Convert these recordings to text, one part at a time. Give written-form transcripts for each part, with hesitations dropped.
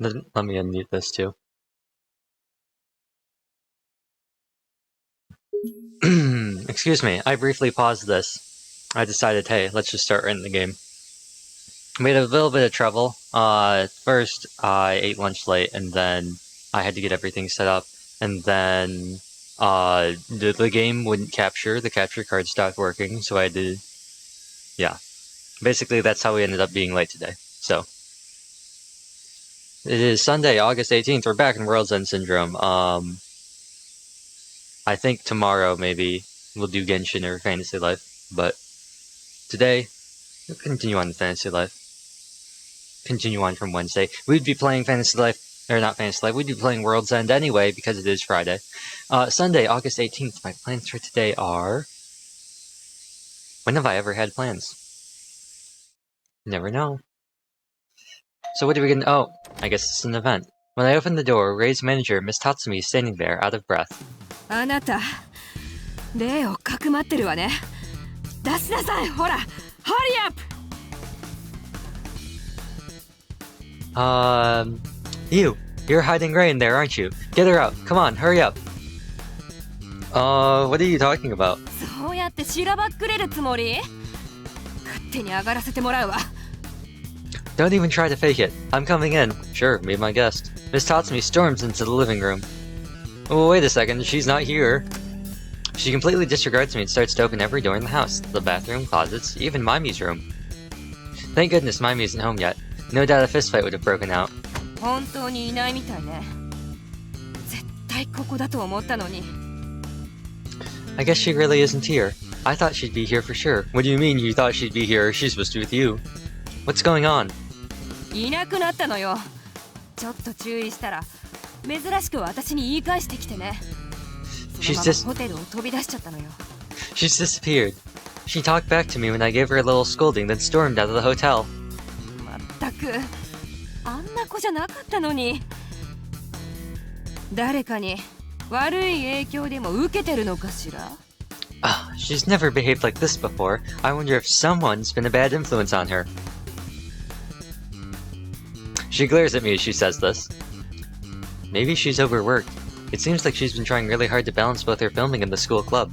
Let me unmute this too. Excuse me, I briefly paused this. I decided, hey, let's just start right in the game. We had a little bit of trouble. First, I ate lunch late, and then I had to get everything set up. And then the game wouldn't capture. The capture card stopped working, so I had to... Yeah. Basically, that's how we ended up being late today. So... It is Sunday, August 18th. We're back in World's End Syndrome. I think tomorrow, maybe, we'll do Genshin or Fantasy Life. But today, we'll continue on the Fantasy Life. Continue on from Wednesday. We'd be playing Fantasy Life, or not Fantasy Life, we'd be playing World's End anyway, because it is Friday. Sunday, August 18th. My plans for today are... When have I ever had plans? Never know. So what are we gonna... Oh, I guess it's an event. When I opened the door, Ray's manager, Miss Tatsumi, is standing there, out of breath. あなた、例をかくまってるわね。出しなさい、ほら、hurry up! You're hiding Ray in there, aren't you? Get her out. Come on, hurry up. What are you talking about? そうやってしらばっくれるつもり？勝手に上がらせてもらうわ。Don't even try to fake it. I'm coming in. Sure, be my guest. Miss Tatsumi storms into the living room. Oh, wait a second, she's not here. She completely disregards me and starts to open every door in the house. The bathroom, closets, even Mimi's room. Thank goodness Mimi isn't home yet. No doubt a fistfight would have broken out. 本当にいないみたいね。絶対ここだと思ったのに。I guess she really isn't here. I thought she'd be here for sure. What do you mean you thought she'd be here? She's supposed to be with you. What's going on? いなくなったのよ。ちょっと注意したら珍しく私に言い返してきてね。そのままホテルを飛び出しちゃったのよ。She's disappeared. She talked back to me when I gave her a little scolding, then stormed out of the hotel. まったく、あんな子じゃなかったのに。誰かに悪い影響でも受けてるのかしら? She's never behaved like this before. I wonder if someone's been a bad influence on her. She glares at me as she says this. Maybe she's overworked. It seems like she's been trying really hard to balance both her filming and the school club.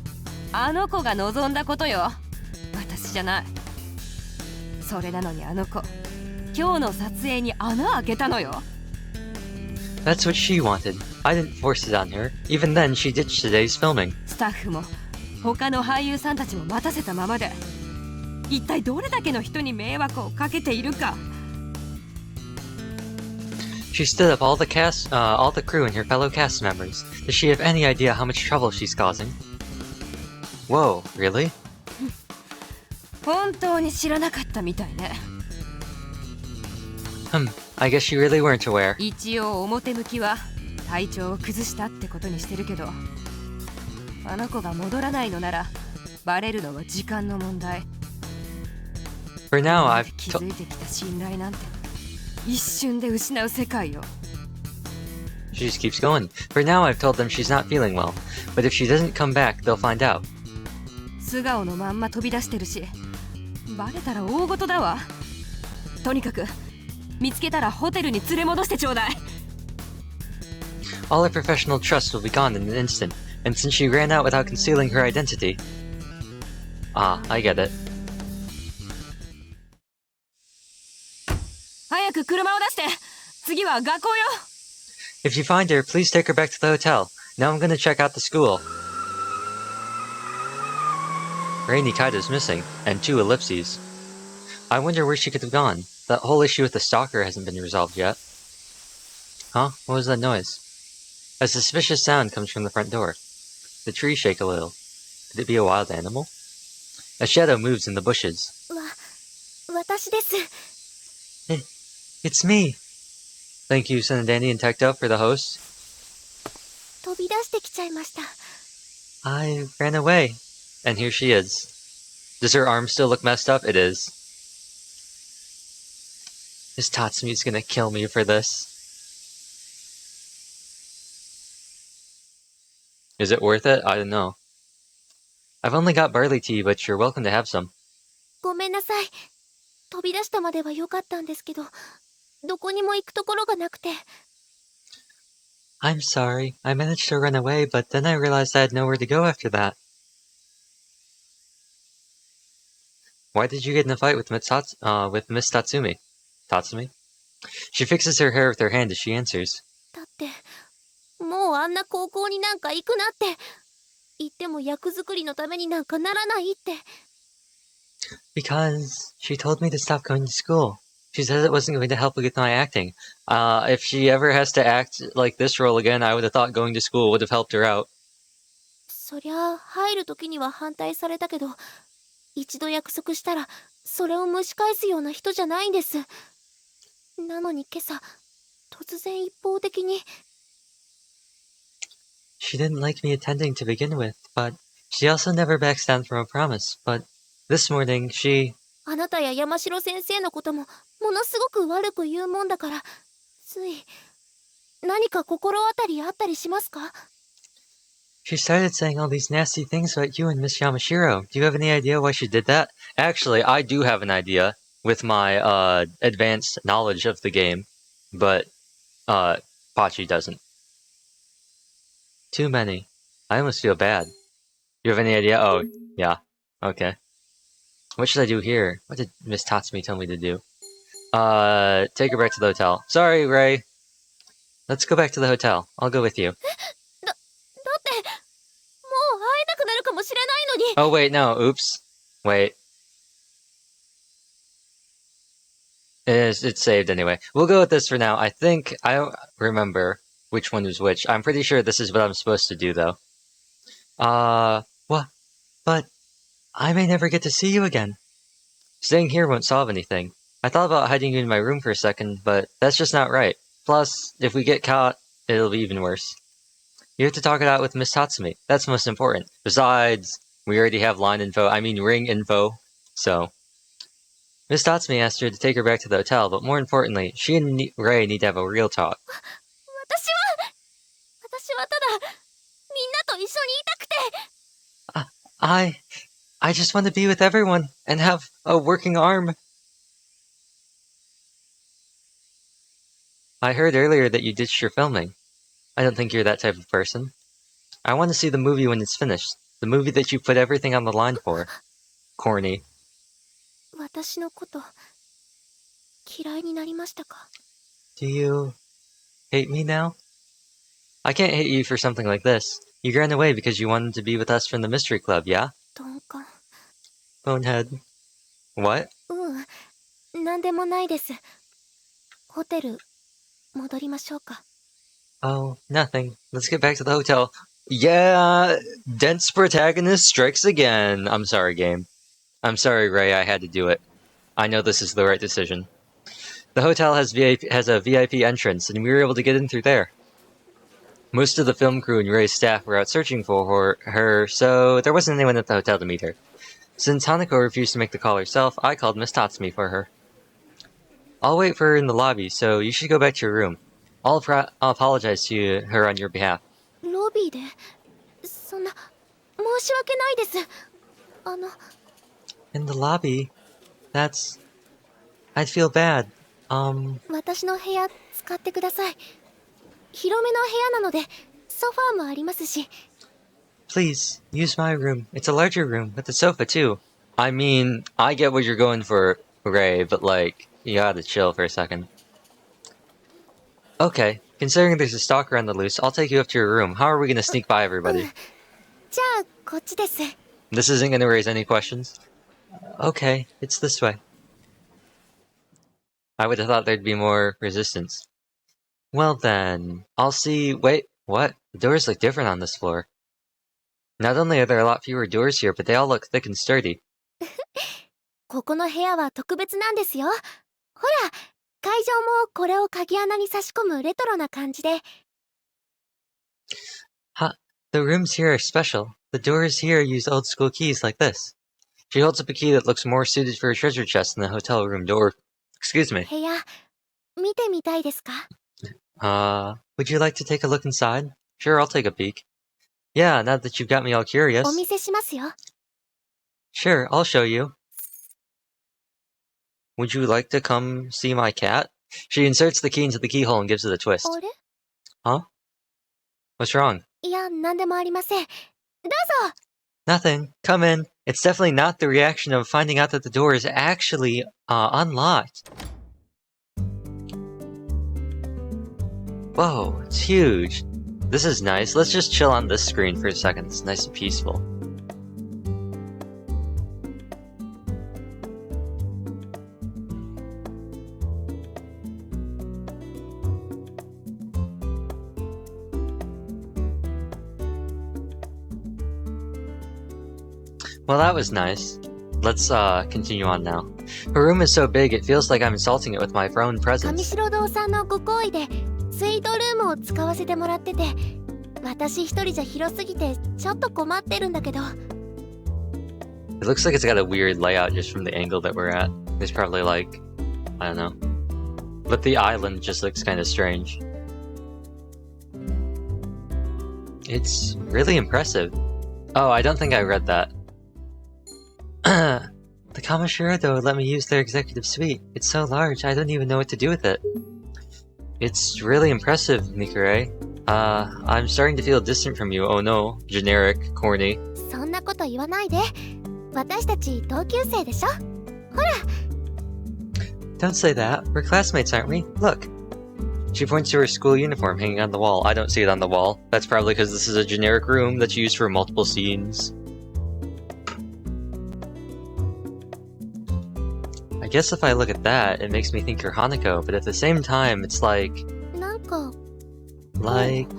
あの子が望んだことよ。私じゃない。それなのにあの子、今日の撮影に穴開けたのよ。That's what she wanted. I didn't force it on her. Even then, she ditched today's filming. スタッフも他の俳優さんたちも待たせたままで、一体どれだけの人に迷惑をかけているか。She stood up all the crew and her fellow cast members. Does she have any idea how much trouble she's causing? Whoa, really? 本当に知らなかったみたいね。I guess you really weren't aware. 一応表向きは体調を崩したってことにしてるけど、あの子が戻らないのならバレるのは時間の問題。For now, I've 築いてきた信頼なんて一瞬で失う世界よ。She just keeps going. For now, I've told them she's not feeling well, but if she doesn't come back, they'll find out. 素顔のまんま飛び出してるし、バレたら大事だわ。とにかく見つけたらホテルに連れ戻してちょうだい。All her professional trust will be gone in an instant, and since she ran out without concealing her identity... I get it. 早く車を出して。次は学校よ。If you find her, please take her back to the hotel. Now I'm gonna check out the school. Rei Nikaido's missing, and 2 ellipses. I wonder where she could have gone. That whole issue with the stalker hasn't been resolved yet. Huh? What was that noise? A suspicious sound comes from the front door. The trees shake a little. Could it be a wild animal? A shadow moves in the bushes. 私です。It's me. Thank you, Senadani and Tecto, for the host. 飛び出してきちゃいました。I ran away. And here she is. Does her arm still look messed up? It is. Miss Tatsumi's gonna kill me for this. Is it worth it? I don't know. I've only got barley tea, but you're welcome to have some. ごめんなさい。飛び出したまでは良かったんですけど、どこにも行くところがなくて。I'm sorry. I managed to run away, but then I realized I had nowhere to go after that. Why did you get in a fight with Miss Tatsumi? Tatsumi? She fixes her hair with her hand as she answers. だって、もうあんな高校になんか行くなって。行っても役作りのためになんかならないって。Because she told me to stop going to school. She said it wasn't going to help with my acting. If she ever has to act like this role again, I would have thought going to school would have helped her out. そりゃ入る時には反対されたけど、一度約束したらそれを蒸し返すような人じゃないんです。なのに今朝突然一方的に。She didn't like me attending to begin with, but she also never backs down from a promise. But this morning, she... あなたや山城先生のこともものすごく悪く言うもんだから、つい。何か心当たりあったりしますか？ She started saying all these nasty things about you and Miss Yamashiro. Do you have any idea why she did that? Actually, I do have an idea with my advanced knowledge of the game, but Pachi doesn't. Too many. I almost feel bad. You have any idea? Oh, yeah. Okay. What should I do here? What did Miss Tatsumi tell me to do? Take her back to the hotel. Sorry, Ray. Let's go back to the hotel. I'll go with you. だって、もう会えなくなるかもしれないのに。 Oh, wait, no. Oops. Wait. It's saved anyway. We'll go with this for now. I think I don't remember which one was which. I'm pretty sure this is what I'm supposed to do, though. What? But I may never get to see you again. Staying here won't solve anything. I thought about hiding you in my room for a second, but that's just not right. Plus, if we get caught, it'll be even worse. You have to talk it out with Miss Tatsumi. That's most important. Besides, we already have ring info, so... Miss Tatsumi asked her to take her back to the hotel, but more importantly, she and Ray need to have a real talk. 私はただ、みんなと一緒にいたくて。I just want to be with everyone and have a working arm. I heard earlier that you ditched your filming. I don't think you're that type of person. I want to see the movie when it's finished. The movie that you put everything on the line for. Corny. 私のこと嫌いになりましたか？ Do you hate me now? I can't hate you for something like this. You ran away because you wanted to be with us from the Mystery Club, yeah? 鈍感。 Bonehead. What? なんでもないです。ホテル戻りましょうか。 Oh, nothing. Let's get back to the hotel. Yeah, dense protagonist strikes again. I'm sorry, game. I'm sorry, Ray, I had to do it. I know this is the right decision. The hotel has a VIP entrance, and we were able to get in through there. Most of the film crew and Ray's staff were out searching for her, so there wasn't anyone at the hotel to meet her. Since Hanako refused to make the call herself, I called Miss Tatsumi for her. I'll wait for her in the lobby, so you should go back to your room. I'll apologize to her on your behalf. ロビーでそんな申し訳ないです。In the lobby? I'd feel bad. 私の部屋使ってください。広めの部屋なのでソファーもありますし。 Please, use my room. It's a larger room, with a sofa too. I mean, I get what you're going for, Ray, but like, you gotta chill for a second. Okay, considering there's a stalker on the loose, I'll take you up to your room. How are we gonna sneak by everybody? じゃあこっちです。 This isn't gonna raise any questions? Okay, it's this way. I would have thought there'd be more resistance. Well then, I'll see- wait, what? The doors look different on this floor. Not only are there a lot fewer doors here, but they all look thick and sturdy. ここの部屋は特別なんですよ。ほら、会場もこれを鍵穴に差し込むレトロな感じで。The rooms here are special. The doors here use old school keys like this. She holds up a key that looks more suited for a treasure chest than the hotel room door. Excuse me. 部屋、見てみたいですか？ Would you like to take a look inside? Sure, I'll take a peek. Yeah, now that you've got me all curious. お見せしますよ。 Sure, I'll show you. Would you like to come see my cat? She inserts the key into the keyhole and gives it a twist. あれ Huh? What's wrong? いや、なんでもありません。どうぞ Nothing. Come in. It's definitely not the reaction of finding out that the door is actually, unlocked. Whoa, it's huge. This is nice. Let's just chill on this screen for a second. It's nice and peaceful. Well, that was nice. Let's, continue on now. Her room is so big, it feels like I'm insulting it with my own 上 presence. 白堂さんのご厚意でスイートルームを使わせてもらってて、私一人じゃ広すぎてちょっと困ってるんだけど。 It looks like it's got a weird layout just from the angle that we're at. There's probably like, I don't know. But the island just looks kind of strange. It's really impressive. Oh, I don't think I read that. The Kamashiro though let me use their executive suite. It's so large, I don't even know what to do with it. It's really impressive, Mikure. I'm starting to feel distant from you. Oh no. Generic, corny. そんなこと言わないで。私たち同級生でしょ。 Don't say that. We're classmates, aren't we? Look. She points to her school uniform hanging on the wall. I don't see it on the wall. That's probably because this is a generic room that's used for multiple scenes. I guess if I look at that, it makes me think you're Hanako, but at the same time, it's like... なんか Like...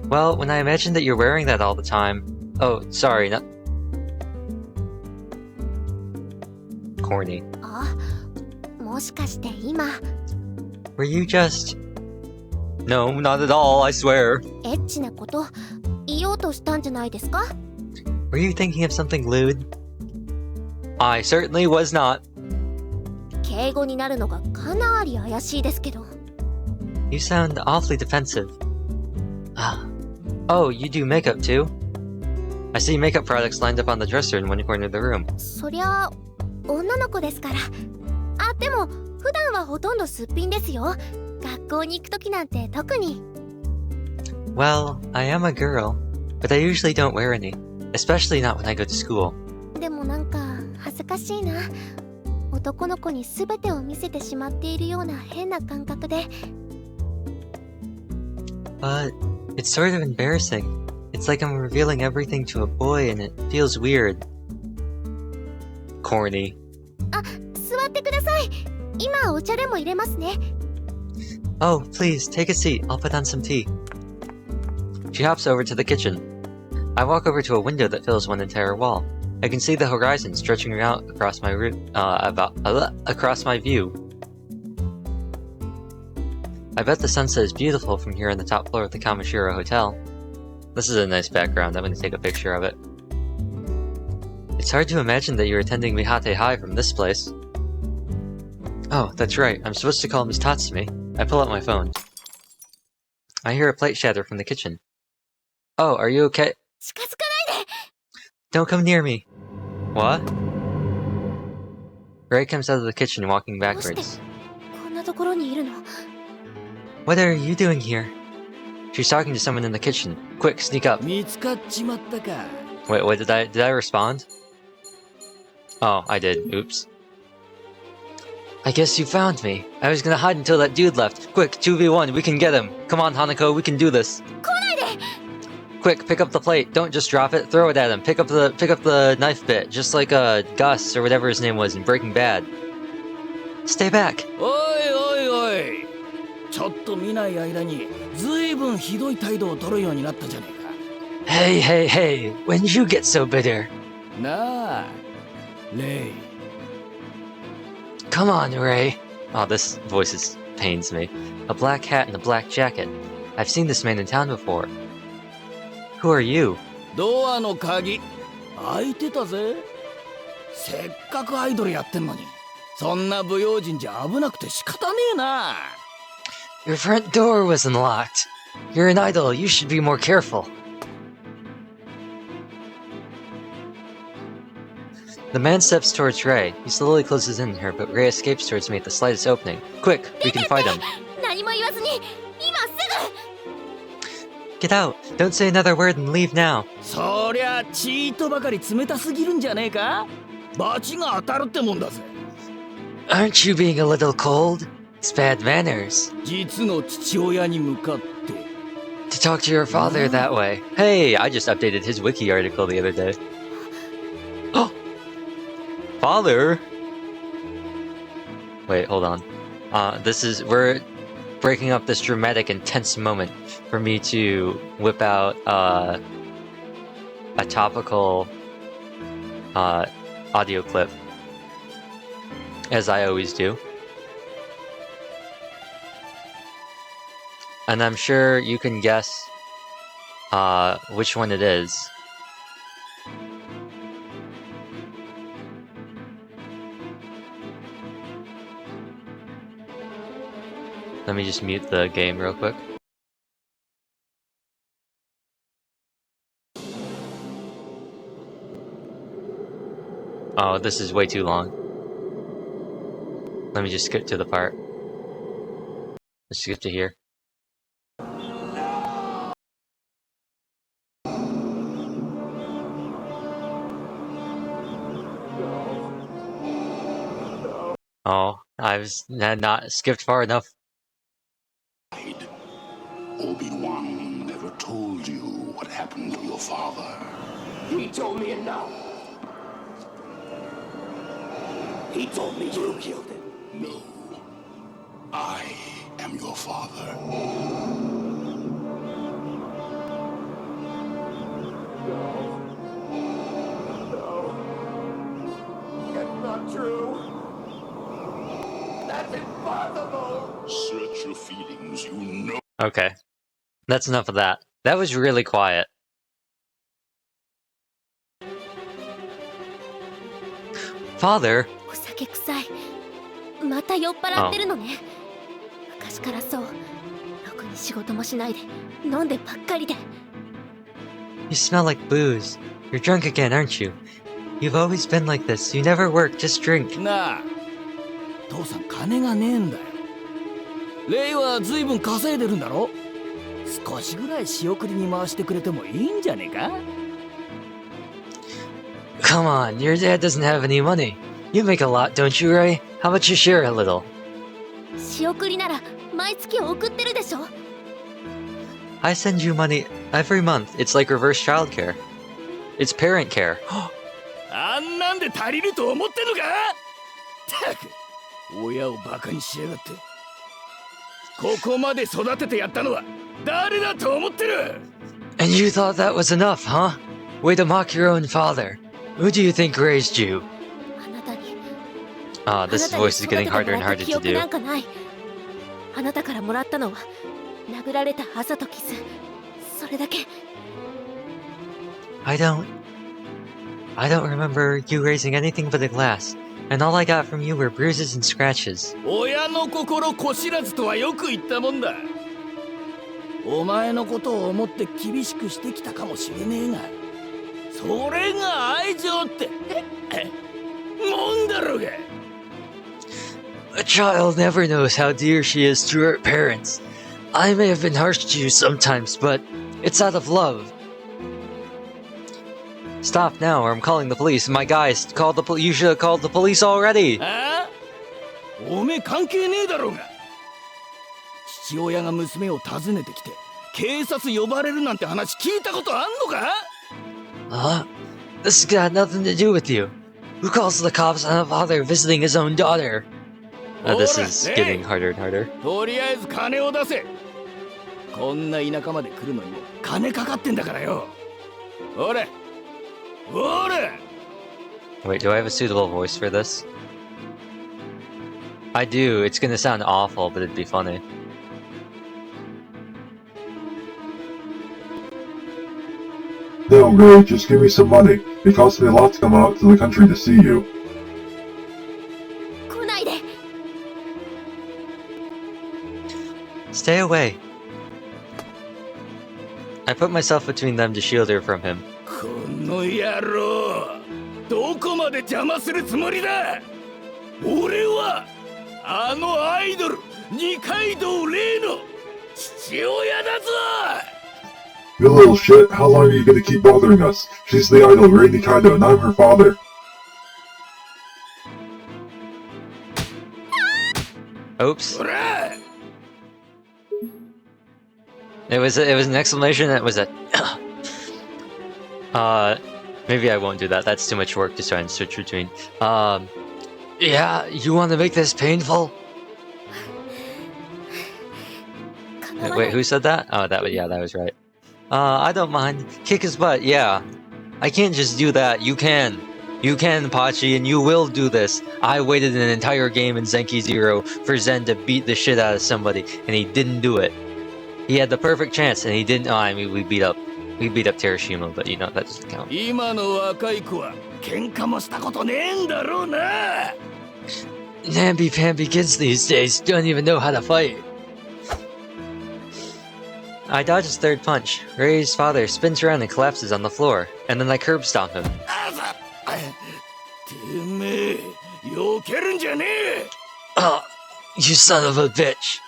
Well, when I imagine that you're wearing that all the time... Oh, sorry, not... Corny. あ、もしかして今 Were you just... No, not at all, I swear. エッチなこと言おうとしたんじゃないですか？ Were you thinking of something lewd? I certainly was not. 敬語になるのがかなり怪しいですけど。 You sound awfully defensive. Oh, you do makeup too? I see makeup products lined up on the dresser in one corner of the room. そりゃ女の子ですから。あ、でも普段はほとんどすっぴんですよ。学校に行くときなんて特に。 Well, I am a girl, but I usually don't wear any, especially not when I go to school. でもなんか恥ずかしいな。男の子に全てを見せてしまっているような変な感覚で。 But it's sort of embarrassing. It's like I'm revealing everything to a boy and it feels weird. Corny. あ、座ってください。今お茶でも入れますね。 Oh, please, take a seat. I'll put on some tea. She hops over to the kitchen. I walk over to a window that fills one entire wall. I can see the horizon stretching out across my across my view. I bet the sunset is beautiful from here on the top floor of the Kamashiro Hotel. This is a nice background. I'm going to take a picture of it. It's hard to imagine that you're attending Mihate High from this place. Oh, that's right. I'm supposed to call Miss Tatsumi. I pull out my phone. I hear a plate shatter from the kitchen. Oh, are you okay? 近づかないで。 Don't come near me. What? Ray comes out of the kitchen walking backwards. こんなところにいるの？ What are you doing here? She's talking to someone in the kitchen. Quick, sneak up. 見つかっちまったか。 Wait, did I respond? Oh, I did. Oops. I guess you found me. I was gonna hide until that dude left. Quick, 2v1, we can get him. Come on, Hanako, we can do this. 来ないで。 Quick, pick up the plate. Don't just drop it. Throw it at him. Pick up the knife bit, just like Gus or whatever his name was in Breaking Bad. Stay back. おいおいおい。ちょっと見ない間にずいぶんひどい態度を取るようになったじゃねえか。 Hey, when did you get so bitter? なあ、レイ。 Come on, Ray. Oh, this voice pains me. A black hat and a black jacket. I've seen this man in town before. Who are you? ドアの鍵開いてたぜ。せっかくアイドルやってんのに、そんな不用心じゃ危なくて仕方ねえな。 Your front door was unlocked. You're an idol. You should be more careful. The man steps towards Ray. He slowly closes in her, but Ray escapes towards me at the slightest opening. Quick, we can fight him. 何も言わずに今す Get out! Don't say another word and leave now. そりゃチートばかり冷たすぎるんじゃねえか。罰が当たるってもんだぜ。 Aren't you being a little cold? It's bad manners. 実の父親に向かって。 To talk to your father that way. Hey, I just updated his wiki article the other day. Oh! Father? Wait, hold on. We're breaking up this dramatic and tense moment for me to whip out, a topical, audio clip. As I always do. And I'm sure you can guess, which one it is. Let me just mute the game real quick. Oh, this is way too long. Let me just skip to the part. Let's skip to here. Oh, I've not skipped far enough. Obi-Wan never told you what happened to your father. He told me enough. He told me you killed him. No. I am your father. No. That's not true. That's impossible. Search your feelings, you know. Okay. That's enough of that. That was really quiet. Father? お酒臭い。また酔っ払ってるのね。昔からそう。ろくに仕事もしないで飲んでばっかりで。 You smell like booze. You're drunk again, aren't you? You've always been like this. You never work, just drink. なあ、父さん金がねえんだよ。レイはずいぶん稼いでるんだろ。少しぐらい仕送りに回してくれてもいいんじゃねえか。 Come on, your dad doesn't have any money. You make a lot, don't you, Ray? How about you share a little? 仕送りなら毎月送ってるでしょ。 I send you money every month. It's like reverse childcare. It's parent care. あんなんで足りると思ってんのか。たく、親をバカにしやがって。ここまで育ててやったのは誰だと思ってる。 And you thought that was enough, huh? Way to mock your own father. Who do you think raised you? あなたに。 This voice is getting harder and harder to 記憶 do. なんかない。あなたからもらったのは殴られたあざと傷。それだけ。 I don't remember you raising anything but a glass. And all I got from you were bruises and scratches. 親の心こしらずとはよく言ったもんだ。お前のことを思って厳しくしてきたかもしれねえが、それが愛情ってもんだろうが。 A child never knows how dear she is to her parents. I may have been harsh to you sometimes, but it's out of love. Stop now, or I'm calling the police. My guys, you should have called the police already. ああ、おめえ関係ねえだろうが。父親が娘を訪ねてきて警察呼ばれるなんて話聞いたことあんのか。 This has got nothing to do with you. Who calls the cops on a father visiting his own daughter? This is getting harder and harder. とりあえず金を出せ。こんな田舎まで来るのにも金かかってんだからよ。ほれほれ。 Wait, do I have a suitable voice for this? I do. It's gonna sound awful, but it'd be funny. No, Ray, just give me some money. It costs me a lot to come out to the country to see you. 来ないで。 Stay away. I put myself between them to shield her from him. この野郎。どこまで邪魔するつもりだ。俺はあのアイドル二階堂レイの父親だぞ。 You little shit, how long are you gonna keep bothering us? She's the idol, Rainy Kaido, and I'm her father. Oops. ほら It was an exclamation that was a maybe I won't do that. That's too much work to try and switch between. Yeah, you want to make this painful? Wait, who said that? Oh, that was right. I don't mind. Kick his butt, yeah. I can't just do that. You can. You can, Pachi, and you will do this. I waited an entire game in Zenki Zero for Zen to beat the shit out of somebody, and he didn't do it. He had the perfect chance, and he didn't. Oh, I mean, we beat up Terashima, but you know that doesn't count. 今の若い子は喧嘩もしたことねえんだろうな。 Namby-pamby kids these days don't even know how to fight. I dodge his third punch. Ray's father spins around and collapses on the floor, and then I curb stomp him. てめえ、避けるんじゃねえ。 Oh, you son of a bitch!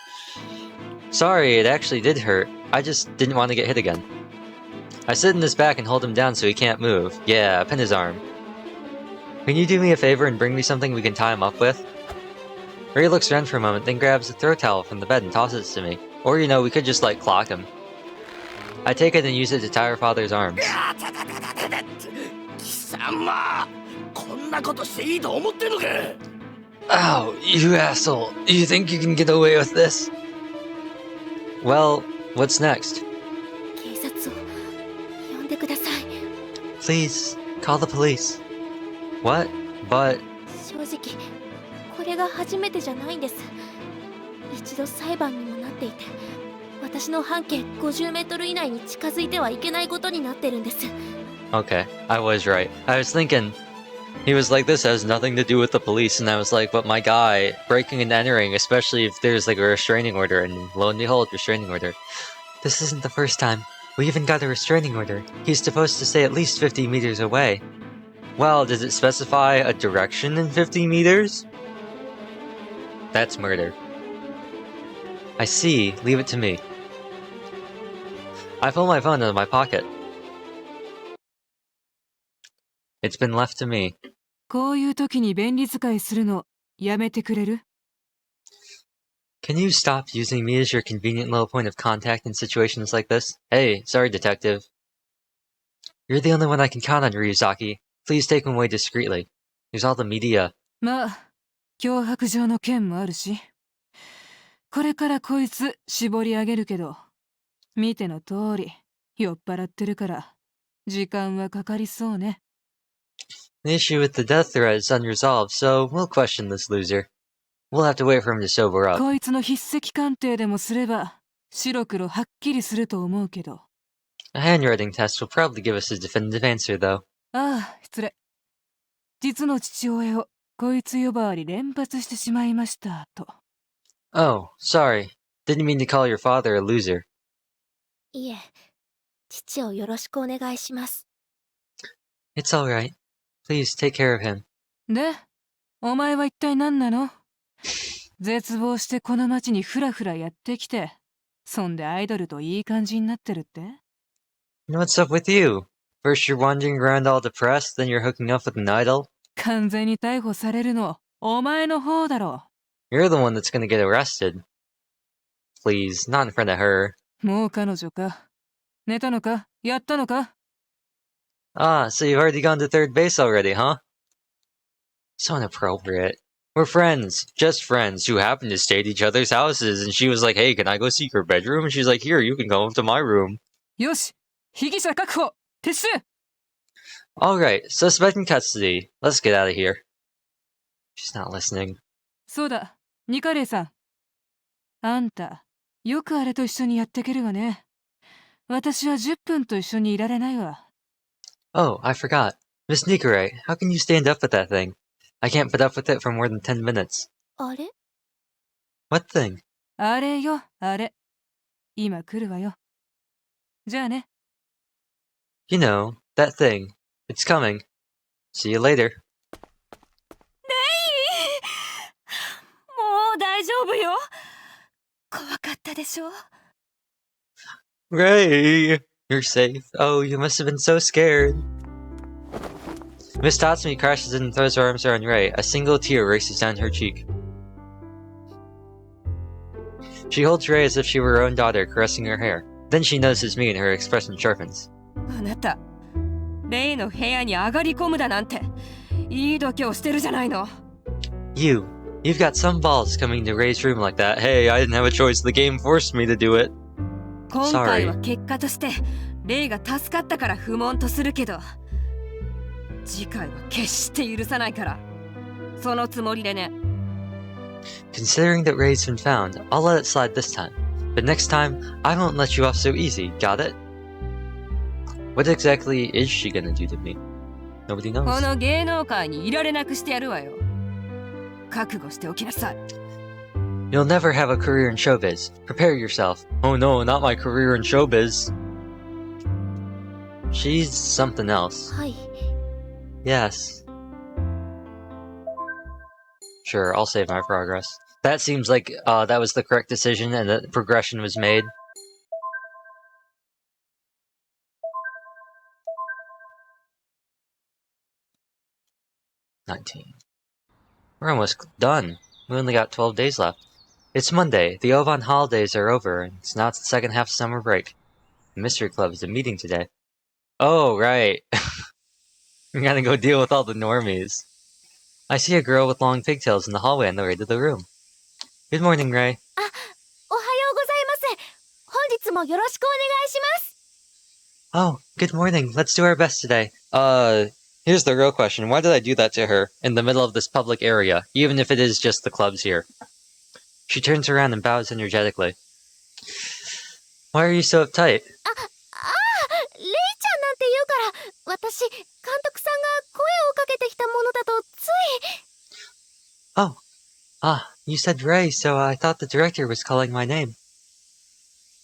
Sorry, it actually did hurt. I just didn't want to get hit again. I sit in his back and hold him down so he can't move. Yeah, pin his arm. Can you do me a favor and bring me something we can tie him up with? Ray looks around for a moment, then grabs a throw towel from the bed and tosses it to me. Or, you know, we could just, like, clock him. I take it and use it to tie her father's arms. 貴様、こんなことしていいと思ってんのか。 Ow, you asshole. You think you can get away with this? Well, what's next? 警察を呼んでください。 Please, call the police. What? But... 正直これが初めてじゃないんです。一度裁判にもなっていて、私の半径50メートル以内に近づいてはいけないことになってるんです。 Okay, I was right. I was thinking... He was like, this has nothing to do with the police, and I was like, but my guy, breaking and entering, especially if there's like a restraining order, and lo and behold, restraining order. This isn't the first time. We even got a restraining order. He's supposed to stay at least 50 meters away. Well, does it specify a direction in 50 meters? That's murder. I see. Leave it to me. I pull my phone out of my pocket. It's been left to me. こういう時に便利使いするのやめてくれる？ Can you stop using me as your convenient little point of contact in situations like this? Hey, sorry, detective. You're the only one I can count on, Ryuzaki. Please take him away discreetly. There's all the media. まあ、脅迫状の件もあるし。これからこいつ絞り上げるけど、見ての通り酔っ払ってるから時間はかかりそうね。 The issue with the death threat is unresolved, so we'll question this loser. We'll have to wait for him to sober up. こいつの筆跡鑑定でもすれば白黒はっきりすると思うけど。 A handwriting test will probably give us a definitive answer, though. ああ、失礼。実の父親をこいつ呼ばわり連発してしまいましたと。 Oh, sorry. Didn't mean to call your father a loser. いえ、父をよろしくお願いします。 It's alright. Please take care of him. で、お前は一体何なの？絶望してこの町にフラフラやってきて、そんでアイドルといい感じになってるって？ What's up with you? First you're wandering around all depressed, then you're hooking up with an idol? 完全に逮捕されるの、お前の方だろ。 You're the one that's gonna get arrested. Please, not in front of her. もう彼女か。寝たのか？やったのか？ Ah, so you've already gone to third base already, huh? So inappropriate. We're friends, just friends, who happen to stay at each other's houses, and she was like, hey, can I go see your bedroom? And she's like, here, you can go up to my room. よし、被疑者確保、撤収。 Alright, suspect in custody. Let's get out of here. She's not listening. そうだ、ニカレイさん。あんた、よくあれと一緒にやってけるわね。私は10分と一緒にいられないわ。 Oh, I forgot. Miss Nikare, how can you stand up with that thing? I can't put up with it for more than 10 minutes. あれ？ What thing? あれよ、あれ。今来るわよ。じゃあね。 You know, that thing. It's coming. See you later. もう大丈夫よ。怖かったでしょ。 Ray! You're safe. Oh, you must have been so scared. Miss Tatsumi crashes in and throws her arms around Ray. A single tear races down her cheek. She holds Ray as if she were her own daughter, caressing her hair. Then she notices me and her expression sharpens. あなた、レイの部屋に上がり込むだなんて、いい度胸してるじゃないの。You've got some balls coming to Ray's room like that. Hey, I didn't have a choice. The game forced me to do it. 今回は結果として、レイが助かったから不問とするけど、次回は決して許さないから、そのつもりでね。Considering that Ray's been found, I'll let it slide this time. But next time, I won't let you off so easy, got it? What exactly is she gonna do to me? Nobody こ knows. の芸能界にいられなくしてやるわよ。覚悟しておきなさい。You'll never have a career in showbiz. Prepare yourself. Oh no, not my career in showbiz. She's something else. はい。 Yes. Sure, I'll save my progress. That seems like that was the correct decision and that progression was made. We're almost done. We only got 12 days left. It's Monday. The Oban holidays are over, and now it's the second half of summer break. The Mystery Club is a meeting today. Oh, right. We gotta go deal with all the normies. I see a girl with long pigtails in the hallway on the way to the room. Good morning, Ray. おはようございます。本日もよろしくお願いします。 Oh, good morning. Let's do our best today. Here's the real question. Why did I do that to her in the middle of this public area, even if it is just the clubs here? She turns around and bows energetically. Why are you so uptight? レイちゃんなんて言うから、私、監督さんが声をかけてきたものだとつい。 Oh, you said Ray, so I thought the director was calling my name.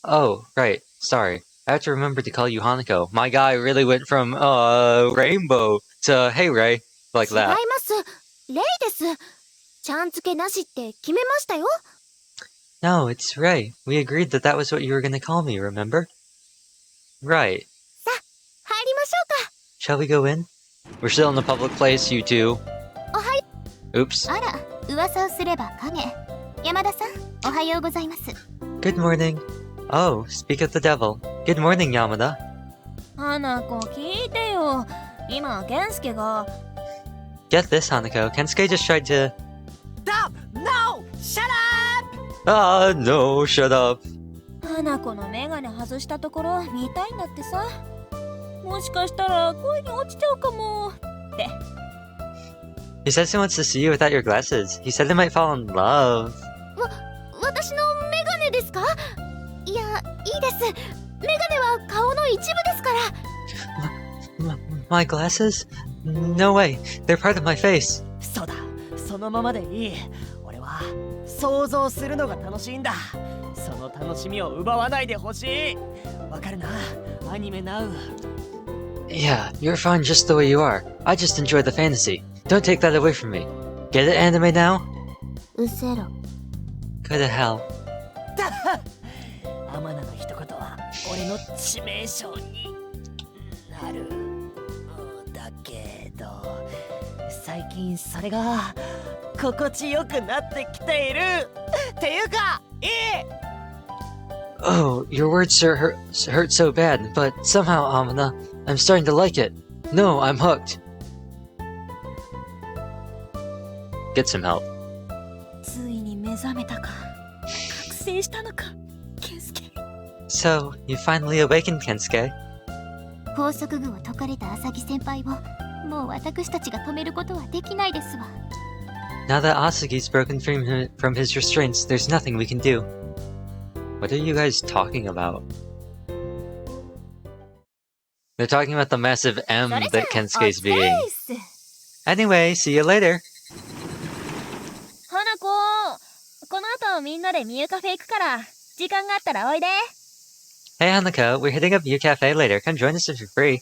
Oh, right. Sorry. I have to remember to call you Hanako. My guy really went from, Rainbow to, hey Ray, like 違いま that. す。レイです。ちゃん付けなしって決めましたよ。 No, it's Ray. We agreed that that was what you were gonna call me, remember? Right. さあ、入りましょうか。 Shall we go in? We're still in the public place, you two. おはよ Oops. あら、噂をすれば影。山田さん、おはようございます。 Good morning. Oh, speak of the devil. Good morning, Yamada. 花子、聞いてよ。今、健介が。 Get this, Hanako. Kensuke just tried to... Stop! No! Shut up! Ah, no, shut up. 花子のメガネ外したところ見たいんだってさ。もしかしたら恋に落ちちゃうかも。って。 He says he wants to see you without your glasses. He said they might fall in love. 私のメガネですか？いや、いいです。メガネは顔の一部ですから。 My glasses? No way. They're part of my face. そうだ、そのままでいい。俺は想像するのが楽しいんだ。その楽しみを奪わないでほしい。わかるな、アニメナウ。 Yeah, you're fine just the way you are. I just enjoy the fantasy. Don't take that away from me. Get it, anime now? うせろ。 Go to hell. アマナの一言は俺の致命傷になる。だけど最近それが心地よくなってきているっていうかいい。 Oh, your words hurt so bad, but somehow, Amina, I'm starting to like it. No, I'm hooked. Get some help. ついに目覚めたか。覚醒したのか、健介。 So, you finally awakened, Kensuke. 拘束具を解かれた浅木先輩をもう私たちが止めることはできないですわ。 Now that Asagi's broken from his restraints, there's nothing we can do. What are you guys talking about? They're talking about the massive M that Kensuke's being. Anyway, see you later. 花子、この後みんなでミューカフェ行くから時間があったらおいで。 Hey Hanako, we're hitting up View Cafe later. Come join us if you're free. はい、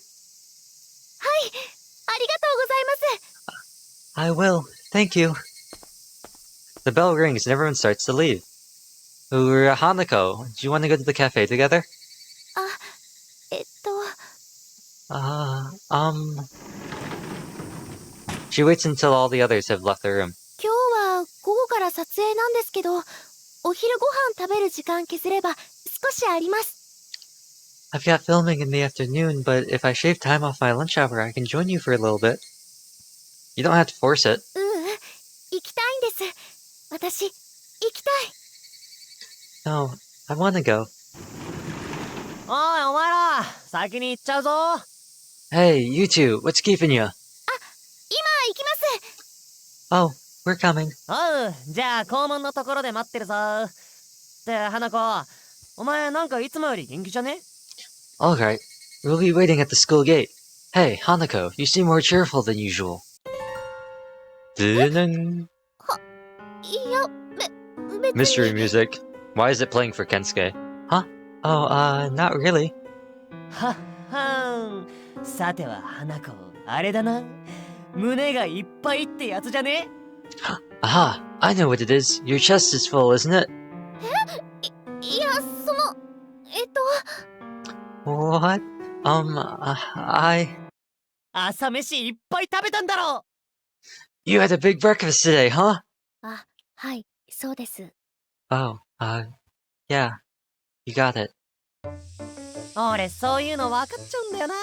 ありがとうございます。I will. Thank you. The bell rings and everyone starts to leave. Hanako, do you want to go to the cafe together? あ、She waits until all the others have left the room. 今日は午後から撮影なんですけど、お昼ご飯食べる時間削れば少しあります。I've got filming in the afternoon, but if I shave time off my lunch hour, I can join you for a little bit. You don't have to force it. 行きたいんです。私、行きたい。No, I want to go. おいお前ら、先に行っちゃうぞ。 Hey, you two, what's keeping you? 今行きます。Oh, we're coming. おう、じゃあ校門のところで待ってるぞ。って花子、お前なんかいつもより元気じゃね？ Alright, we'll be waiting at the school gate. Hey, Hanako, you seem more cheerful than usual. いや、別に。 Mystery music. Why is it playing for Kensuke? Huh? Oh, not really. はっはん。さては花子、あれだな。胸がいっぱいってやつじゃね？ Aha, I know what it is. Your chest is full, isn't it? いや、What? I... 朝飯いっぱい食べたんだろ。 You had a big breakfast today, huh? あ、はい、そうです。Oh, yeah. You got it. 俺そういうの分かっちゃうんだよな。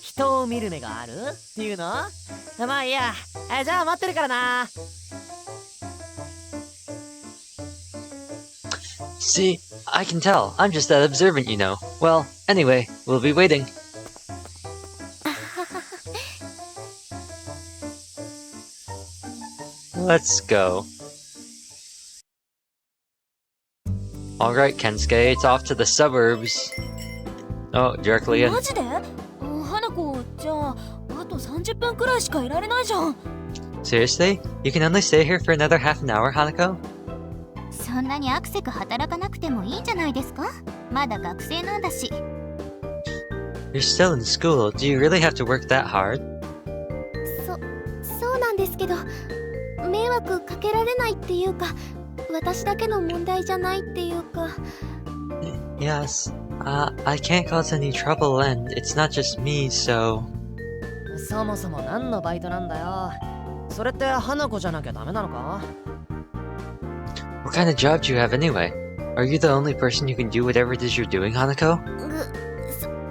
人を見る目があるっていうの？まあいいや。じゃあ待ってるからな。 See, I can tell. I'm just that observant, you know. Well, anyway, we'll be waiting. Let's go. Alright, Kensuke, it's off to the suburbs. Oh, directly in. マジで？花子、じゃあ、あと30分くらいしかいられないじゃん。 Seriously? You can only stay here for another half an hour, Hanako? そんなにアクセク働かなくてもいいんじゃないですか？まだ学生なんだし。You're still in school. Do you really have to work that hard? そうなんですけど、迷惑かけられないっていうか、私だけの問題じゃないっていうか。Yes. I can't cause any trouble and it's not just me, so... そもそも何のバイトなんだよ。それって花子じゃなきゃダメなのか？ What kind of job do you have anyway? Are you the only person who can do whatever it is you're doing, Hanako?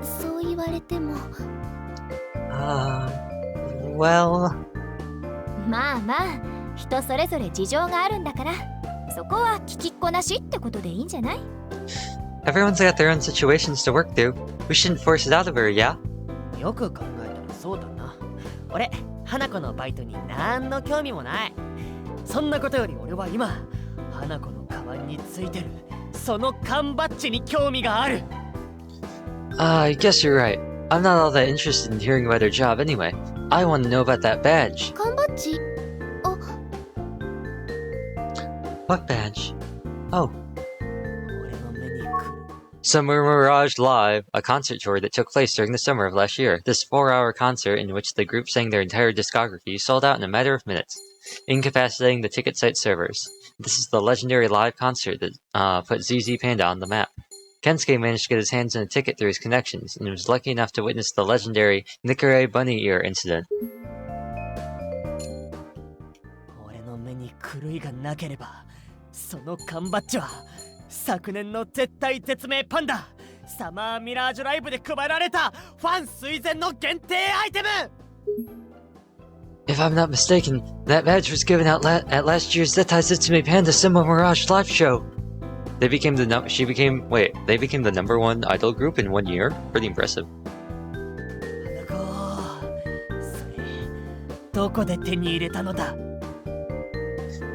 そう言われても。Well... まあまあ、人それぞれ事情があるんだから、そこは聞きっこなしってことでいいんじゃない？ Everyone's got their own situations to work through. We shouldn't force it out of her, yeah? よく考えたらそうだな。俺、花子のバイトに何の興味もない。そんなことより俺は今、花子のカバンについてるその缶バッジに興味がある。I guess you're right. I'm not all that interested in hearing about her job anyway. I want to know about that badge. 缶バッジ？ What badge? Oh. 俺の目に来る。 Summer Mirage Live, a concert tour that took place during the summer of last year. This 4-hour concert, in which the group sang their entire discography, sold out in a matter of minutes, incapacitating the ticket site servers. This is the legendary live concert that put ZZ Panda on the map. Kensuke managed to get his hands on a ticket through his connections, and was lucky enough to witness the legendary Nikkure Bunny Ear incident. 俺の目に狂いがなければ、その缶バッジは昨年の絶対絶命パンダサマーミラージュライブで配られたファン垂涎の限定アイテム。 If I'm not mistaken, that badge was given out at last year's Zettai Zutsume Panda Summer Mirage live show. They became the number one idol group in 1 year? Pretty impressive. 花子、それどこで手に入れたのだ？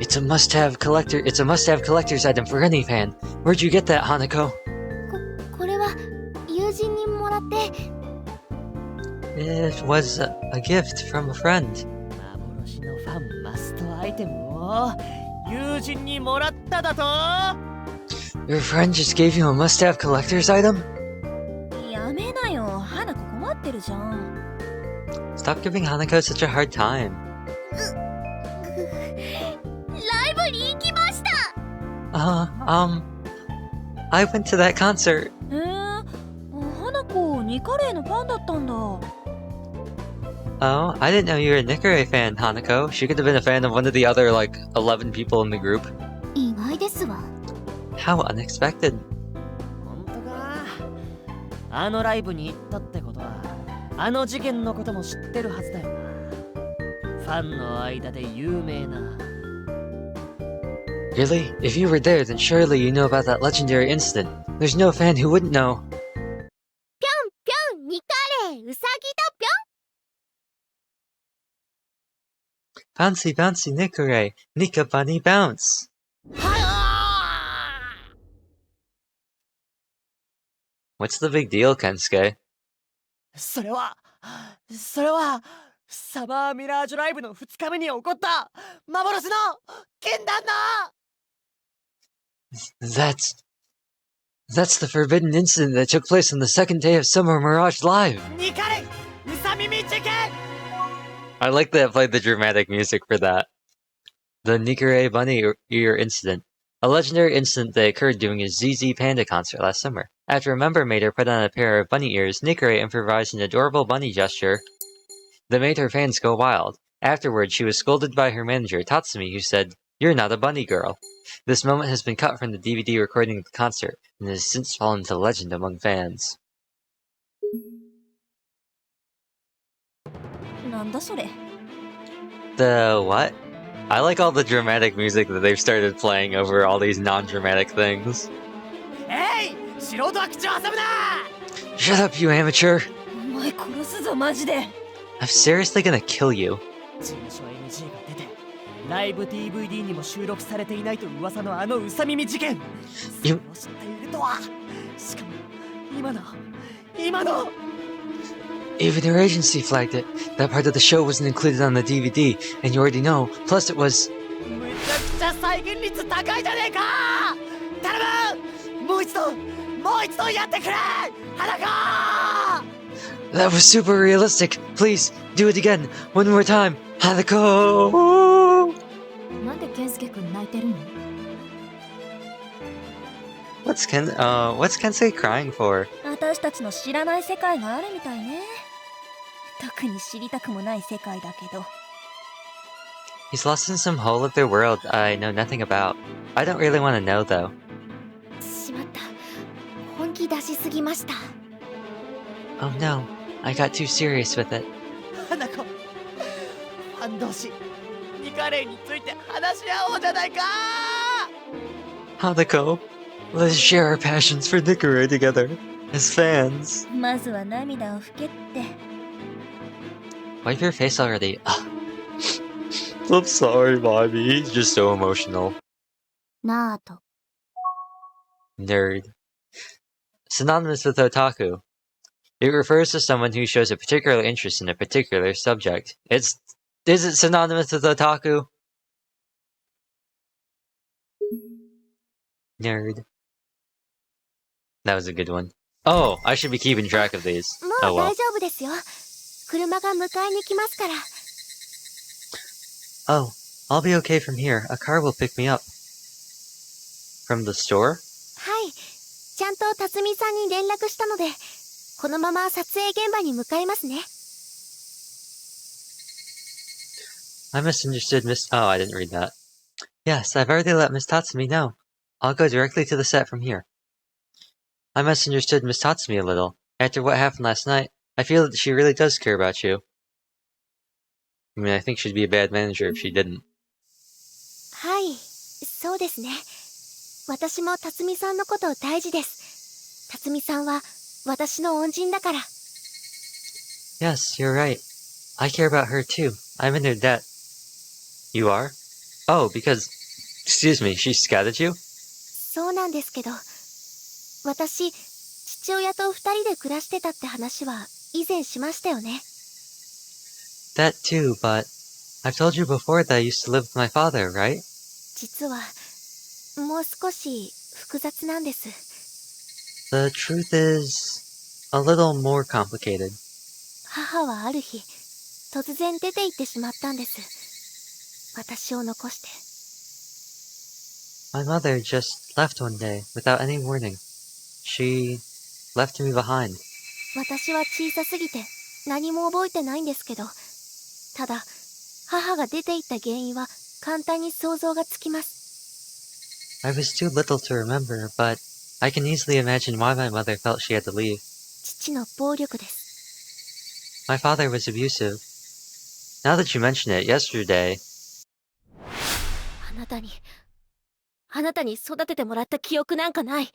It's a must-have collector's item for any fan. Where'd you get that, Hanako? これは友人にもらって。 It was a gift from a friend. 幻のファンマストアイテムを友人にもらっただと？ Your friend just gave you a must-have collector's item? やめなよ、花子困ってるじゃん。 Stop giving Hanako such a hard time. I went to that concert. 花子ニカレイのファンだったんだ。 Oh, I didn't know you were a Nikkei fan, Hanako. She could have been a fan of one of the other, 11 people in the group. 意外ですわ。 How unexpected. 本当か。あのライブに行ったってことは、あの事件のことも知ってるはずだよな。ファンの間で有名な。 Really? If you were there, then surely you know about that legendary incident. There's no fan who wouldn't know. ぴょんぴょんニカレイウサギだぴょん。 Bouncy, bouncy, Nikkei. Nika bunny bounce. What's the big deal, Kensuke? それはサマーミラージュライブの2日目に起こった幻の禁断の。 That's the forbidden incident that took place on the second day of Summer Mirage Live. ニカレイウサ耳事件。 I like that I played the dramatic music for that. The Nikkei bunny ear incident. A legendary incident that occurred during a ZZ Panda concert last summer. After a member made her put on a pair of bunny ears, Nikkei improvised an adorable bunny gesture that made her fans go wild. Afterwards, she was scolded by her manager, Tatsumi, who said, "You're not a bunny girl." This moment has been cut from the DVD recording of the concert, and has since fallen into legend among fans. なんだそれ。 The what? I like all the dramatic music that they've started playing over all these non-dramatic things. えい、素人は口を挟むな。 Shut up, you amateur! お前殺すぞマジで。 I'm seriously gonna kill you. 事務所 NG が出て、ライブ DVD にも収録されていないと噂のあのウサ耳事件。それを知っているとは。しかも今の。 Even your agency flagged it. That part of the show wasn't included on the DVD, and you already know. Plus, it was. めちゃくちゃ再現率高いじゃねえか。頼む。もう一度やってくれ。花子。 That was super realistic. Please do it again, one more time, Hanako. なんで健介くん泣いてるの？ What's Kensei crying for? 私たちの知らない世界があるみたいね。特に知りたくもない世界だけど。 He's lost in some hole of their world I know nothing about. I don't really want to know though. しまった。本気出しすぎました。 Oh no, I got too serious with it. 花子、ファン同士、ニカレイについて話し合おうじゃないか。 Hanako, let's share our passions for Nikkei together as fans. まずは涙を拭けって。 Wipe your face already. I'm sorry, Bobby. He's just so emotional. なあと。 Nerd. Synonymous with otaku. It refers to someone who shows a particular interest in a particular subject. Is it synonymous with otaku? Nerd. That was a good one. Oh, I should be keeping track of these. も Oh う well. 大丈夫ですよ。車が迎えに来ますから。 Oh, I'll be okay from here. A car will pick me up. From the store? はい。ちゃんと辰巳さんに連絡したので、このまま撮影現場に向かいますね。 I misunderstood Miss... Oh, I didn't read that. Yes, I've already let Miss Tatsumi know. I'll go directly to the set from here. I misunderstood Miss Tatsumi a little. After what happened last night, I feel that she really does care about you. I mean, I think she'd be a bad manager if she didn't. はい、そうですね。私も辰巳さんのこと大事です。辰巳さんは私の恩人だから。 Yes, you're right. I care about her too. I'm in her debt. You are? Oh, because... Excuse me, she scattered you? そうなんですけど、私、父親と二人で暮らしてたって話は以前しましたよね。 That too, but... I've told you before that I used to live with my father, right? 実は、もう少し複雑なんです。 The truth is... a little more complicated. 母はある日、突然出て行ってしまったんです。私を残して。My mother just left one day, without any warning. She left me behind. 私は小さすぎて何も覚えてないんですけど、ただ母が出て行った原因は簡単に想像がつきます。I was too little to remember, but I can easily imagine why my mother felt she had to leave. 父の暴力です。My father was abusive. Now that you mention it, yesterday... あなたに育ててもらった記憶なんかない。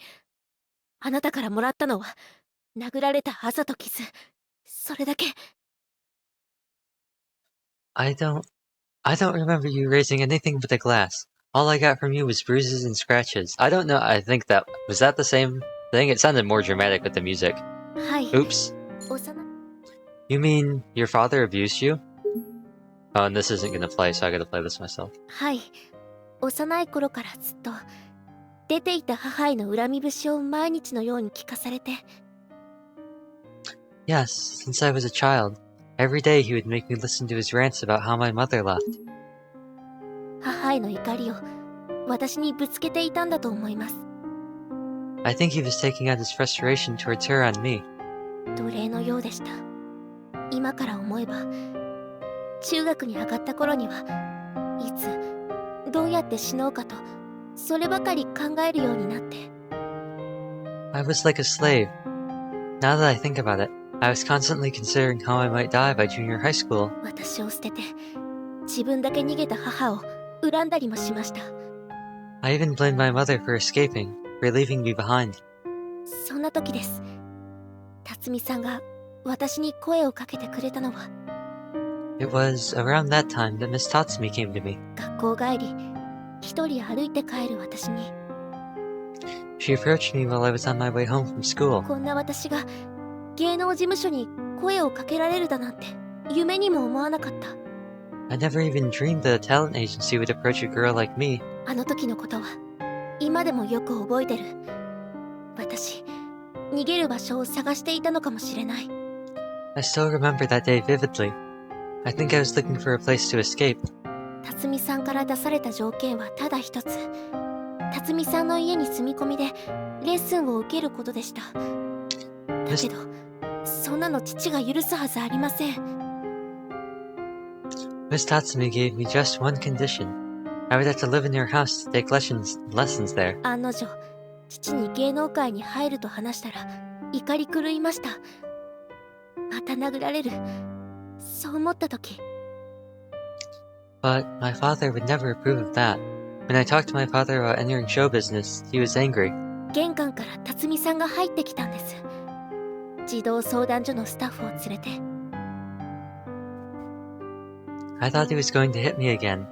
あなたからもらったのは殴られたあざと傷、それだけ。I don't remember you raising anything but a glass. All I got from you was bruises and scratches. I don't know, I think was that the same thing? It sounded more dramatic with the music. はい。 Oops. You mean your father abused you? Oh, and this isn't gonna play, so I gotta play this myself. はい。幼い頃からずっと出ていた母への恨み節を毎日のように聞かされて。Yes, since I was a child. Every day he would make me listen to his rants about how my mother left. 母への怒りを私にぶつけていたんだと思います。I think he was taking out his frustration towards her on me. 奴隷のようでした。今から思えば、中学に上がった頃にはいつどうやって死のうかとそればかり考えるようになって。I was like a slave. Now that I think about it, I was constantly considering how I might die by junior high school. 私を捨てて自分だけ逃げた母を恨んだりもしました。I even blamed my mother for escaping, for leaving me behind. そんな時です。辰巳さんが私に声をかけてくれたのは。It was around that time that Miss Tatsumi came to me. 学校帰り、一人歩いて帰る私に。She approached me while I was on my way home from school. こんな私が芸能事務所に声をかけられるだなんて夢にも思わなかった。I never even dreamed that a talent agency would approach a girl like me. あの時のことは今でもよく覚えてる。私、逃げる場所を探していたのかもしれない。I still remember that day vividly. I think I was looking for a place to escape. 辰巳さんから出された条件はただ一つ。辰巳さんの家に住み込みでレッスンを受けることでした。だけど、そんなの父が許すはずありません。Miss Tatsumi gave me just one condition. I would have to live in your house to take lessons there. 案の定、父に芸能界に入ると話したら怒り狂いました。また殴られる。そう思った時。But my father would never approve of that. When I talked to my father about entering show business, he was angry. 玄関から辰巳さんが入ってきたんです。児童相談所のスタッフを連れて。I thought he was going to hit me again.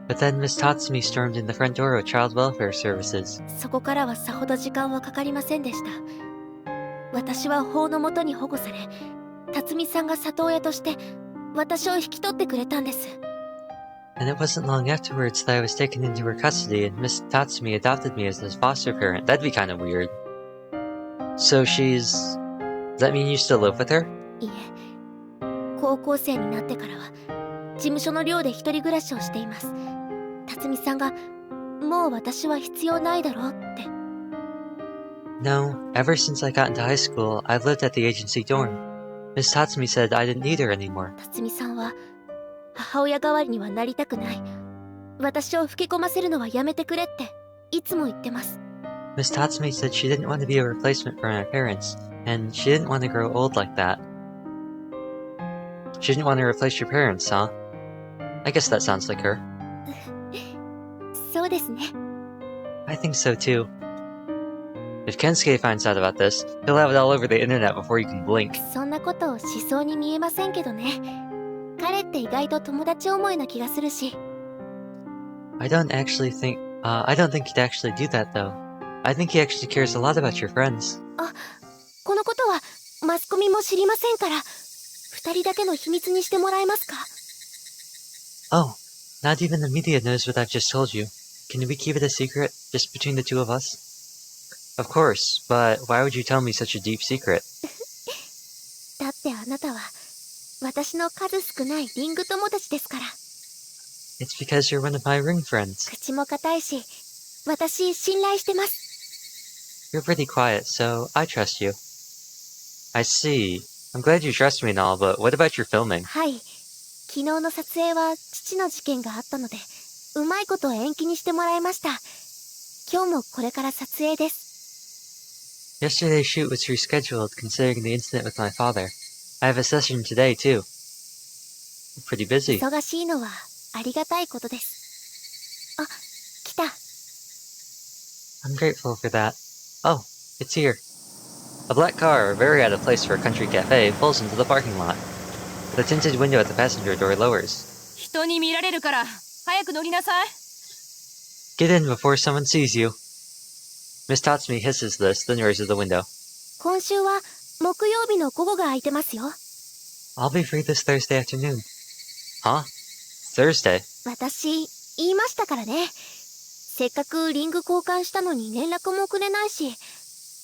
But then Miss Tatsumi stormed in the front door of Child Welfare Services. そこからはさほど時間はかかりませんでした。私は法の下に保護され、辰巳さんが里親として私を引き取ってくれたんです。And it wasn't long afterwards that I was taken into her custody and Miss Tatsumi adopted me as his foster parent. That'd be kind of weird. So does that mean you still live with her? いえ、高校生になってからは事務所の寮で一人暮らしをしています。辰巳さんがもう私は必要ないだろうって。No, ever since I got into high school, I've lived at the agency dorm. Miss Tatsumi said I didn't need her anymore. 辰巳さんは母親代わりにはなりたくない。私を吹き込ませるのはやめてくれっていつも言ってます。Miss Tatsumi said she didn't want to be a replacement for my parents, and she didn't want to grow old like that. She didn't want to replace your parents, huh? I guess that sounds like her. そうですね。I think so too. If Kensuke finds out about this, he'll have it all over the internet before you can blink. そんなことをしそうに見えませんけどね。彼って意外と友達思いな気がするし。I don't think he'd actually do that though. I think he actually cares a lot about your friends. あ、このことはマスコミも知りませんから、二人だけの秘密にしてもらえますか？ Oh, not even the media knows what I've just told you. Can we keep it a secret, just between the two of us? Of course, but why would you tell me such a deep secret? だってあなたは私の数少ないリング友達ですから。It's because you're one of my ring friends. 口も固いし、私、信頼してます。You're pretty quiet, so I trust you. I see. I'm glad you trust me and all, but what about your filming? はい。昨日の撮影は父の事件があったので、うまいこと延期にしてもらいました。今日もこれから撮影です。Yesterday's shoot was rescheduled considering the incident with my father. I have a session today, too. I'm pretty busy. 忙しいのはありがたいことです。あ、来た。I'm grateful for that. Oh, it's here. A black car, very out of place for a country cafe, pulls into the parking lot. The tinted window at the passenger door lowers. 人に見られるから早く乗りなさい。Get in before someone sees you. Miss Tatsumi hisses this, then raises the window. 今週は木曜日の午後が空いてますよ。I'll be free this Thursday afternoon. Huh? Thursday? 私、言いましたからね。せっかくリング交換したのに連絡もくれないし、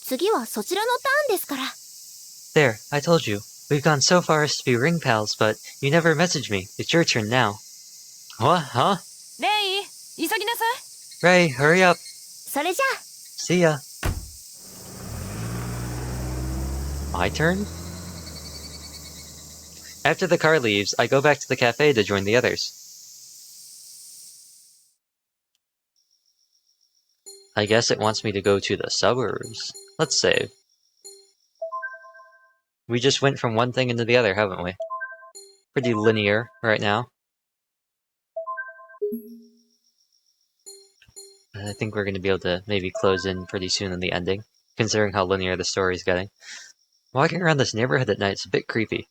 次はそちらのターンですから。There, I told you. We've gone so far as to be ring pals, but you never messaged me. It's your turn now. What? Huh? レイ、急ぎなさRay, い。hurry up. それじゃあ。See ya. My turn? After the car leaves, I go back to the cafe to join the others. I guess it wants me to go to the suburbs. Let's save. We just went from one thing into the other, haven't we? Pretty linear right now. I think we're going to be able to maybe close in pretty soon in the ending, considering how linear the story's getting. Walking around this neighborhood at night is a bit creepy.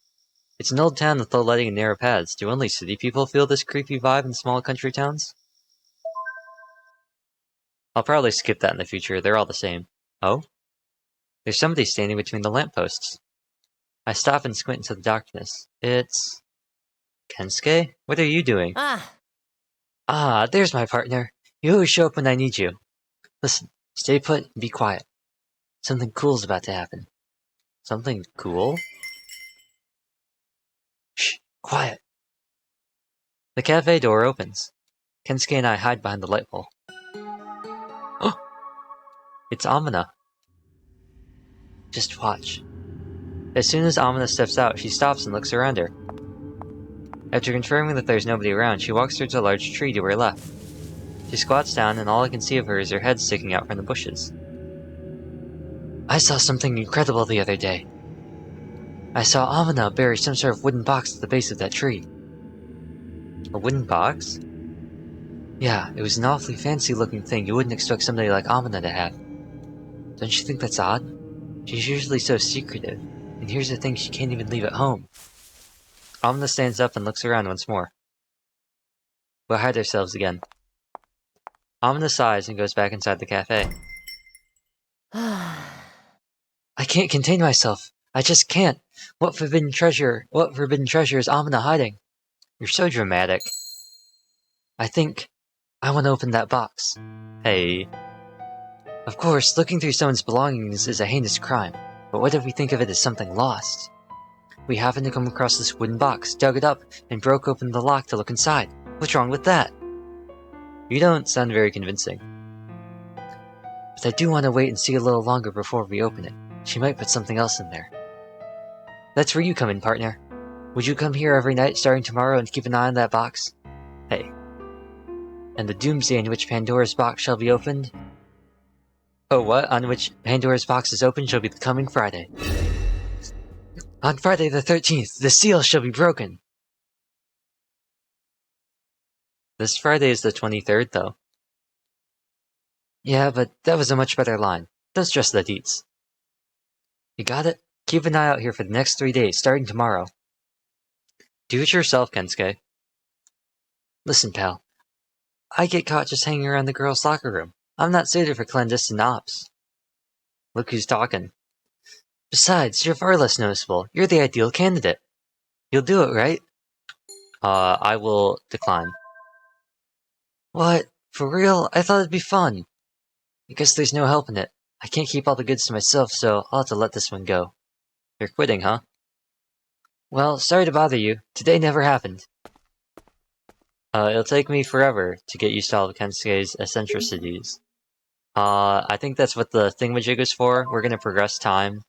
It's an old town with low lighting and narrow paths. Do only city people feel this creepy vibe in small country towns? I'll probably skip that in the future, they're all the same. Oh? There's somebody standing between the lampposts. I stop and squint into the darkness. It's... Kensuke? What are you doing? Ah, there's my partner. You always show up when I need you. Listen, stay put and be quiet. Something cool's about to happen. Something cool? Shh, quiet. The cafe door opens. Kensuke and I hide behind the light pole. Oh! It's Amina. Just watch. As soon as Amina steps out, she stops and looks around her. After confirming that there's nobody around, she walks towards a large tree to her left. She squats down, and all I can see of her is her head sticking out from the bushes. I saw something incredible the other day. I saw Amina bury some sort of wooden box at the base of that tree. A wooden box? Yeah, it was an awfully fancy-looking thing you wouldn't expect somebody like Amina to have. Don't you think that's odd? She's usually so secretive, and here's the thing, she can't even leave at home. Amina stands up and looks around once more. We'll hide ourselves again. Amina sighs and goes back inside the cafe. I can't contain myself. I just can't. What forbidden treasure is Amina hiding? You're so dramatic. I think I want to open that box. Hey. Of course, looking through someone's belongings is a heinous crime, but what if we think of it as something lost? We happened to come across this wooden box, dug it up, and broke open the lock to look inside. What's wrong with that? You don't sound very convincing. But I do want to wait and see a little longer before we open it. She might put something else in there. That's where you come in, partner. Would you come here every night starting tomorrow and keep an eye on that box? Hey. And the doomsday in which Pandora's box shall be opened? Oh, what? On which Pandora's box is opened shall be the coming Friday. On Friday the 13th, the seal shall be broken! This Friday is the 23rd, though. Yeah, but that was a much better line. Don't stress the deets. You got it? Keep an eye out here for the next 3 days, starting tomorrow. Do it yourself, Kensuke. Listen, pal. I get caught just hanging around the girls' locker room. I'm not suited for clandestine ops. Look who's talking. Besides, you're far less noticeable. You're the ideal candidate. You'll do it, right? I will decline. What? For real? I thought it'd be fun. I guess there's no helping it. I can't keep all the goods to myself, so I'll have to let this one go. You're quitting, huh? Well, sorry to bother you. Today never happened. It'll take me forever to get used to all of Kensuke's eccentricities. I think that's what the thingamajig is for. We're gonna progress time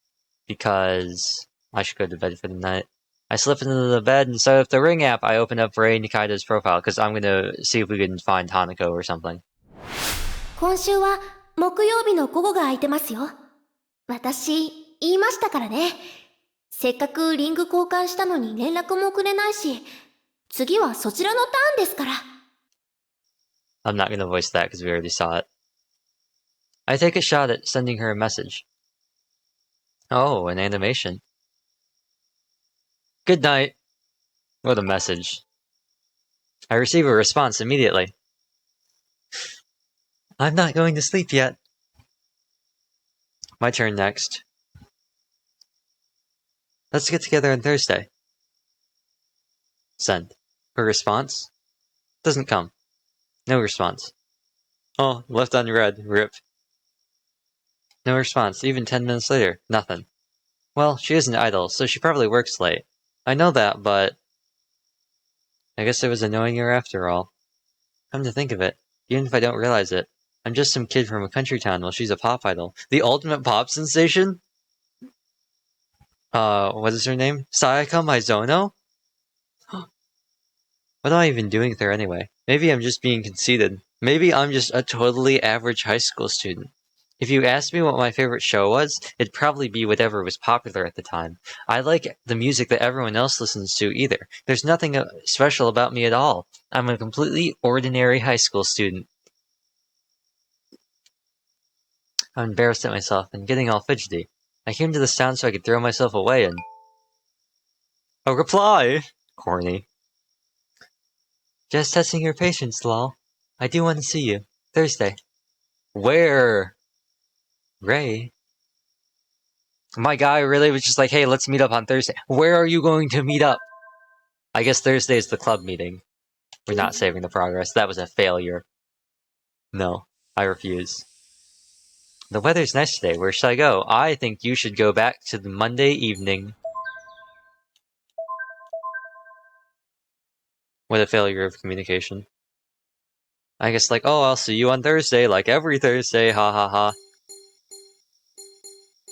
because I should go to bed for the night. I slip into the bed and so if the Ring app, I open up Rei Nikaido's profile because I'm gonna see if we can find Hanako or something. 今週は木曜日の午後が空いてますよ。私、言いましたからね。せっかくリング交換したのに連絡もくれないし、次はそちらのターンですから。I'm not gonna voice that because we already saw it. I take a shot at sending her a message. Oh, an animation. Good night. What a message. I receive a response immediately. I'm not going to sleep yet. My turn next. Let's get together on Thursday. Send. Her response? Doesn't come. No response. Oh, left unread. Rip. No response. Even 10 minutes later. Nothing. Well, she isn't idle, so she probably works late. I know that, but I guess it was annoying her after all. Come to think of it, even if I don't realize it, I'm just some kid from a country town while she's a pop idol. The ultimate pop sensation? What is her name? Sayaka Maizono? What am I even doing with her anyway? Maybe I'm just being conceited. Maybe I'm just a totally average high school student. If you asked me what my favorite show was, it'd probably be whatever was popular at the time. I like the music that everyone else listens to either. There's nothing special about me at all. I'm a completely ordinary high school student. I'm embarrassed at myself and getting all fidgety. I came to this town so I could throw myself away and... A reply! Corny. Just testing your patience, lol. I do want to see you. Thursday. Where? Ray? My guy really was just like, hey, let's meet up on Thursday. Where are you going to meet up? I guess Thursday is the club meeting. We're not saving the progress. That was a failure. No, I refuse. The weather's nice today. Where should I go? I think you should go back to the Monday evening. What a failure of communication. I guess like, oh, I'll see you on Thursday, like every Thursday, ha ha ha.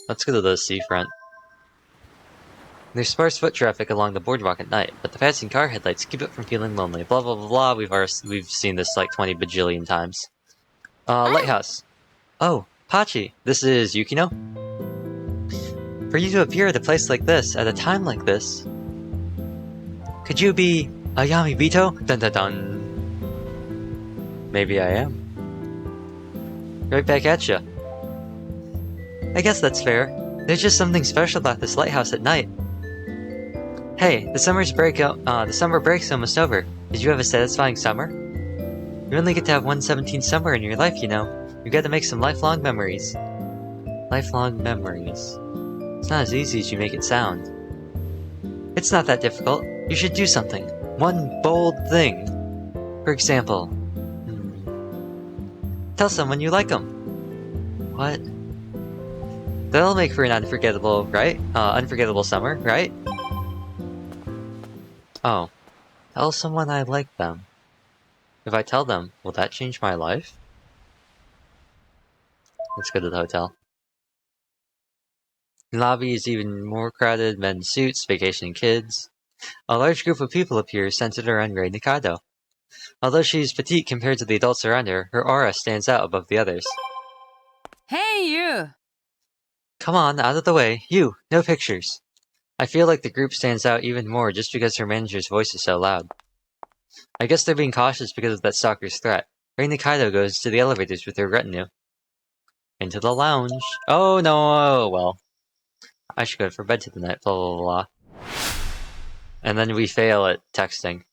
Let's go to the seafront. There's sparse foot traffic along the boardwalk at night, but the passing car headlights keep it from feeling lonely. Blah blah blah blah. We've seen this like 20 bajillion times. Lighthouse. Oh, Pachi. This is Yukino. For you to appear at a place like this at a time like this, could you be Ayami Bito? Dun dun dun. Maybe I am. Right back at ya. I guess that's fair. There's just something special about this lighthouse at night. Hey, the summer break's almost over. Did you have a satisfying summer? You only get to have one 17th summer in your life, you know. You gotta make some lifelong memories. Lifelong memories. It's not as easy as you make it sound. It's not that difficult. You should do something. One bold thing. For example, tell someone you like them. What? That'll make for an unforgettable, right? Unforgettable summer, right? Oh. Tell someone I like them. If I tell them, will that change my life? Let's go to the hotel. The lobby is even more crowded, men in suits, vacationing kids. A large group of people appears centered around Rei Nikaido. Although she is petite compared to the adults around her, her aura stands out above the others. Hey, you! Come on, out of the way. You, no pictures. I feel like the group stands out even more just because her manager's voice is so loud. I guess they're being cautious because of that stalker's threat. Rei Nikaido goes to the elevators with her retinue. Into the lounge. Oh no, well. I should go for bed tonight, blah blah blah. And then we fail at texting.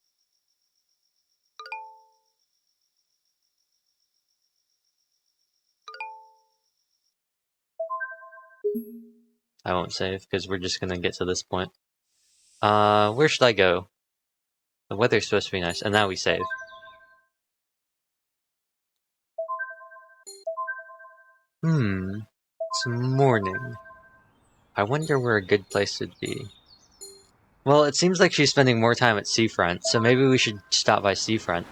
I won't save, because we're just gonna get to this point. Where should I go? The weather's supposed to be nice, and now we save. It's morning. I wonder where a good place would be. Well, it seems like she's spending more time at Seafront, so maybe we should stop by Seafront.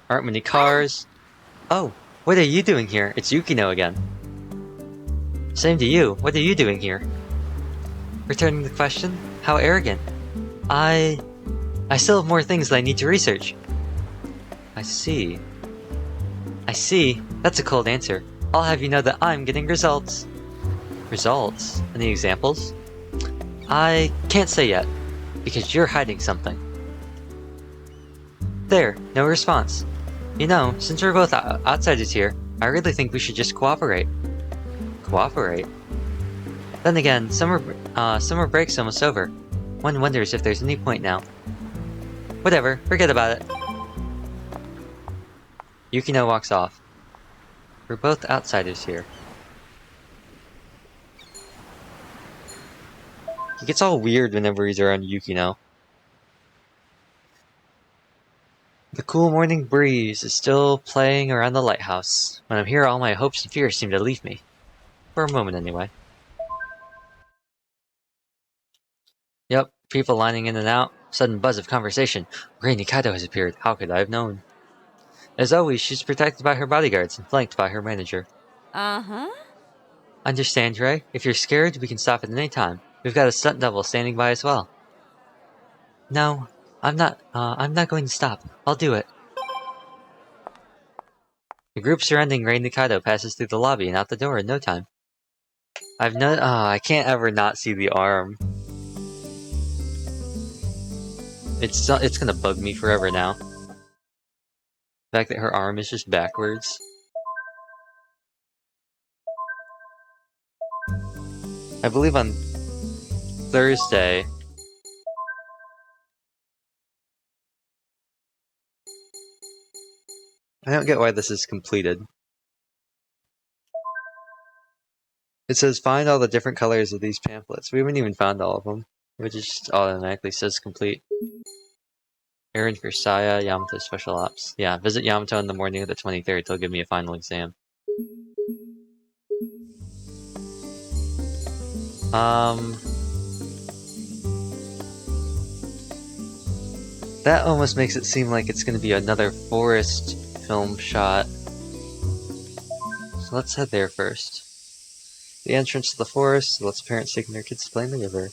Aren't many cars. Oh, What are you doing here? It's Yukino again. Same to you. What are you doing here? Returning the question? How arrogant. I still have more things that I need to research. I see. I see. That's a cold answer. I'll have you know that I'm getting results. Results? Any examples? I can't say yet, because you're hiding something. There, no response. You know, since we're both outsiders here, I really think we should just cooperate. Cooperate? Then again, summer break's almost over. One wonders if there's any point now. Whatever, forget about it. Yukino walks off. We're both outsiders here. He gets all weird whenever he's around Yukino. The cool morning breeze is still playing around the lighthouse. When I'm here, all my hopes and fears seem to leave me. For a moment, anyway. Yep, people lining in and out. Sudden buzz of conversation. Rei Nikaido has appeared. How could I have known? As always, she's protected by her bodyguards and flanked by her manager. Uh-huh. Understand, Rei? If you're scared, we can stop at any time. We've got a stunt double standing by as well. No, I'm not going to stop. I'll do it. The group surrounding Rei Nikaido passes through the lobby and out the door in no time. I can't ever not see the arm. It's gonna bug me forever now. The fact that her arm is just backwards. I believe on Thursday. I don't get why this is completed. It says find all the different colors of these pamphlets. We haven't even found all of them. It just automatically says complete. Errand for Saya, Yamato Special Ops. Yeah, visit Yamato in the morning of the 23rd. He'll give me a final exam. That almost makes it seem like it's going to be another forest film shot. So let's head there first. The entrance to the forest lets parents taking their kids to play in the river.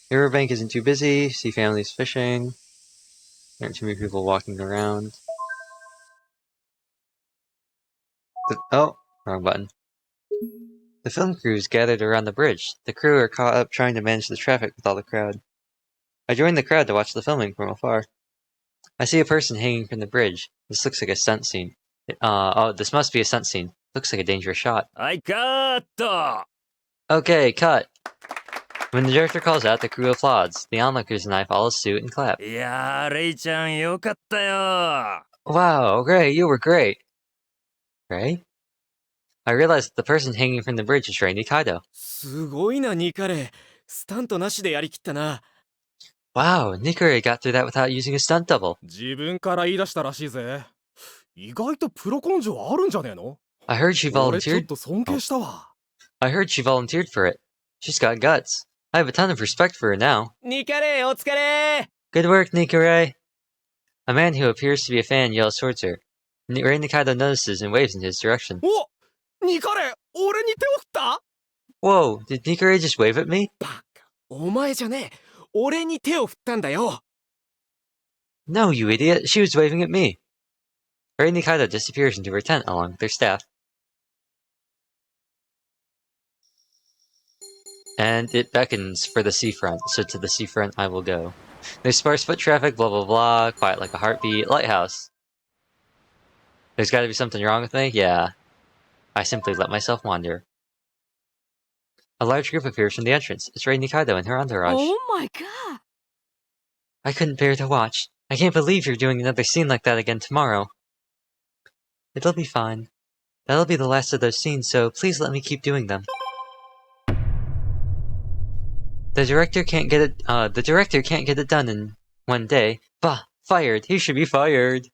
The riverbank isn't too busy. See families fishing. There aren't too many people walking around. Oh, wrong button. The film crew is gathered around the bridge. The crew are caught up trying to manage the traffic with all the crowd. I joined the crowd to watch the filming from afar. I see a person hanging from the bridge. This looks like a stunt scene. This must be a stunt scene. Looks like a dangerous shot. I cut! Okay, cut. When the director calls out, the crew applauds. The onlookers and I follow suit and clap. いやー、レイちゃんよかったよ。 Wow, Ray, you were great. Ray? I realized that the person hanging from the bridge is Rei Nikaido. すごいな、ニカレ。スタントなしでやりきったな。Wow, Nikure got through that without using a stunt double. 自分から言い出したらしいぜ。意外とプロ根性あるんじゃねえの？ I heard she 俺ちょっ volunteered. と尊敬したわ。I heard she volunteered for it. She's got guts. I have a ton of respect for her now. ニカレ、お疲れ。 Good work, Nikure. A man who appears to be a fan yells towards her. Rei Nikaido notices and waves in his direction. お、ニカレ、俺に手を振った？ Whoa, did Nikure just wave at me? バカ、お前じゃねえ。俺に手を振ったんだよ。No, you idiot. She was waving at me. Rei Nikaido disappears into her tent along with their staff. And it beckons for the seafront, so to the seafront I will go. There's sparse foot traffic, blah blah blah, quiet like a heartbeat, lighthouse. There's gotta be something wrong with me? Yeah. I simply let myself wander. A large group appears from the entrance. It's Rei Nikaido and her entourage. Oh my god! I couldn't bear to watch. I can't believe you're doing another scene like that again tomorrow. It'll be fine. That'll be the last of those scenes, so please let me keep doing them. The director can't get it done in one day. Bah! Fired! He should be fired!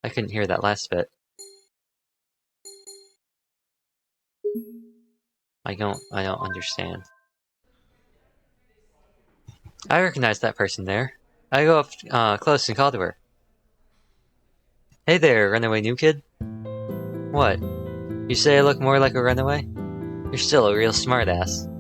I couldn't hear that last bit. I don't understand. I recognize that person there. I go up close and call to her. Hey there, runaway new kid. What? You say I look more like a runaway? You're still a real smartass.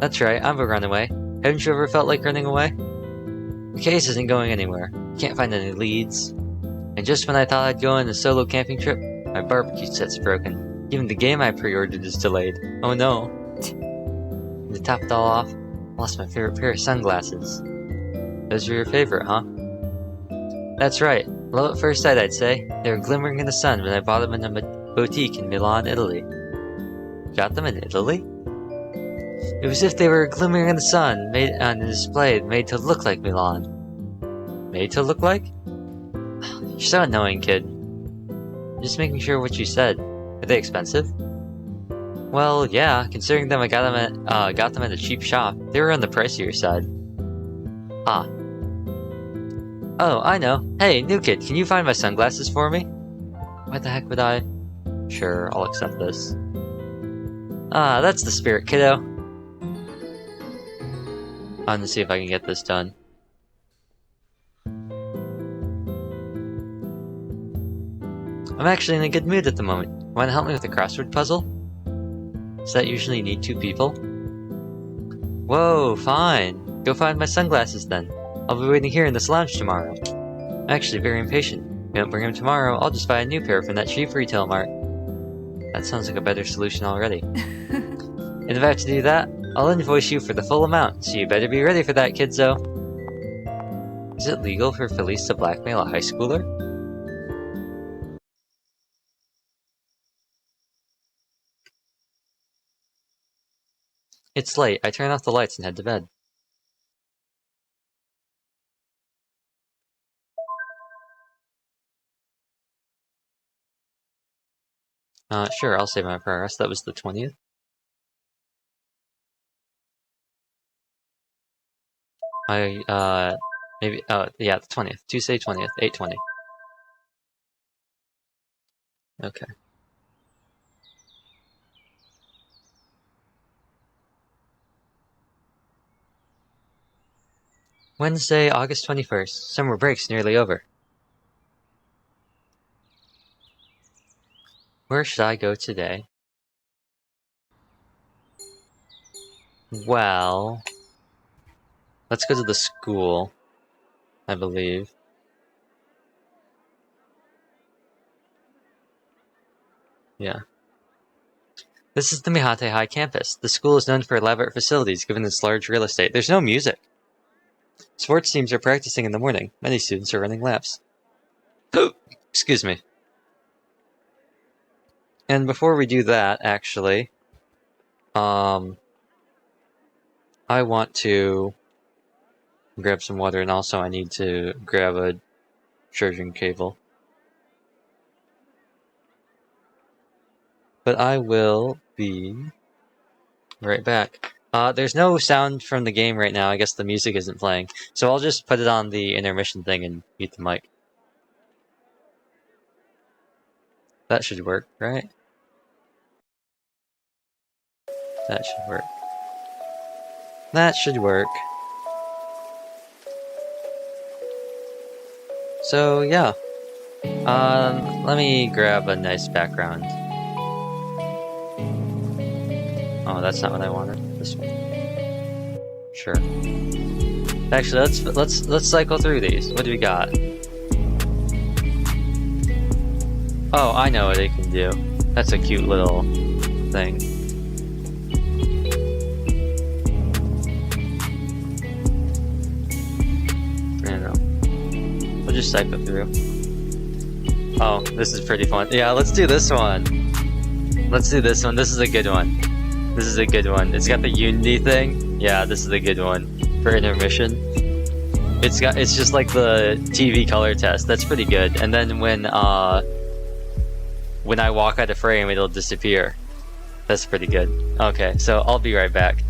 That's right, I'm a runaway. Haven't you ever felt like running away? The case isn't going anywhere. Can't find any leads. And just when I thought I'd go on a solo camping trip, my barbecue set's broken. Even the game I pre-ordered is delayed. Oh no. And to top it all off, I lost my favorite pair of sunglasses. Those were your favorite, huh? That's right. Love at first sight, I'd say. They were glimmering in the sun when I bought them in a boutique in Milan, Italy. Got them in Italy? It was as if they were glimmering in the sun, made on a display, made to look like Milan. Made to look like? You're so annoying, kid. Just making sure what you said. Are they expensive? Well, yeah, considering them I got them at a cheap shop. They were on the pricier side. Ah. Oh, I know. Hey, new kid, can you find my sunglasses for me? Why the heck would I? Sure, I'll accept this. Ah, that's the spirit, kiddo. I'm gonna see if I can get this done. I'm actually in a good mood at the moment. Wanna help me with the crossword puzzle? Does that usually need 2 people? Whoa, fine. Go find my sunglasses then. I'll be waiting here in this lounge tomorrow. I'm actually very impatient. If you don't bring them tomorrow, I'll just buy a new pair from that cheap retail mart. That sounds like a better solution already. And if I have to do that, I'll invoice you for the full amount, so you better be ready for that, kidzo. Is it legal for Felice to blackmail a high schooler? It's late. I turn off the lights and head to bed. Sure, I'll save my progress. That was the 20th. Maybe, yeah, the 20th. Tuesday 20th, 8:20. Okay. Wednesday, August 21st. Summer break's nearly over. Where should I go today? Well, let's go to the school, I believe. Yeah. This is the Mihate High campus. The school is known for elaborate facilities given its large real estate. There's no music. Sports teams are practicing in the morning. Many students are running laps. Excuse me. And before we do that, actually, I want to grab some water, and also I need to grab a charging cable. But I will be right back. There's no sound from the game right now. I guess the music isn't playing. So I'll just put it on the intermission thing and mute the mic. That should work, right? That should work. That should work. So, yeah. Let me grab a nice background. Oh, that's not what I wanted. This one. Sure. Actually, let's cycle through these. What do we got? Oh, I know what it can do. That's a cute little thing. I don't know. We'll just cycle through. Oh, this is pretty fun. Yeah, let's do this one. Let's do this one. This is a good one. This is a good one. It's got the Unity thing. Yeah, this is a good one for intermission. It's just like the TV color test. That's pretty good. And then when I walk out of frame, it'll disappear. That's pretty good. Okay, so I'll be right back.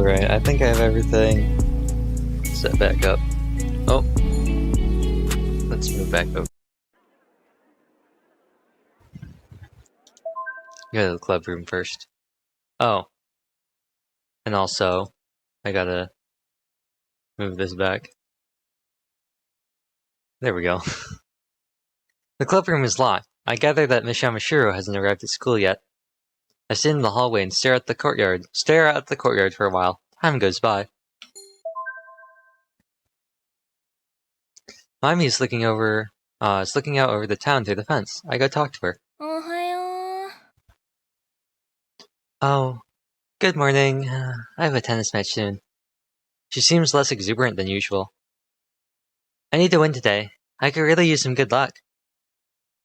Alright, I think I have everything set back up. Oh. Let's move back over. Go to the club room first. Oh. And also, I gotta move this back. There we go. The club room is locked. I gather that Miss Yamashiro hasn't arrived at school yet. I sit in the hallway and stare out the courtyard for a while. Time goes by. Mami is looking out over the town through the fence. I go talk to her. Oh, good morning. I have a tennis match soon. She seems less exuberant than usual. I need to win today. I could really use some good luck.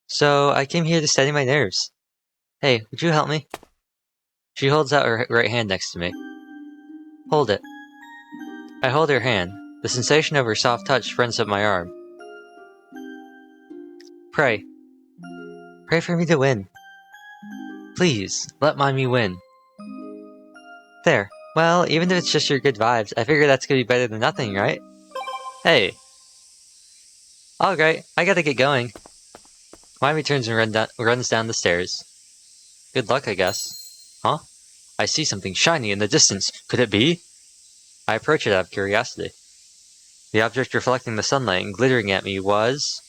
So I came here to steady my nerves. Hey, would you help me? She holds out her right hand next to me. Hold it. I hold her hand. The sensation of her soft touch runs up my arm. Pray. Pray for me to win. Please, let Mami win. There. Well, even if it's just your good vibes, I figure that's gonna be better than nothing, right? Hey. Alright, I gotta get going. Mami turns and runs down the stairs. Good luck, I guess. Huh? I see something shiny in the distance. Could it be? I approach it out of curiosity. The object reflecting the sunlight and glittering at me was...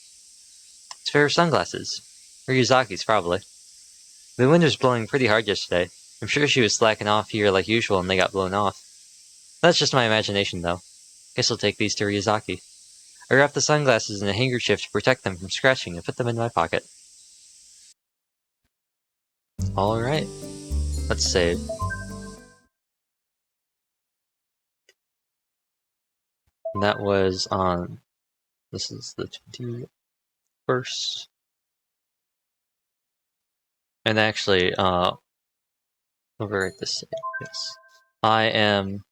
It's a pair of sunglasses. Ryuzaki's, probably. The wind was blowing pretty hard yesterday. I'm sure she was slacking off here like usual and they got blown off. That's just my imagination, though. Guess I'll take these to Ryuzaki. I wrap the sunglasses in a handkerchief to protect them from scratching and put them in my pocket. Alright. Let's save. And that was on... This is the 21st. And actually, overwrite this. Yes. I am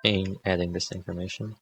adding this information.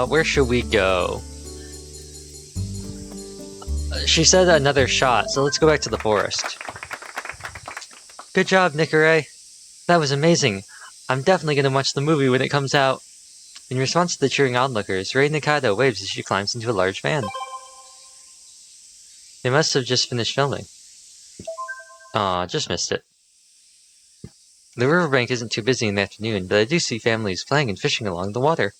Where should we go? She said another shot, so let's go back to the forest. Good job, Nicoré. That was amazing. I'm definitely gonna watch the movie when it comes out. In response to the cheering onlookers, Rei Nikaido waves as she climbs into a large van. They must have just finished filming. Aw, just missed it. The riverbank isn't too busy in the afternoon, but I do see families playing and fishing along the water.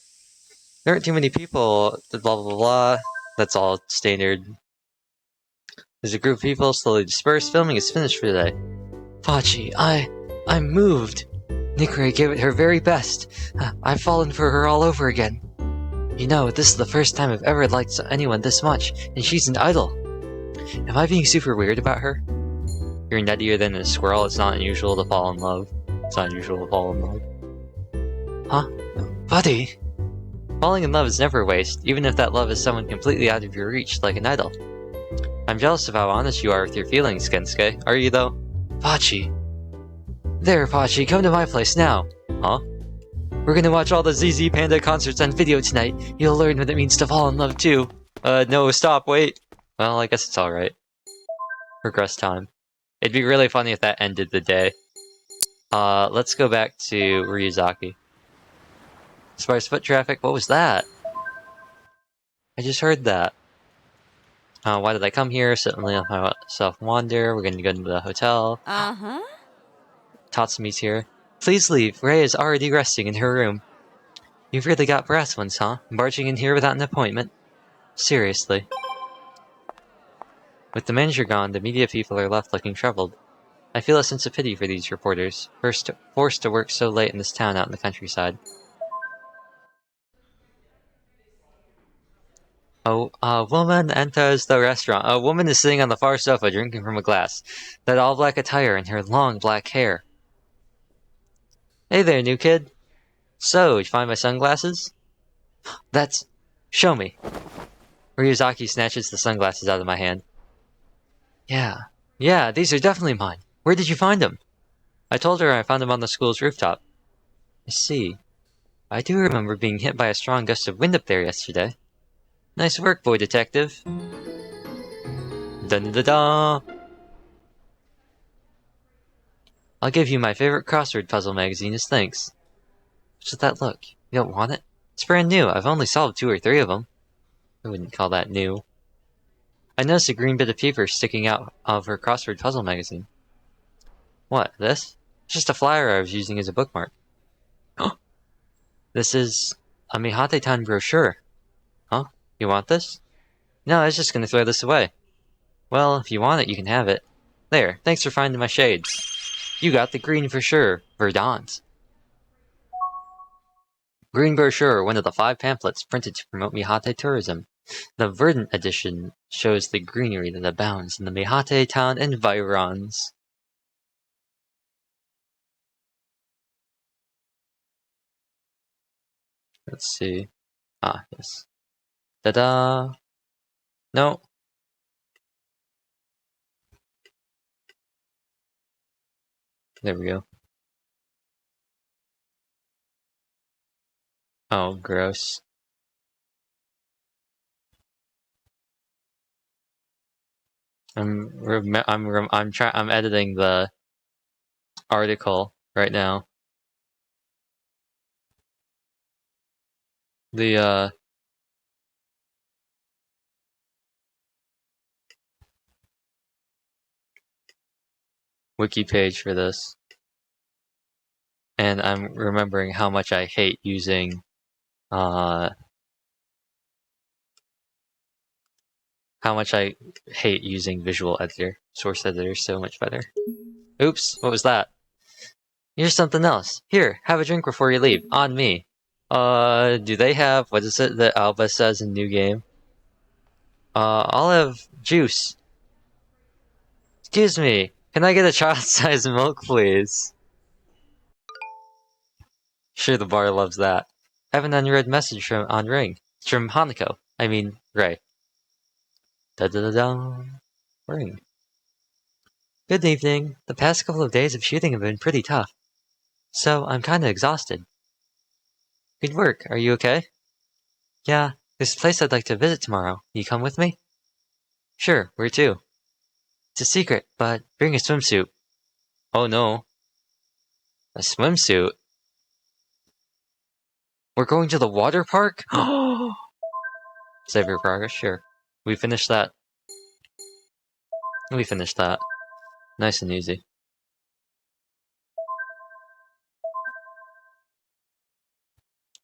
There aren't too many people, blah blah blah blah. That's all standard. There's a group of people slowly dispersed. Filming is finished for today. Fachi, I'm moved. Nicoré gave it her very best. I've fallen for her all over again. You know, this is the first time I've ever liked anyone this much, and she's an idol. Am I being super weird about her? You're nuttier than a squirrel. It's not unusual to fall in love. It's not unusual to fall in love. Huh? Buddy? Falling in love is never a waste, even if that love is someone completely out of your reach, like an idol. I'm jealous of how honest you are with your feelings, Kensuke. Are you, though? Fachi. There, Fachi, come to my place now. Huh? We're gonna watch all the ZZ Panda concerts on video tonight. You'll learn what it means to fall in love too. No, stop, wait. Well, I guess it's alright. Regress time. It'd be really funny if that ended the day. Let's go back to Ryuzaki. Sparse foot traffic, what was that? I just heard that. Why did I come here? Certainly let myself wander. We're gonna go to the hotel. Uh-huh. Tatsumi's here. Please leave. Rei is already resting in her room. You've really got brass ones, huh? Barging in here without an appointment? Seriously. With the manager gone, the media people are left looking troubled. I feel a sense of pity for these reporters, forced to work so late in this town out in the countryside. A woman enters the restaurant. A woman is sitting on the far sofa drinking from a glass. That all-black attire and her long black hair. Hey there, new kid. So, you find my sunglasses? That's... Show me. Ryuzaki snatches the sunglasses out of my hand. Yeah, these are definitely mine. Where did you find them? I told her I found them on the school's rooftop. I see. I do remember being hit by a strong gust of wind up there yesterday. Nice work, boy detective. Dun-da-da! I'll give you my favorite crossword puzzle magazine as thanks. What's with that look? You don't want it? It's brand new. I've only solved 2 or 3 of them. I wouldn't call that new. I noticed a green bit of paper sticking out of her crossword puzzle magazine. What, this? It's just a flyer I was using as a bookmark. This is a Mihate-tan brochure. Huh? You want this? No, I was just gonna throw this away. Well, if you want it, you can have it. There, thanks for finding my shades. You got the green for sure. Verdant. Green brochure, one of the 5 pamphlets printed to promote Mihate tourism. The verdant edition shows the greenery that abounds in the Mihate town environs. Let's see. Ah, yes. Ta-da! No. There we go. Oh, gross. I'm editing the article right now. The wiki page for this. And I'm remembering how much I hate using Visual Editor. Source Editor is so much better. Oops, what was that? Here's something else. Here, have a drink before you leave. On me. Do they have, what is it that Alba says in New Game? I'll have juice. Excuse me, can I get a child-sized milk, please? Sure, the bar loves that. I have an unread message on Ring. It's from Hanako. I mean, Ray. Da-da-da-da. Ring. Good evening. The past couple of days of shooting have been pretty tough. So, I'm kinda exhausted. Good work. Are you okay? Yeah, there's a place I'd like to visit tomorrow. You come with me? Sure, where to? It's a secret, but bring a swimsuit. Oh no. A swimsuit? We're going to the water park? Save your progress? Sure. We finished that. Nice and easy.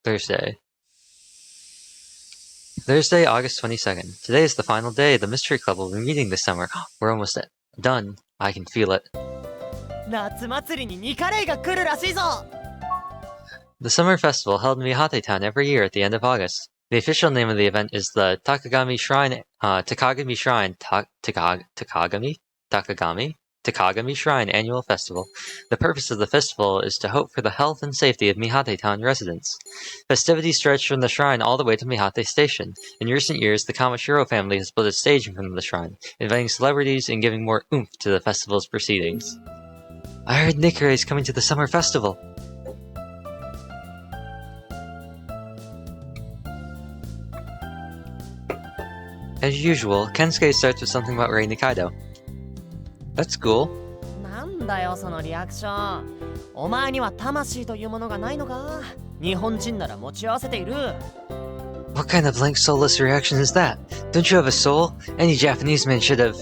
Thursday, August 22nd. Today is the final day. The Mystery Club will be meeting this summer. We're almost done. I can feel it. The summer festival held in Mihate Town every year at the end of August. The official name of the event is the Takagami Shrine Annual Festival. The purpose of the festival is to hope for the health and safety of Mihate Town residents. Festivities stretch from the shrine all the way to Mihate Station. In recent years, the Kamashiro family has built a stage in front of the shrine, inviting celebrities and giving more oomph to the festival's proceedings. I heard Nikure is coming to the summer festival. As usual, Kensuke starts with something about Rei Nikaido. That's cool. なんだよそのリアクション。お前には魂というものがないのか？日本人なら持ち合わせている。What kind of blank soulless reaction is that? Don't you have a soul? Any Japanese man should have...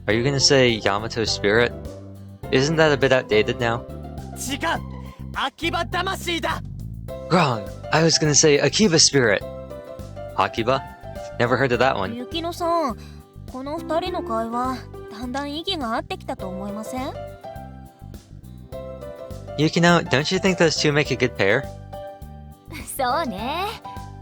Are you gonna say Yamato's spirit? Isn't that a bit outdated now? 違う。秋葉魂だ。Wrong! I was gonna say Akiba spirit! Akiba? Never heard of that one. 雪乃さん、この二人の会話、だんだん息が合ってきたと思いません？ Yukino, don't you think those two make a good pair? そうね。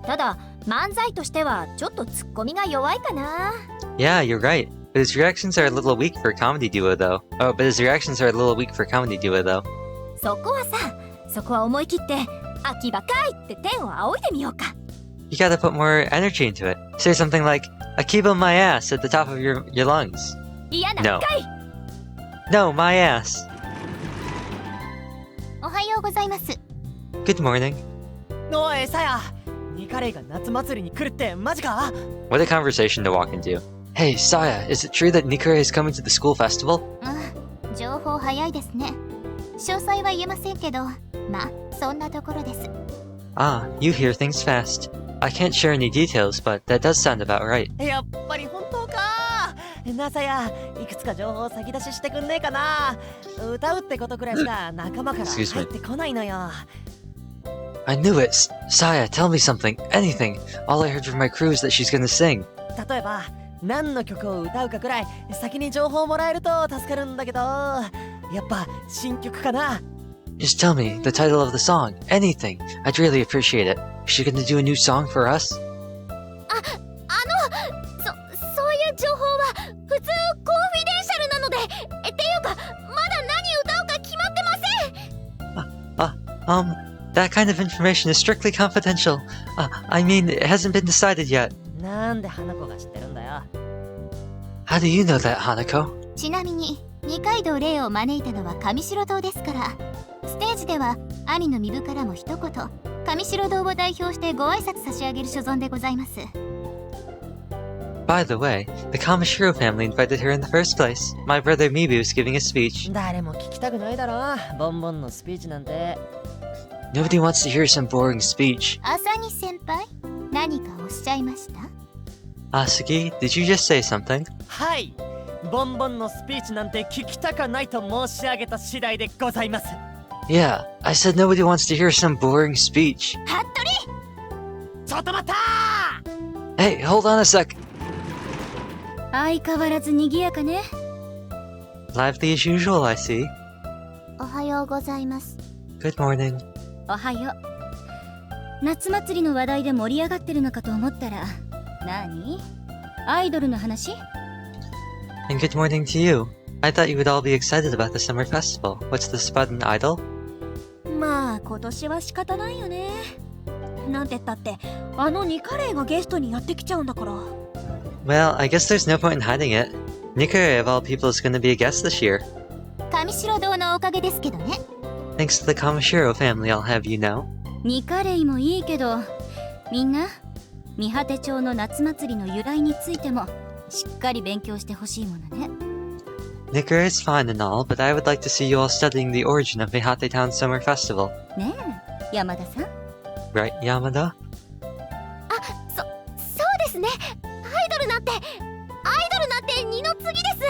ただ、漫才としてはちょっとツッコミが弱いかな。Yeah, you're right. But his reactions are a little weak for a comedy duo, though. Oh, but his reactions are a little weak for a comedy duo, though. そこは思い切って、秋葉かいって天を仰いでみようか。You gotta put more energy into it. Say something like, Akiba my ass at the top of your lungs. 嫌なかい。No, my ass. おはようございます。Good morning. おいさや、ニカレイが夏祭りに来るってマジか？ What a conversation to walk into. Hey, Saya, is it true that Nikure is coming to the school festival? 情報早いですね。詳細は言えませんけど、まあ、そんなところです。Ah, you hear things fast. I can't share any details, but that does sound about right. やっぱり本当か。なさや、いくつか情報を先出ししてくんねえかな。歌うってことくらいしか仲間から入ってこないのよ。I knew it! Saya, tell me something, anything. All I heard from my crew is that she's gonna sing. 例えば、何の曲を歌うかくらい先に情報もらえると助かるんだけど、やっぱ新曲かな。Just tell me the title of the song, anything. I'd really appreciate it. Is she gonna do a new song for us? そういう情報は普通コンフィデンシャルなので、っていうか、まだ何歌うか決まってません。That kind of information is strictly confidential. I mean, it hasn't been decided yet. なんで花子が知ってるんだよ。How do you know that, Hanako? ちなみに、二階堂レイを招いたのは上白堂ですから、ステージでは兄の身分からも一言、上白堂を代表してご挨拶差し上げる所存でございます。By the way, the Kamishiro family invited her in the first place. My brother Mibu is giving a speech. 誰も聞きたくないだろ、ボンボンのスピーチなんて。Nobody wants to hear some boring speech. 朝に先輩、何かおっしゃいました？ Asuki, did you just say something? はい、ボンボンのスピーチなんて聞きたかないと申し上げた次第でございます。Yeah, I said nobody wants to hear some boring speech. 服部！ちょっと待ったー！ Hey, hold on a sec. 相変わらず賑やかね。Lively as usual, I see. おはようございます。Good morning. おはよう。夏祭りの話題で盛り上がってるのかと思ったら、何？アイドルの話？ And good morning to you. I thought you would all be excited about the summer festival. What's this about an idol? まあ今年は仕方ないよね。なんてったってあのニカレイがゲストにやってきちゃうんだから。Well, I guess there's no point in hiding it. Nikure of all people is going to be a guest this year. 上白堂のおかげですけどね。Thanks to the Kamishiro family, I'll have you know. ニカレイもいいけど、みんな三果町の夏祭りの由来についてもしっかり勉強してほしいものね。Nikure is fine and all, but I would like to see you all studying the origin of Mihate Town Summer Festival. ねえ、山田さん。Right, Yamada? そうですね。アイドルなんて二の次です。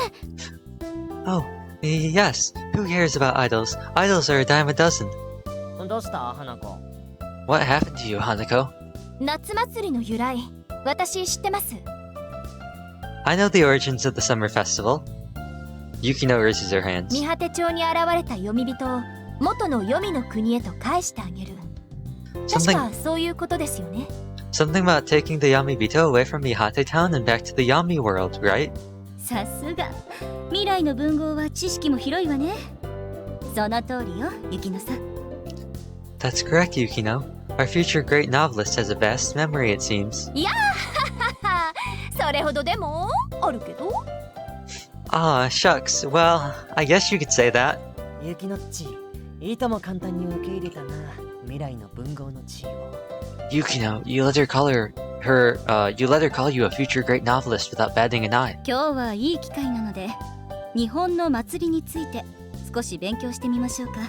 Oh, yes. Who cares about idols? Idols are a dime a dozen. どうした花子？ What happened to you, Hanako? 夏祭りの由来、私知ってます。I know the origins of the summer festival. Yukino raises her hands. 三果町に現れた読み人を元の黄泉の国へと返してあげる。確かそういうことですよね。Something about taking the Yamibito away from Mihate Town and back to the Yami world, right? さすが。未来の文豪は知識も広いわね。その通りよ、雪乃さん。That's correct, Yukino. Our future great novelist has a vast memory, it seems. いやーそれほどでもあるけど。Ah, shucks. Well, I guess you could say that. 雪乃っち、いとも簡単に受け入れたな、未来の文豪の地位を。Yukino, you let her call her you let her call you a future great novelist without batting an eye. 今日はいい機会なので、日本の祭りについて少し勉強してみましょうか。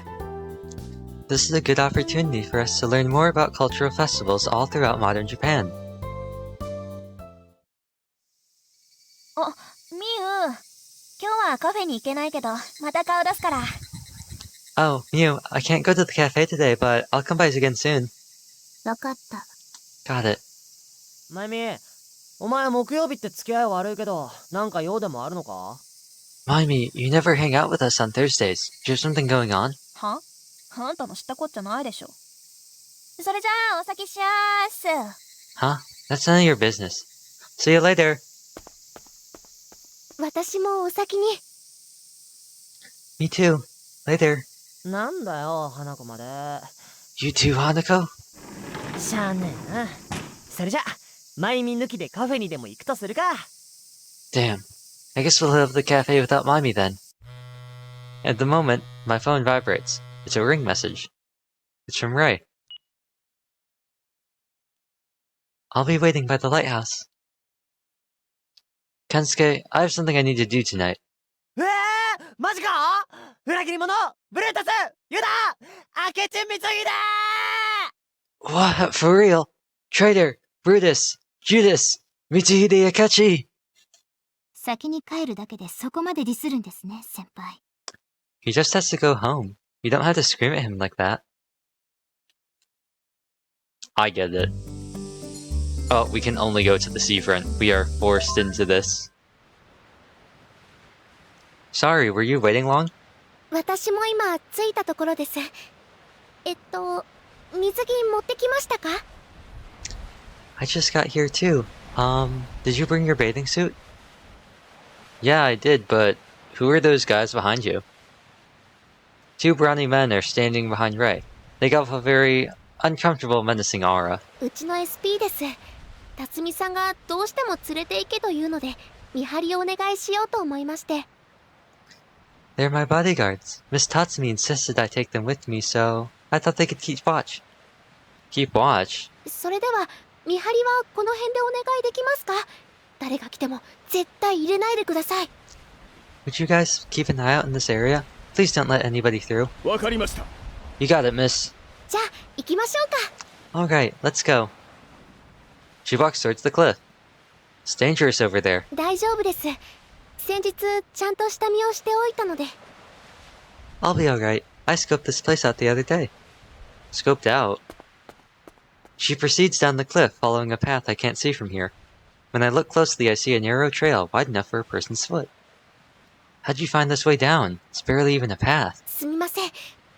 This is a good opportunity for us to learn more about cultural festivals all throughout modern Japan. みゆ、今日はカフェに行けないけど、また顔出すから。Oh, Mew, I can't go to the cafe today, but I'll come by again soon. わかった。Got it. まゆみ、お前木曜日って付き合い悪いけど、なんか用でもあるのか？ Mimey, you never hang out with us on Thursdays. Do you have something going on? は？あんたの知ったこっちゃないでしょ。それじゃあ、お先しやーす。Huh? That's none of your business. See you later. 私もお先に。Me too. Later. なんだよ、花子まで。You too, Hanako? しゃあねえな。それじゃ、まゆみ抜きでカフェにでも行くとするか。Damn. I guess we'll have the cafe without Mimey then. At the moment, my phone vibrates. It's a ring message. It's from Ray. I'll be waiting by the lighthouse. Kensuke, I have something I need to do tonight. マジか？裏切り者ブルータスユダ明智光秀！ What? For real? Traitor! Brutus! Judas! Mitsuhide Akachi! 先に帰るだけでそこまでディスるんですね、先輩。He just has to go home. You don't have to scream at him like that. I get it. Oh, we can only go to the seafront. We are forced into this. Sorry, were you waiting long? 私も今着いたところです。水着持ってきましたか？ I just got here too. Did you bring your bathing suit? Yeah, I did, but who are those guys behind you? Two brawny men are standing behind Ray. They give off a very uncomfortable, menacing aura. うちの SP です。辰巳さんがどうしても連れて行けというので、見張りをお願いしようと思いまして。They're my bodyguards. Miss Tatsumi insisted I take them with me, so I thought they could keep watch. Keep watch? それでは、見張りはこの辺でお願いできますか？誰が来ても絶対入れないでください。Would you guys keep an eye out in this area? Please don't let anybody through. わかりました。You got it, miss. じゃあ、行きましょうか。Alright, let's go. She walks towards the cliff. It's dangerous over there. 大丈夫です。先日、ちゃんと下見をしておいたので。I'll be alright. I scoped this place out the other day. Scoped out? She proceeds down the cliff, following a path I can't see from here. When I look closely, I see a narrow trail wide enough for a person's foot. How'd you find this way down? It's barely even a path. すみません。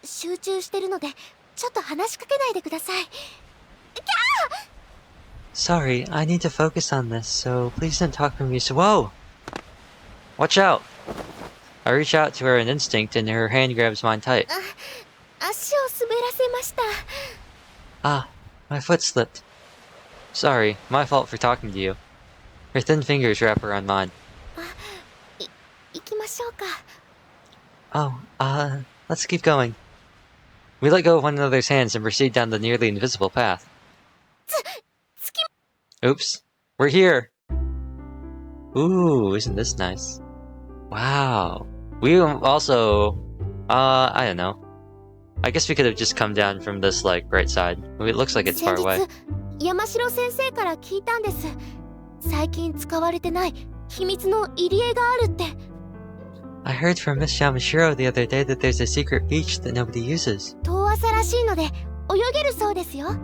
集中してるので、ちょっと話しかけないでください。Sorry, I need to focus on this, so please don't talk from me so— Whoa! Watch out! I reach out to her in instinct and her hand grabs mine tight. 足を滑らせました。Ah, my foot slipped. Sorry, my fault for talking to you. Her thin fingers wrap around mine. 行きましょうか。Oh, let's keep going. We let go of one another's hands and proceed down the nearly invisible path. Oops, we're here! Ooh, isn't this nice? Wow. We also, I don't know. I guess we could have just come down from this, like, right side. It looks like it's far away. 先日、山城先生から聞いたんです。最近使われてない秘密の入り江があるって。I heard from Miss Yamashiro the other day that there's a secret beach that nobody uses. 遠浅らしいので泳げるそうですよ。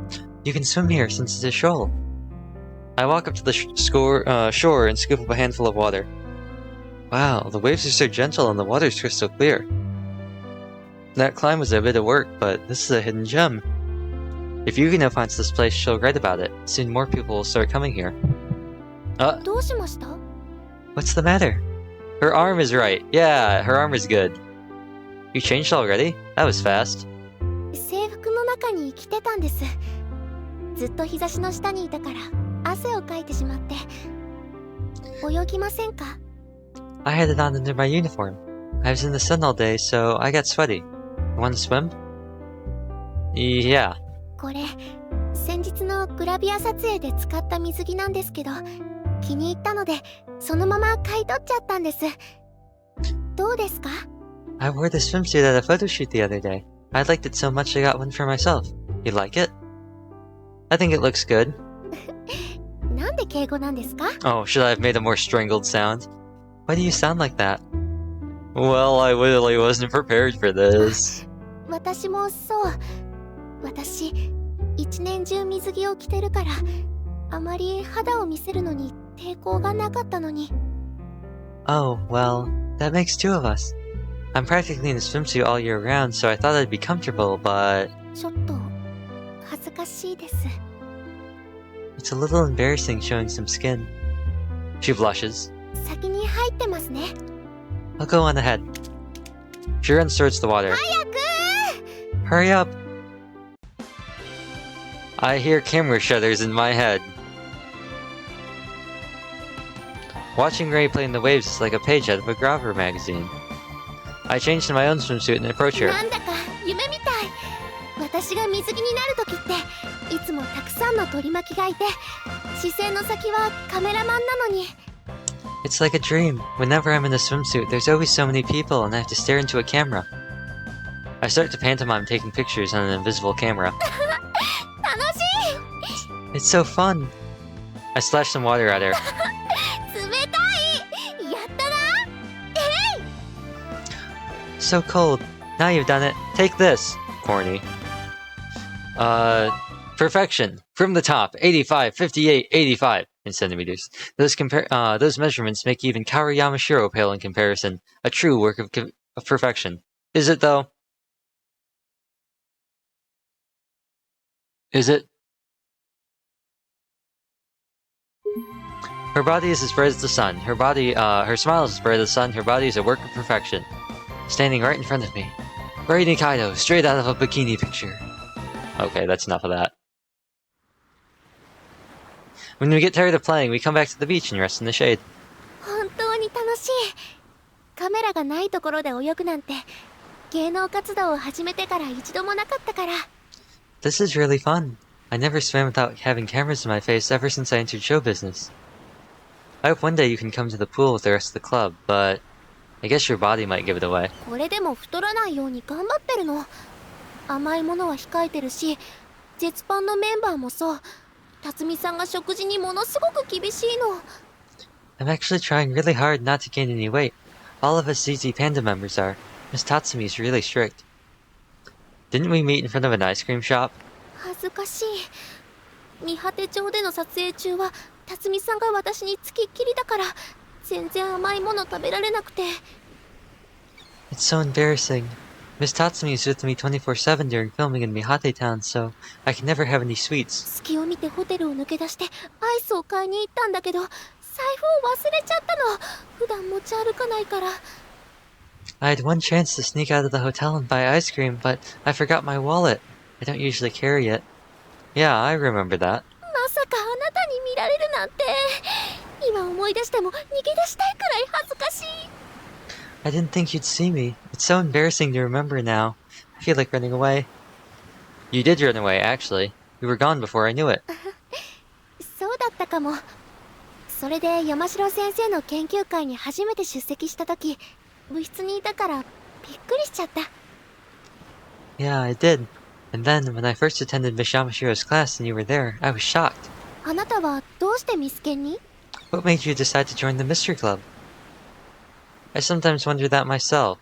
You can swim here since it's a shoal. I walk up to the shore and scoop up a handful of water. Wow, the waves are so gentle and the water's crystal clear. That climb was a bit of work, but this is a hidden gem. If Yukino finds this place, she'll write about it. Soon more people will start coming here. どうしました？ What's the matter? Her arm is right. Yeah, her arm is good. You changed already? That was fast. 制服の中に着てたんです。ずっと日差しの下にいたから汗をかいてしまって。泳ぎませんか？ I had it on under my uniform. I was in the sun all day, so I got sweaty. You want to swim? Yeah. これ、先日のグラビア撮影で使った水着なんですけど、気に入ったのでそのまま買い取っちゃったんです。どうですか？ I wore this swimsuit at a photo shoot the other day. I liked it so much I got one for myself. You like it? I think it looks good. なんで敬語なんですか？ Oh, should I have made a more strangled sound? Why do you sound like that? Well, I really wasn't prepared for this. 私もそう。私、一年中水着を着てるから、あまり肌を見せるのに抵抗がなかったのに。Oh, well, that makes two of us. I'm practically in a swimsuit all year round, so I thought I'd be comfortable, but... ちょっと、恥ずかしいです。It's a little embarrassing showing some skin. She blushes. 先に入ってますね。I'll go on ahead. She runs towards the water. 早く！ Hurry up! I hear camera shutters in my head. Watching Ray play in the waves is like a page out of a Grabber magazine. I changed to my own swimsuit and approach her. なんだか夢みたい。私が水着になるときっていつもたくさんの取り巻きがいて、視線の先はカメラマンなのに。It's like a dream. Whenever I'm in a swimsuit, there's always so many people and I have to stare into a camera. I start to pantomime taking pictures on an invisible camera. 楽しい。 It's so fun. I splash some water at her. 冷たい。やったな。えい。 So cold. Now you've done it. Take this. Corny. Perfection. From the top. 85, 58, 85 in centimeters. Those measurements make even Kaoru Yamashiro pale in comparison. A true work of perfection. Is it though? Is it? Her body is as bright as the sun. Her smile is as bright as the sun. Her body is a work of perfection. Standing right in front of me. Ray Nikaido, straight out of a bikini picture. Okay, that's enough of that. When we get tired of playing, we come back to the beach and rest in the shade. 本当に楽しい。カメラがないところで泳ぐなんて、芸能活動を始めてから一度もなかったから。This is really fun. I never swam without having cameras in my face ever since I entered show business. I hope one day you can come to the pool with the rest of the club, but I guess your body might give it away. これでも太らないように頑張ってるの。甘いものは控えてるし、絶版のメンバーもそう。辰巳さんが食事にものすごく厳しいの。I'm actually trying really hard not to gain any weight. All of us ZZ Panda members are. Miss Tatsumi is really strict. Didn't we meet in front of an ice cream shop? 恥ずかしい。見果て町での撮影中は辰巳さんが私につきっきりだから、全然甘いもの食べられなくて。It's so embarrassing. Miss Tatsumi is with me 24/7 during filming in Mihate Town, so I can never have any sweets. 隙を見てホテルを抜け出してアイスを買いに行ったんだけど、財布を忘れちゃったの。普段持ち歩かないから。I had one chance to sneak out of the hotel and buy ice cream, but I forgot my wallet. I don't usually carry it. Yeah, I remember that. まさかあなたに見られるなんて。今思い出しても逃げ出したいくらい恥ずかしい。I didn't think you'd see me. It's so embarrassing to remember now. I feel like running away. You did run away, actually. We were gone before I knew it. そうだったかも。それで山城先生の研究会に初めて出席した時、部室にいたからびっくりしちゃった。Yeah, I did. And then, when I first attended Miss Yamashiro's class and you were there, I was shocked. あなたはどうしてミスケンに？ What made you decide to join the mystery club? I sometimes wonder that myself.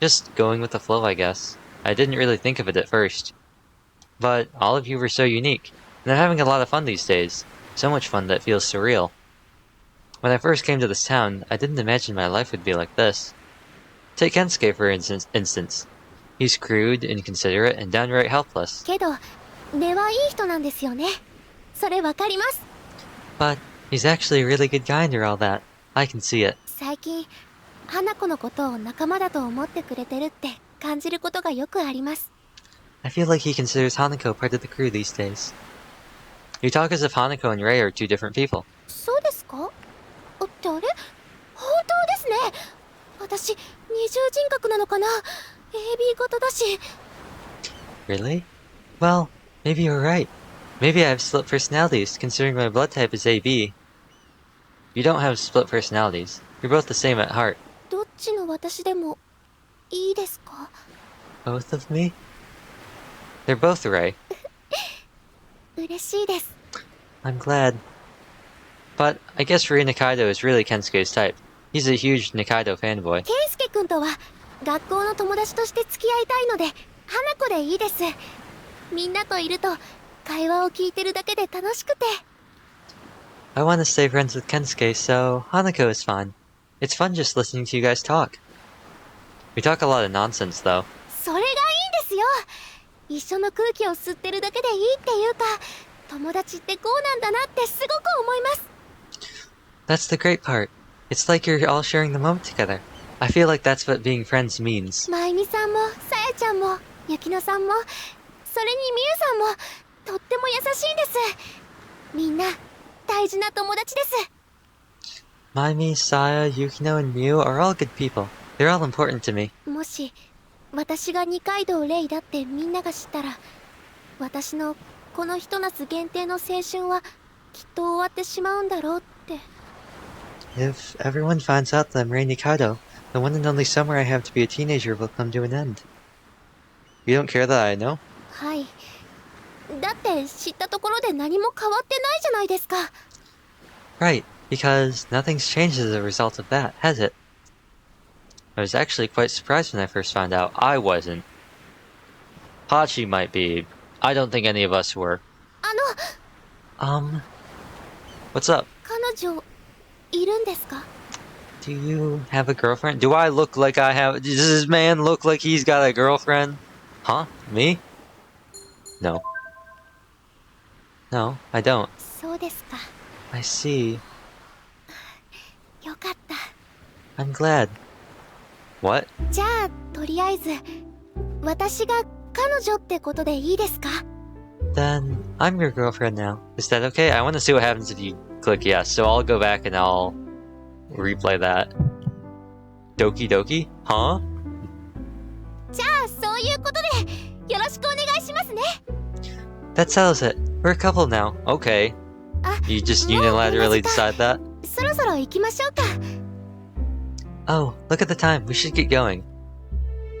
Just going with the flow, I guess. I didn't really think of it at first. But all of you were so unique, and I'm having a lot of fun these days. So much fun that feels surreal. When I first came to this town, I didn't imagine my life would be like this. Take Kensuke for instance. He's crude, inconsiderate, and downright helpless. けど、根はいい人なんですよね。それわかります。But he's actually a really good guy under all that. I can see it. 最近、花子のことを仲間だと思ってくれてるって感じることがよくあります。I feel like he considers Hanako part of the crew these days. You talk as if Hanako and Rei are two different people. そうですか？ってあれ？本当ですね。私、二重人格なのかな？ AB 型だし。Really? Well, maybe you're right. Maybe I have split personalities, considering my blood type is AB. You don't have split personalities. You're both the same at heart. どっちの私でもいいですか？ Both of me? They're both Ray. 嬉しいです。 I'm glad. But I guess Ray Nikaido is really Kensuke's type. He's a huge Nikaido fanboy. ケンスケ君とは学校の友達として付き合いたいので花子でいいです。みんなといると会話を聞いてるだけで楽しくて。 I want to stay friends with Kensuke, so Hanako is fine. It's fun just listening to you guys talk. We talk a lot of nonsense, though. それがいいんですよ。一緒の空気を吸ってるだけでいいっていうか、友達ってこうなんだなってすごく思います。 That's the great part. It's like you're all sharing the moment together. I feel like that's what being friends means. まゆみさんもさやちゃんもゆきのさんもそれにみゆさんもとっても優しいんです。みんな大事な友達です。 Maimi, Saya, Yukino, and Miu are all good people. They're all important to me. もし私が二階堂レイだってみんなが知ったら、私のこのひと夏限定の青春はきっと終わってしまうんだろうって。 If everyone finds out that I'm Rei Nikaido, the one and only summer I have to be a teenager will come to an end. You don't care that I know? はい。だって知ったところで何も変わってないじゃないですか。 Right, because nothing's changed as a result of that, has it? I was actually quite surprised when I first found out. I wasn't. Hachi might be. I don't think any of us were. あの、 What's up? 彼女いるんですか？ Do you have a girlfriend? Do I look like I have... Does this man look like he's got a girlfriend? Huh? Me? No. No, I don't. そうですか。 I see. よかった。 I'm glad. What? じゃあとりあえず私が彼女ってことでいいですか？ Then I'm your girlfriend now. Is that okay? I want to see what happens if you click yes, so I'll go back and I'll replay that. Doki Doki? Huh? じゃあそういうことでよろしくお願いしますね。 That settles it. We're a couple now. Okay. あ、 You just もうこんな unilaterally 時間。 decide that? そろそろ行きましょうか。 Oh, look at the time. We should get going.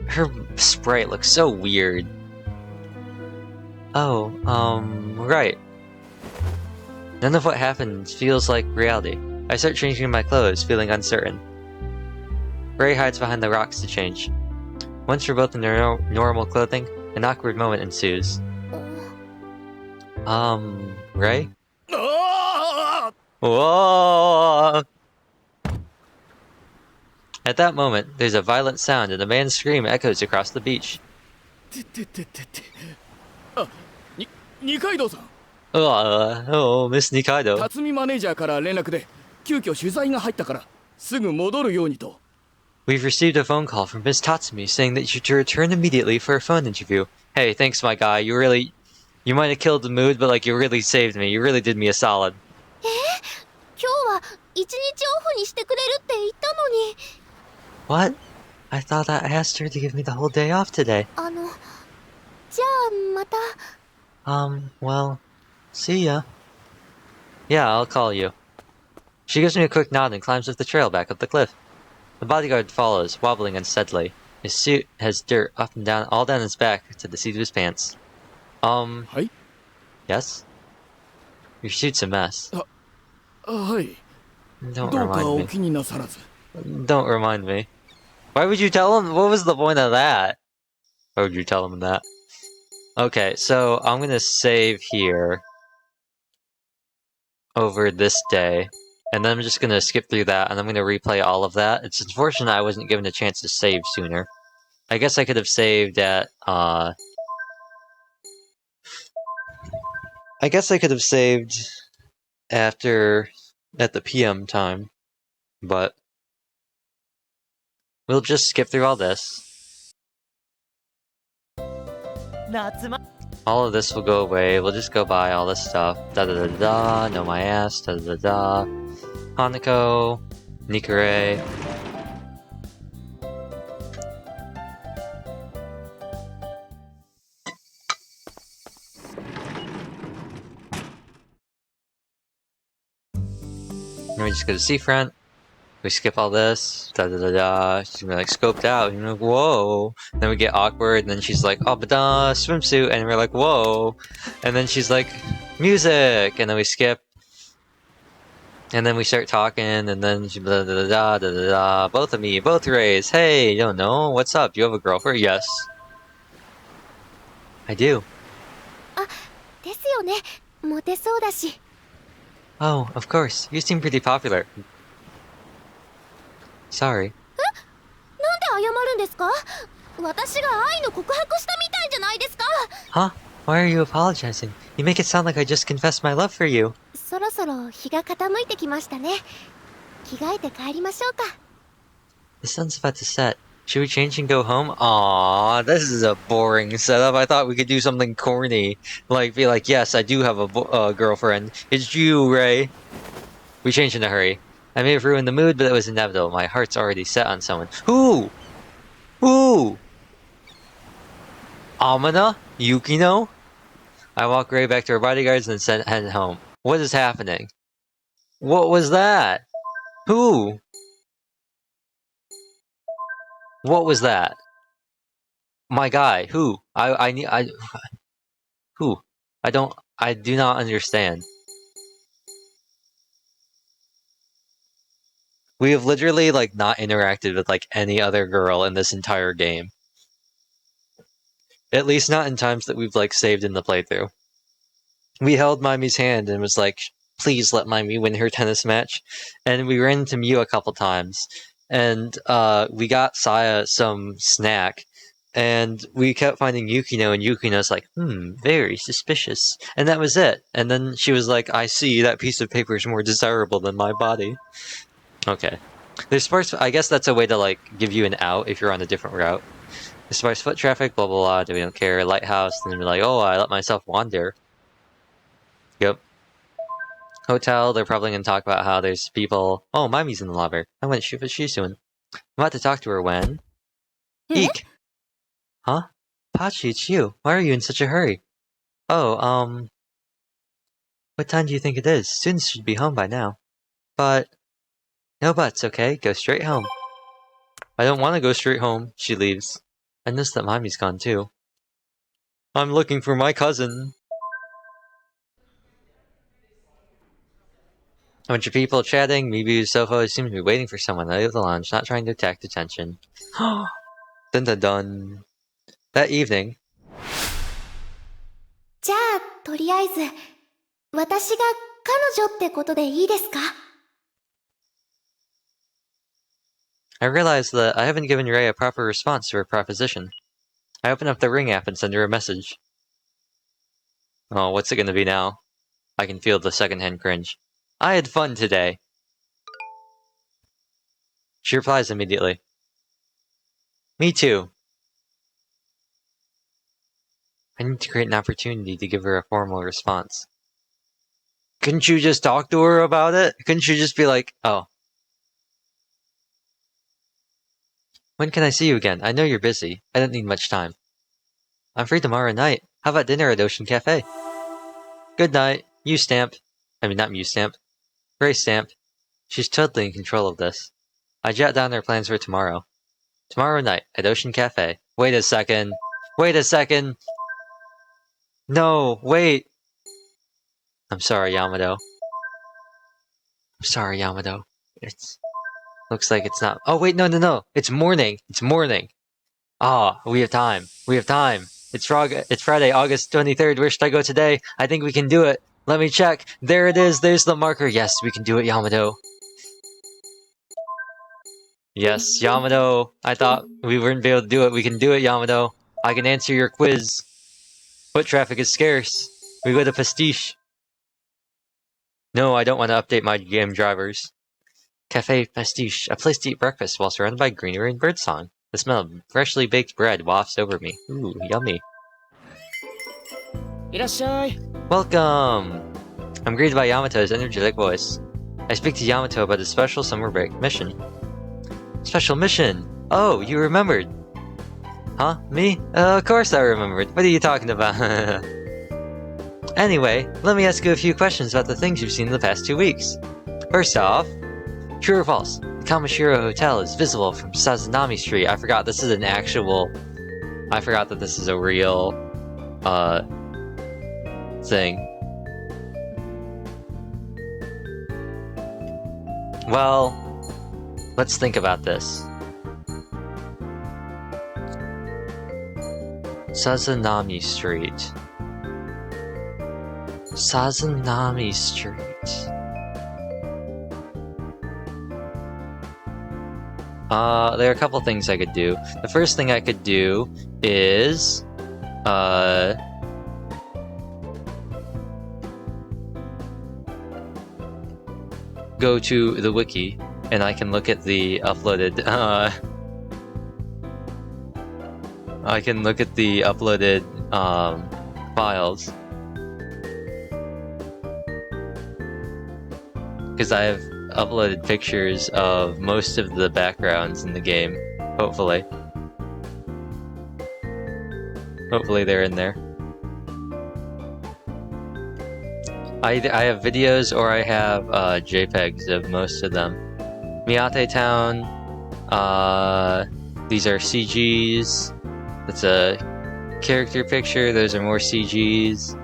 Her sprite looks so weird. Oh, right. None of what happened feels like reality. I start changing my clothes, feeling uncertain. Ray hides behind the rocks to change. Once we're both in our normal clothing, an awkward moment ensues. Ray? ああ Whoa! At that moment, there's a violent sound and a man's scream echoes across the beach. あ、二階堂さん。 Oh, Miss Nikaido. 辰巳マネージャーから連絡で急遽取材が入ったからすぐ戻るようにと。 We've received a phone call from Miss Tatsumi saying that you should return immediately for a phone interview. Hey, thanks, my guy. You might have killed the mood, but like you really saved me. You really did me a solid. 今日は一日オフにしてくれるって言ったのに。 What? I thought I asked her to give me the whole day off today. じゃあまた。 Well, see ya. Yeah, I'll call you. She gives me a quick nod and climbs up the trail back up the cliff. The bodyguard follows, wobbling unsteadily. His suit has dirt up and down, all down his back to the seat of his pants. はい。 Yes? Your suit's a mess. はい。 Don't どうか remind お me. 気になさらず。 Don't remind me. Why would you tell him? What was the point of that? Why would you tell him that? Okay, so I'm gonna save here over this day, and then I'm just gonna skip through that, and I'm gonna replay all of that. It's unfortunate I wasn't given a chance to save sooner. I guess I could have saved at, I guess I could have saved at the PM time, but we'll just skip through all this. 夏ま All of this will go away. We'll just go by all this stuff. Da da da da. No my ass. Da da da da. Hanako. Nikure. And we just go to seafront. We skip all this. Da da da da. She's gonna be like scoped out. And you're like, whoa. Then we get awkward. And then she's like, oh, but swimsuit. And we're like, whoa. And then she's like, music. And then we skip. And then we start talking. And then she da da da da da da. Both of me, both raise. Hey, you don't know. What's up? You have a girlfriend? Yes. I do. ですよね。モテそうだし。 Oh, of course. You seem pretty popular. Sorry. なんで謝るんですか？私が愛の告白したみたいじゃないですか。 Huh? Why are you apologizing? You make it sound like I just confessed my love for you. そろそろ日が傾いてきましたね。着替えて帰りましょうか。 The sun's about to set. Should we change and go home? Aww, this is a boring setup. I thought we could do something corny. Like, be like, yes, I do have a girlfriend. It's you, Ray. We changed in a hurry. I may have ruined the mood, but it was inevitable. My heart's already set on someone. Who? Who? Amina? Yukino? I walk Ray back to her bodyguards and then head home. What is happening? What was that? Who? What was that? My guy, who? Who? I do not understand. We have literally, like, not interacted with, like, any other girl in this entire game. At least not in times that we've, like, saved in the playthrough. We held Mimi's hand and was like, please let Mimi win her tennis match. And we ran into Mew a couple times. And we got Saya some snack, and we kept finding Yukino, and Yukino's like, very suspicious. And that was it. And then she was like, I see, that piece of paper is more desirable than my body. Okay. There's sparse, I guess that's a way to, like, give you an out if you're on a different route. There's sparse foot traffic, blah blah blah, we don't care, lighthouse, and then we're like, oh, I let myself wander. Yep. Hotel, they're probably going to talk about how there's people... Oh, Mimi's in the lover. I went shoot what she's doing. I'm about to talk to her when... Eek! Huh? Pachi, it's you. Why are you in such a hurry? Oh, what time do you think it is? Students should be home by now. But... No buts, okay? Go straight home. I don't want to go straight home. She leaves. I noticed that Mimi's gone too. I'm looking for my cousin. A bunch of people chatting. Mibu's sofa seems to be waiting for someone out of the lounge, not trying to attract attention. Dun dun dun. That evening. じゃあ、とりあえず、私が彼女ってことでいいですか？ I realized that I haven't given Ray a proper response to her proposition. I open up the Ring app and send her a message. Oh, what's it gonna be now? I can feel the secondhand cringe. I had fun today. She replies immediately. Me too. I need to create an opportunity to give her a formal response. Couldn't you just talk to her about it? Couldn't you just be like, oh. When can I see you again? I know you're busy. I don't need much time. I'm free tomorrow night. How about dinner at Ocean Cafe? Good night. You stamp. I mean, not Mew stamp. Ray stamp. She's totally in control of this. I jot down their plans for tomorrow. Tomorrow night at Ocean Cafe. Wait a second. Wait a second. No, wait. I'm sorry, Yamato. I'm sorry, Yamato. Looks like it's not. Oh, wait, no. It's morning. It's morning. Ah, we have time. We have time. It's Friday, August 23rd. Where should I go today? I think we can do it. Let me check. There it is. There's the marker. Yes, we can do it, Yamato. Yes, Yamato. I thought we wouldn't be able to do it. We can do it, Yamato. I can answer your quiz. Foot traffic is scarce. We go to Pastiche. No, I don't want to update my game drivers. Cafe Pastiche, a place to eat breakfast while surrounded by greenery and birdsong. The smell of freshly baked bread wafts over me. Ooh, yummy. いらっしゃい。 Welcome! I'm greeted by Yamato's energetic voice. I speak to Yamato about a special summer break mission. Special mission! Oh, you remembered! Huh? Me? Of course I remembered. What are you talking about? Anyway, let me ask you a few questions about the things you've seen in the past 2 weeks. First off, true or false? The Kamishiro Hotel is visible from Sazanami Street. I forgot this is an actual... I forgot that this is a real, thing. Well, let's think about this. Sazanami Street. Sazanami Street. There are a couple things I could do. The first thing I could do is, go to the wiki, and I can look at the uploaded, I can look at the uploaded, files. Because I have uploaded pictures of most of the backgrounds in the game, hopefully. Hopefully they're in there. I have videos or I have JPEGs of most of them. Miyate Town, these are CGs. That's a character picture, those are more CGs.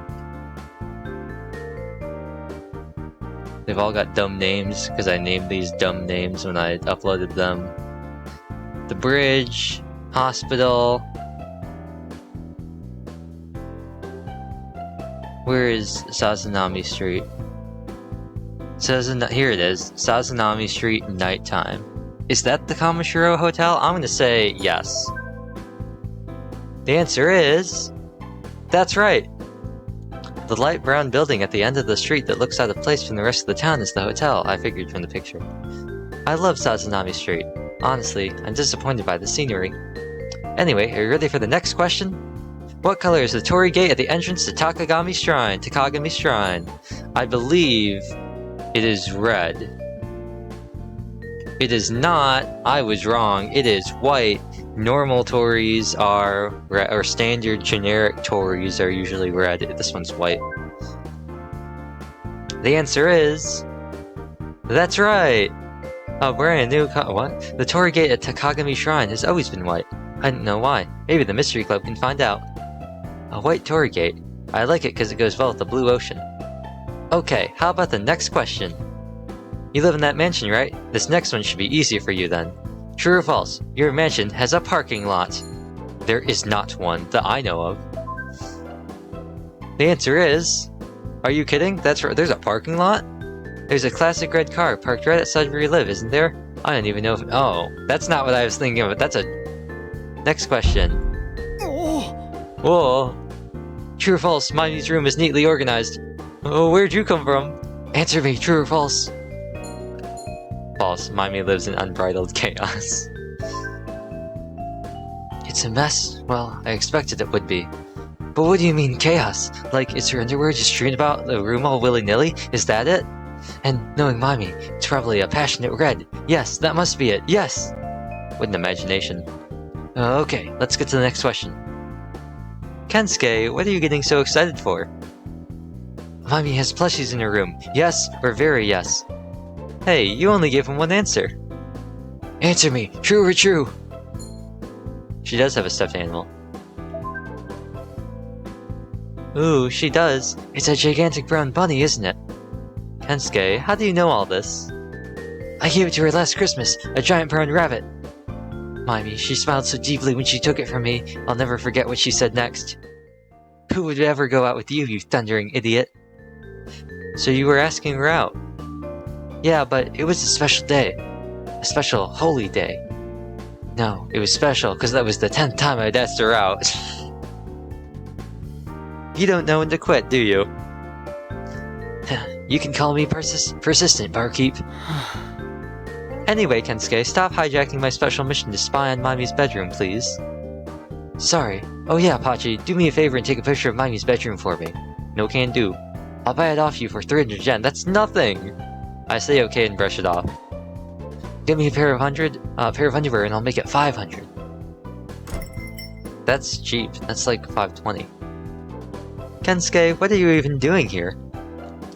They've all got dumb names, because I named these dumb names when I uploaded them. The bridge, hospital. Where is Sazanami Street? Here it is, Sazanami Street, nighttime. Is that the Kamishiro Hotel? I'm gonna say yes. The answer is... that's right! The light brown building at the end of the street that looks out of place from the rest of the town is the hotel, I figured from the picture. I love Sazanami Street. Honestly, I'm disappointed by the scenery. Anyway, are you ready for the next question? What color is the torii gate at the entrance to Takagami Shrine? I believe it is red. It is not. I was wrong. It is white. Normal tories are red, or standard generic tories are usually red. This one's white. The answer is... that's right! A brand new what? The torii gate at Takagami Shrine has always been white. I don't know why. Maybe the Mystery Club can find out. A white torii gate. I like it because it goes well with the blue ocean. Okay, how about the next question? You live in that mansion, right? This next one should be easier for you then. True or false? Your mansion has a parking lot. There is not one that I know of. The answer is... are you kidding? That's right, there's a parking lot? There's a classic red car parked right outside where you live, isn't there? I don't even know if... oh, that's not what I was thinking of. That's a... next question. Whoa. True or false? Mimi's room is neatly organized. Oh, where'd you come from? Answer me, true or false? False. Mimi lives in unbridled chaos. It's a mess. Well, I expected it would be. But what do you mean, chaos? Like, is her underwear just strewn about the room all willy-nilly? Is that it? And knowing Mimi, it's probably a passionate red. Yes, that must be it. Yes! What an imagination. Okay, let's get to the next question. Kensuke, what are you getting so excited for? Mimi has plushies in her room. Yes, or very yes. Hey, you only gave him one answer. Answer me, true or true? She does have a stuffed animal. Ooh, she does. It's a gigantic brown bunny, isn't it? Kensuke, how do you know all this? I gave it to her last Christmas, a giant brown rabbit. Mimi, she smiled so deeply when she took it from me, I'll never forget what she said next. Who would ever go out with you, you thundering idiot? So you were asking her out? Yeah, but it was a special day. A special holy day. No, it was special because that was the 10th time I'd asked her out. You don't know when to quit, do you? You can call me persistent, barkeep. Anyway, Kensuke, stop hijacking my special mission to spy on Mimi's bedroom, please. Sorry. Oh yeah, Pachi, do me a favor and take a picture of Mimi's bedroom for me. No can do. I'll buy it off you for 300 yen, that's nothing! I say okay and brush it off. Get me a pair of underwear and I'll make it 500. That's cheap, that's like 520. Kensuke, what are you even doing here?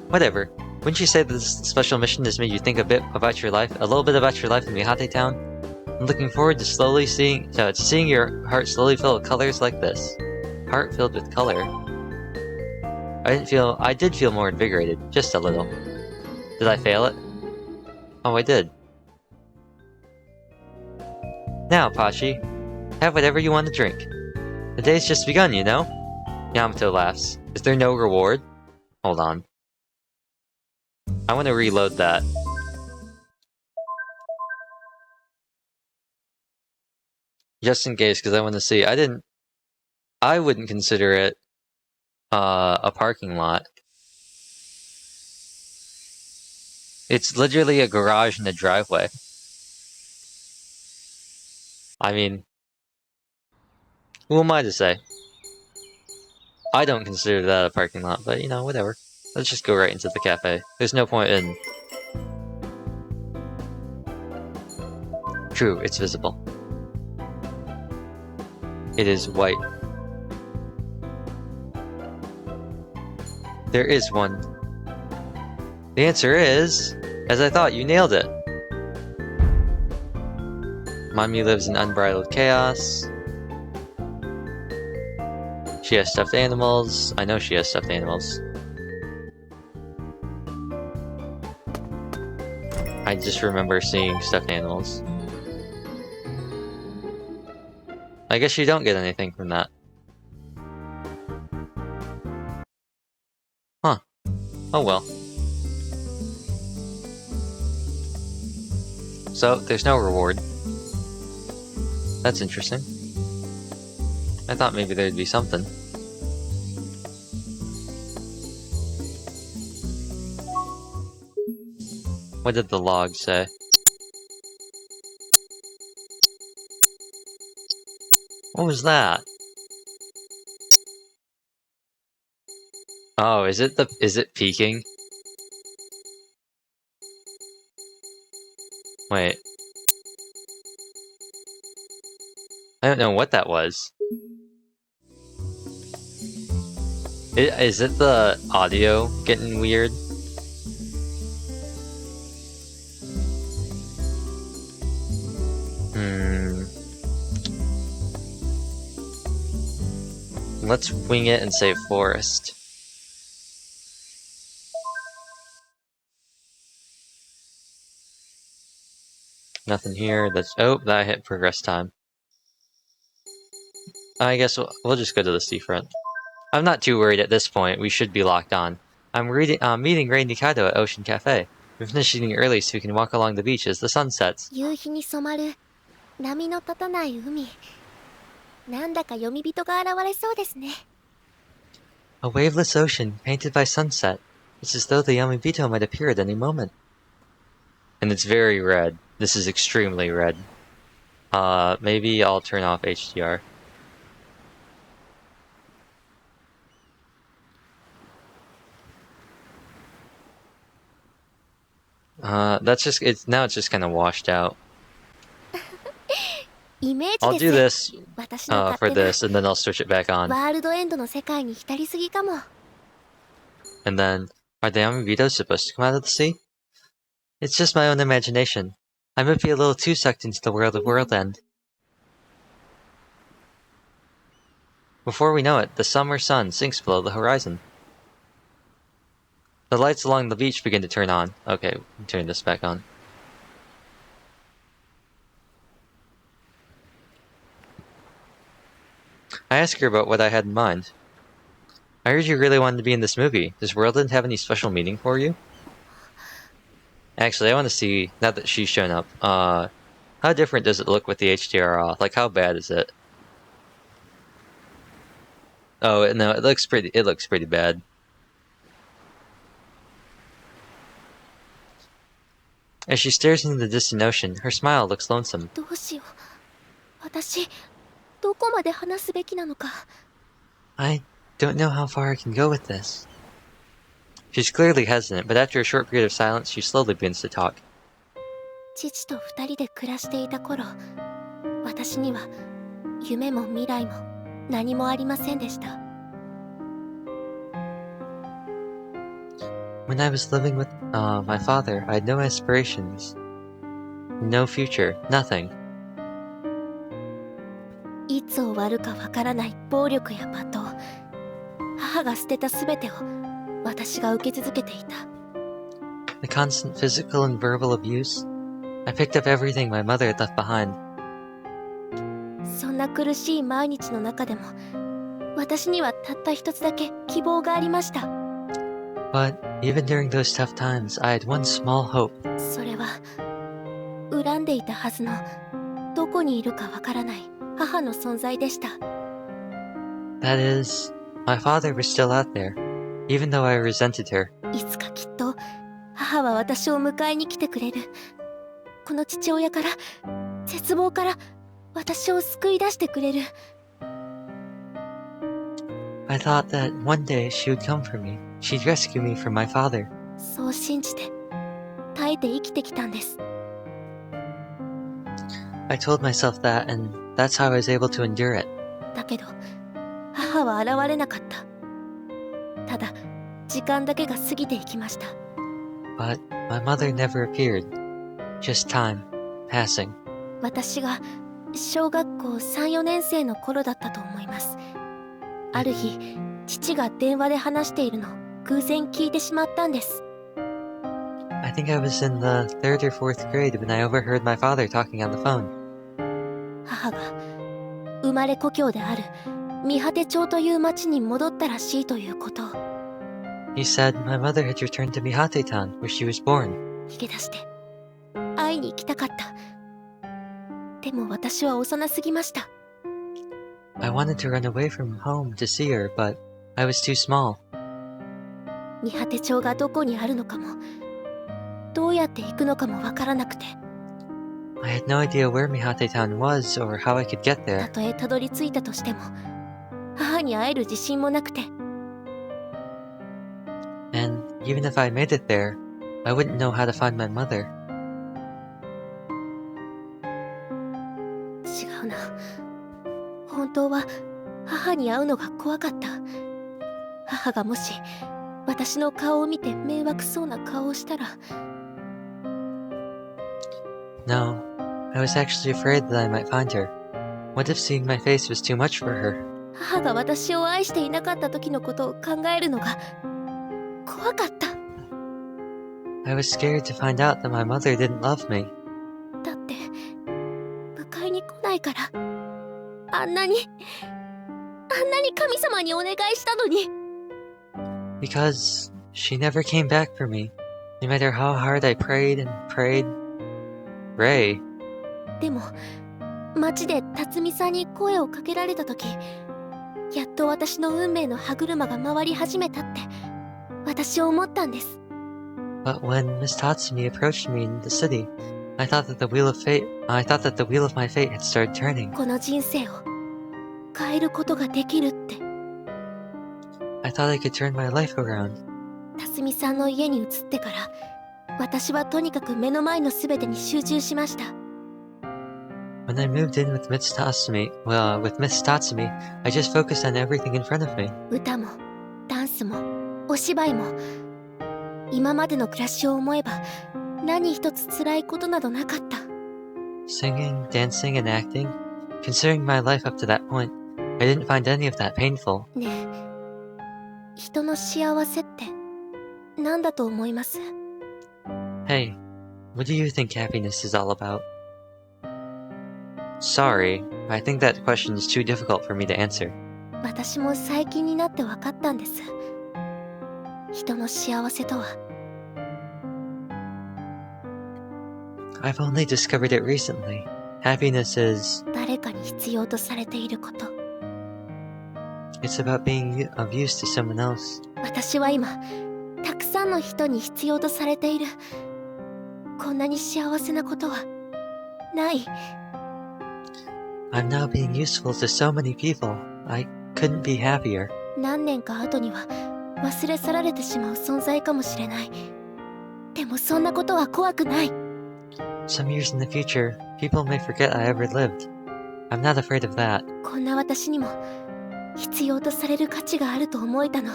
Whatever. Wouldn't you say that this special mission has made you think a little bit about your life in Mihate Town? I'm looking forward to seeing your heart slowly fill with colors like this. Heart filled with color. I did feel more invigorated, just a little. Did I fail it? Oh, I did. Now, Pachi, have whatever you want to drink. The day's just begun, you know? Yamato laughs. Is there no reward? Hold on. I want to reload that. Just in case, because I want to see. I wouldn't consider it a parking lot. It's literally a garage and a driveway. I mean, who am I to say? I don't consider that a parking lot, but you know, whatever. Let's just go right into the cafe. There's no point in... True, it's visible. It is white. There is one. The answer is... As I thought, you nailed it! Mommy lives in unbridled chaos. She has stuffed animals. I know she has stuffed animals. I just remember seeing stuffed animals. I guess you don't get anything from that. Huh. Oh well. So, there's no reward. That's interesting. I thought maybe there'd be something. What did the log say? What was that? Oh, is it peaking? Wait. I don't know what that was. Is it the audio getting weird? Let's wing it and say forest. Nothing here. Oh, that hit progress time. I guess we'll just go to the seafront. I'm not too worried at this point. We should be locked on. I'm meeting Rei Nikaido at Ocean Cafe. We're finishing early so we can walk along the beach as the sun sets. 夕日に染まる波の立たない海。なんだか読み人が現れそうですね。A waveless ocean painted by sunset. It's as though the Yamabito might appear at any moment. And it's very red. This is extremely red. Maybe I'll turn off HDR. Now it's just kind of washed out. I'll do this for this, and then I'll switch it back on. And then, are the Yamabitos supposed to come out of the sea? It's just my own imagination. I might be a little too sucked into the world of Worldend. Before we know it, the summer sun sinks below the horizon. The lights along the beach begin to turn on. Okay, turn this back on. I asked her about what I had in mind. I heard you really wanted to be in this movie. Does Worldend have any special meaning for you? Actually, I want to see, now that she's shown up, how different does it look with the HDR off? Like, how bad is it? Oh, no, it looks pretty bad. As she stares into the distant ocean, her smile looks lonesome. I don't know how far I can go with this. She's clearly hesitant, but after a short period of silence, she slowly begins to talk. When I was living with my father, I had no aspirations. No future. Nothing. いつ終わるかわからない暴力や罵倒。母が捨てた全てを私が受け続けていた。The constant physical and verbal abuse. I picked up everything my mother had left behind. そんな苦しい毎日の中でも、私にはたった一つだけ希望がありました。But even during those tough times, I had one small hope. それは恨んでいたはずのどこにいるかわからない母の存在でした。That is, my father was still out there, even though I resented her. いつかきっと母は私を迎えに来てくれる。この父親から、絶望から私を救い出してくれる。I thought that one day she would come for me. She'd rescue me from my father. そう信じて耐えて生きてきたんです。I told myself that, and that's how I was able to endure it. だけど母は現れなかった。ただ時間だけが過ぎていきました。But my mother never appeared. Just time, passing. 私が小学校3、4年生の頃だったと思います。ある日、父が電話で話しているのを偶然聞いてしまったんです。I think I was in the 3rd or 4th grade when I overheard my father talking on the phone. 母が生まれ故郷である三果町という町に戻ったらしいということを。He said my mother had returned to Mihate Town, where she was born. 逃げ出して会いに行きたかった。でも私は幼すぎました。I wanted to run away from home to see her, but I was too small. 三果町がどこにあるのかも、どうやって行くのかもわからなくて。I had no idea where Mihate Town was or how I could get た there. とえたどり着いたとしても、母に会える自信もなくて。And even if I made it there, I wouldn't know how to find my mother. 違うな。本当は母に会うのが怖かった。母がもし私の顔を見て迷惑そうな顔をしたら。No, I was actually afraid that I might find her. What if seeing my face was too much for her? 母が私を愛していなかった時のことを考えるのが怖かった。I was scared to find out that my mother didn't love me. だって迎えに来ないから。あんなに神様にお願いしたのに。Because she never came back for me, no matter how hard I prayed and prayed. Ray. でも街で辰巳さんに声をかけられた時、やっと私の運命の歯車が回り始めたって私は思ったんです。 But when Miss Tatsumi approached me in the city, I thought that the wheel of my fate had started turning. この人生を変えることができるって。 I thought I could turn my life around. 辰巳さんの家に移ってから、私はとにかく目の前のすべてに集中しました。 When I moved in with Miss Tatsumi, I just focused on everything in front of me. 歌もダンスもお芝居も、今までの暮らしを思えば何一つ辛いことなどなかった。 Singing, dancing, and acting. Considering my life up to that point, I didn't find any of that painful. ねえ、人の幸せって何だと思います？ Hey, what do you think happiness is all about? Sorry, I think that question is too difficult for me to answer. 私も最近になって分かったんです。人の幸せとは。 I've only discovered it recently. Happiness is... 誰かに必要とされていること。 It's about being of use to someone else. 私は今、たくさんの人に必要とされている。こんなに幸せなことはない。 I'm now being useful to so many people. I couldn't be happier. 何年か後には忘れ去られてしまう存在かもしれない。でもそんなことは怖くない。 Some years in the future, people may forget I ever lived. I'm not afraid of that. こんな私にも必要とされる価値があると思えたの。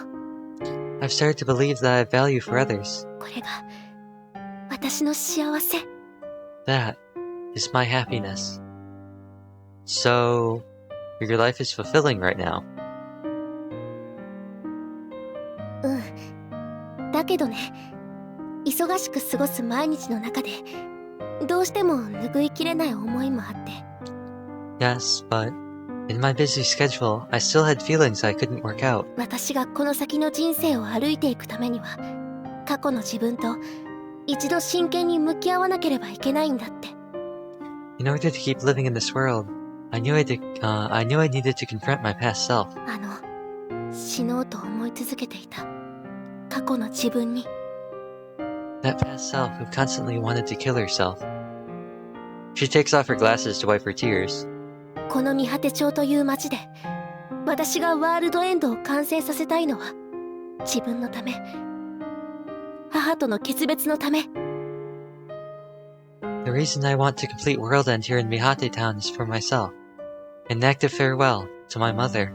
I've started to believe that I have value for others. これが私の幸せ。 That is my happiness. So, your life is fulfilling right now. だけどね、忙しく過ごす毎日の中でどうしても拭いきれない思いもあって。 Yes, but in my busy schedule, I still had feelings I couldn't work out. 私がこの先の人生を歩いていくためには、過去の自分と一度真剣に向き合わなければいけないんだって。 In order to keep living in this world, I knew I needed to confront my past self. 死のうと思い続けていた過去の自分に。 That past self who constantly wanted to kill herself. She takes off her glasses to wipe her tears. この見果て町という町で私がワールドエンドを完成させたいのは自分のため、母との決別のため。 The reason I want to complete Worldend here in Mihate Town is for myself. An active farewell to my mother.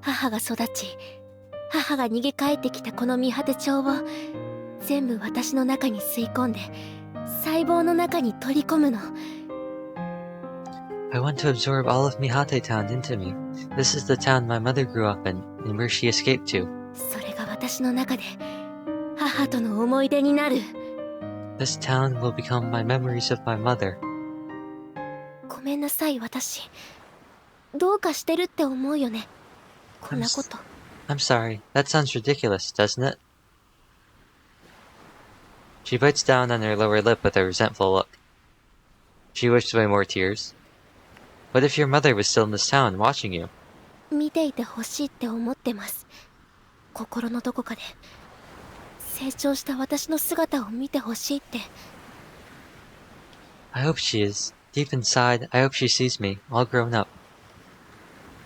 母が育ち、母が逃げ帰ってきたこの見果て町を全部私の中に吸い込んで細胞の中に取り込むの。 I want to absorb all of Mihate Town into me. This is the town my mother grew up in, and where she escaped to. それが私の中で母との思い出になる。 This town will become my memories of my mother. ごめんなさい、私どうかしてるって思うよね、こんなこと。 I'm sorry, that sounds ridiculous, doesn't it? She bites down on her lower lip with a resentful look. She wished away more tears. What if your mother was still in this town, watching you? 見ていてほしいって思ってます。心のどこかで成長した私の姿を見てほしいって。 I hope she is. Deep inside, I hope she sees me, all grown up.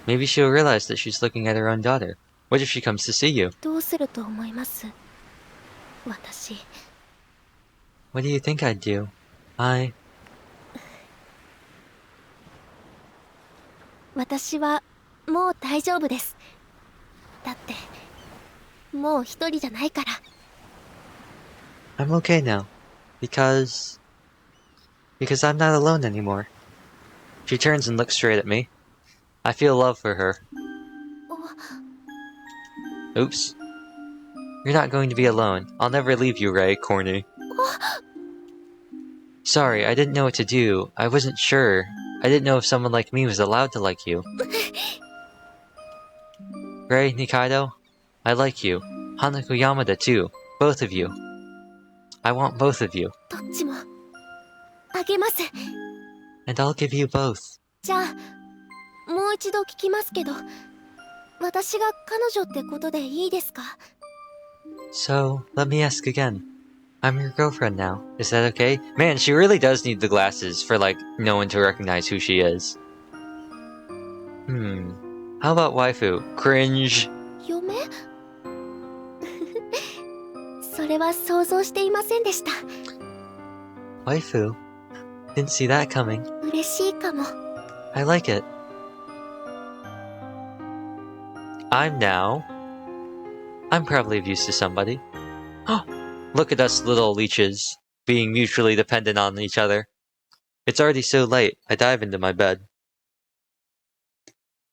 Maybe she'll realize that she's looking at her own daughter. What if she comes to see you? どうすると思います？私。 What do you think I'd do? 私はもう大丈夫です。だってもう一人じゃないから。 I'm okay now. Because I'm not alone anymore. She turns and looks straight at me. I feel love for her. Oops. You're not going to be alone. I'll never leave you, Ray, corny. Sorry, I didn't know what to do. I wasn't sure. I didn't know if someone like me was allowed to like you. Ray, Nikaido, I like you. Hanako Yamada too. Both of you. I want both of you. どっちもあげます。 And I'll give you both. じゃあもう一度聞きますけど、私が彼女ってことでいいですか？ So, let me ask again. I'm your girlfriend now. Is that okay? Man, she really does need the glasses for, like, no one to recognize who she is. How about waifu? Cringe. 嫁？それは想像していませんでした。 Waifu? Didn't see that coming. 嬉しいかも。 I like it. I'm probably of use to somebody. Look at us little leeches, being mutually dependent on each other. It's already so late, I dive into my bed.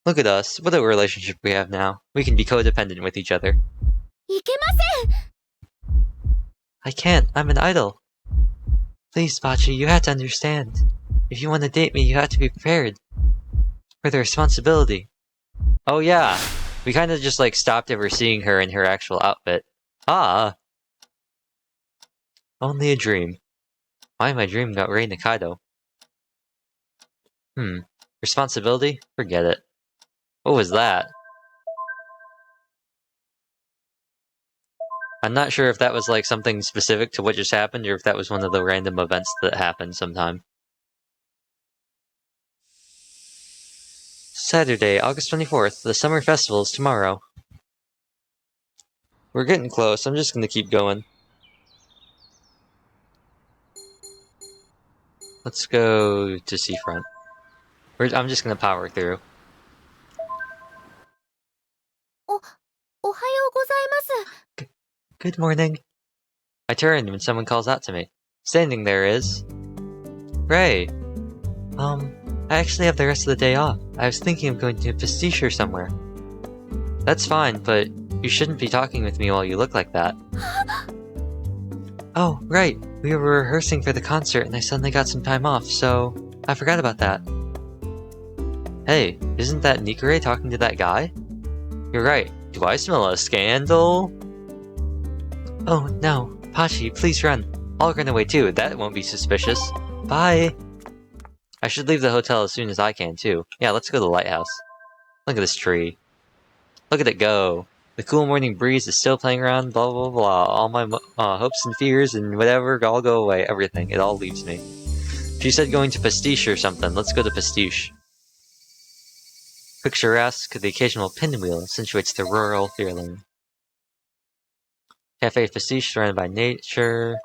Look at us, what a relationship we have now. We can be codependent with each other. いけません。 I can't, I'm an idol. Please, Bachi, you have to understand. If you want to date me, you have to be prepared. For the responsibility. Oh yeah, we kind of just like stopped ever seeing her in her actual outfit. Only a dream. Why am I dreaming about Rei Nikaido? Responsibility? Forget it. What was that? I'm not sure if that was like something specific to what just happened or if that was one of the random events that happened sometime. Saturday, August 24th. The summer festival is tomorrow. We're getting close. I'm just gonna keep going. Let's go to Seafront. I'm just gonna power through. おはようございます。Good morning. I turn when someone calls out to me. Standing there is... Ray. I actually have the rest of the day off. I was thinking of going to Pastiche or somewhere. That's fine, but you shouldn't be talking with me while you look like that. Oh, right. We were rehearsing for the concert and I suddenly got some time off, so I forgot about that. Hey, isn't that Nikure talking to that guy? You're right. Do I smell a scandal? Oh, no. Pachi, please run. I'll run away too. That won't be suspicious. Bye. I should leave the hotel as soon as I can too. Yeah, let's go to the lighthouse. Look at this tree. Look at it go. The cool morning breeze is still playing around, blah blah blah. All my hopes and fears and whatever all go away. Everything. It all leaves me. She said going to Pastiche or something. Let's go to Pastiche. Picturesque, the occasional pinwheel accentuates the rural feeling. Cafe Pastiche surrounded by nature.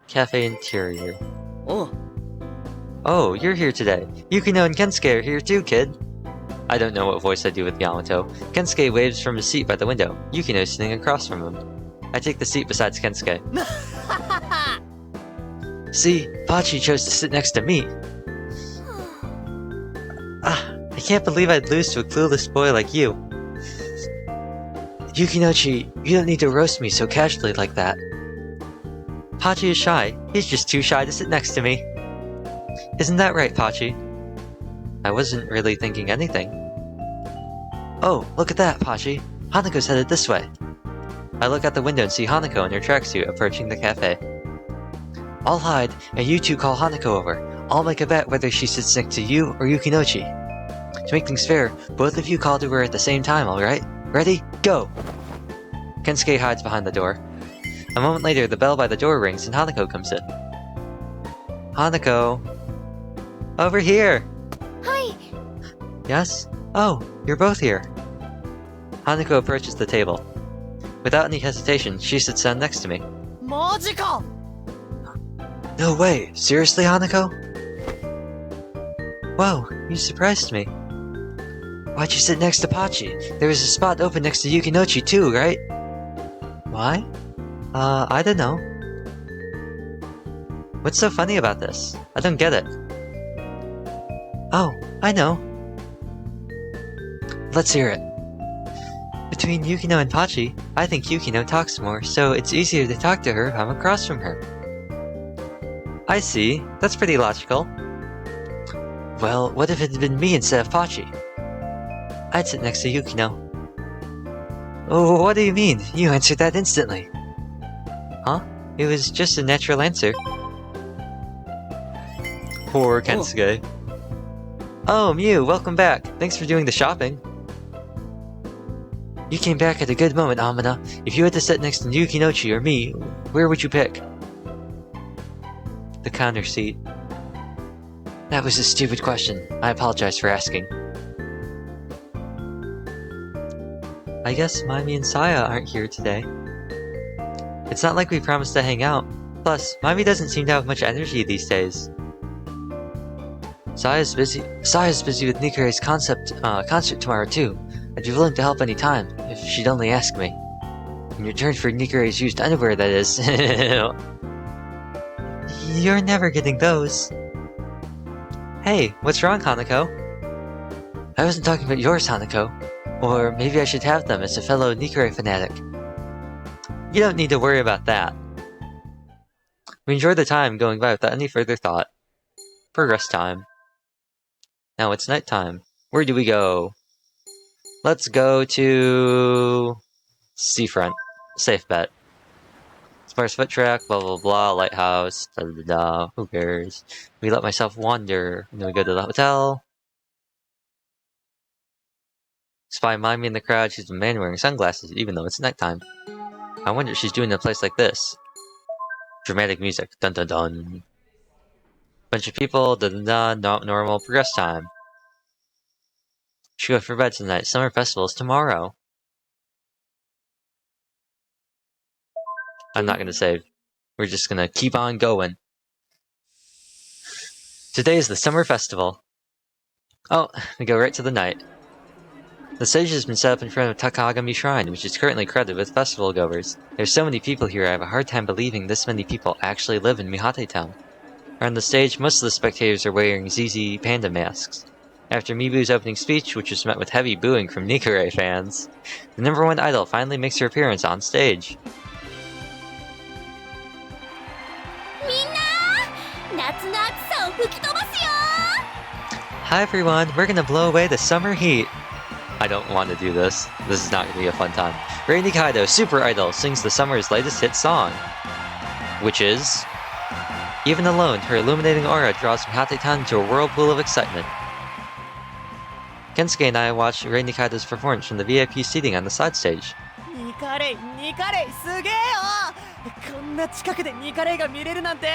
Cafe interior. Oh, you're here today. Yukino and Kensuke are here too, kid. I don't know what voice I do with Yamato. Kensuke waves from his seat by the window. Yukino is sitting across from him. I take the seat besides Kensuke. See, Pachi chose to sit next to me. I can't believe I'd lose to a clueless boy like you. Yukinochi, you don't need to roast me so casually like that. Pachi is shy. He's just too shy to sit next to me. Isn't that right, Pachi? I wasn't really thinking anything. Oh, look at that, Pachi. Hanako's headed this way. I look out the window and see Hanako in her tracksuit approaching the cafe. I'll hide, and you two call Hanako over. I'll make a bet whether she sits next to you or Yukinochi. To make things fair, both of you call to her at the same time, alright? Ready? Go! Kensuke hides behind the door. A moment later, the bell by the door rings and Hanako comes in. Hanako! Over here! Hi! Yes? Oh, you're both here. Hanako approaches the table. Without any hesitation, she sits down next to me. Majika! No way! Seriously, Hanako? Whoa, you surprised me. Why'd you sit next to Pachi? There was a spot open next to Yukinochi too, right? Why? I don't know. What's so funny about this? I don't get it. Oh, I know. Let's hear it. Between Yukino and Pachi, I think Yukino talks more, so it's easier to talk to her if I'm across from her. I see. That's pretty logical. Well, what if it had been me instead of Pachi? I'd sit next to Yukino. Oh, what do you mean? You answered that instantly. Huh? It was just a natural answer. Poor Kensuke. Oh, Mew, welcome back. Thanks for doing the shopping. You came back at a good moment, Amina. If you had to sit next to Yukinochi or me, where would you pick? The counter seat. That was a stupid question. I apologize for asking. I guess Mami and Saya aren't here today. It's not like we promised to hang out. Plus, Mami doesn't seem to have much energy these days. Saya's busy with Nikure's concert tomorrow too. I'd be willing to help any time, if she'd only ask me. In return for Nikure's used underwear, that is. You're never getting those. Hey, what's wrong, Hanako? I wasn't talking about yours, Hanako. Or maybe I should have them as a fellow Nikure fanatic. You don't need to worry about that. We enjoyed the time going by without any further thought. Progress time. Now it's night time. Where do we go? Let's go to... Seafront. Safe bet. Sparse foot track, blah blah blah, lighthouse, da da da, who cares? We let myself wander, and then we go to the hotel. Spy Mimi in the crowd, she's a man wearing sunglasses, even though it's nighttime. I wonder what she's doing in a place like this. Dramatic music, dun dun dun. Bunch of people, dun dun dun, not normal, progress time. Should go for bed tonight, summer festival's tomorrow. I'm not gonna save. We're just gonna keep on going. Today is the summer festival. Oh, we go right to the night. The stage has been set up in front of Takagami Shrine, which is currently crowded with festival goers. There's so many people here I have a hard time believing this many people actually live in Mihate Town. Around the stage, most of the spectators are wearing ZZ Panda masks. After Mibu's opening speech, which was met with heavy booing from Nikure fans, the #1 idol finally makes her appearance on stage. Hi everyone, we're gonna blow away the summer heat. I don't want to do this. This is not gonna be a fun time. Rei Nikaido, Super Idol, sings the summer's latest hit song, which is... Even alone, her illuminating aura draws Mihate Town into a whirlpool of excitement. Kensuke and I watched Rei Nikaido's performance from the VIP seating on the side stage. ニカレイすげえよ。こんな近くでニカレイが見れるなんて。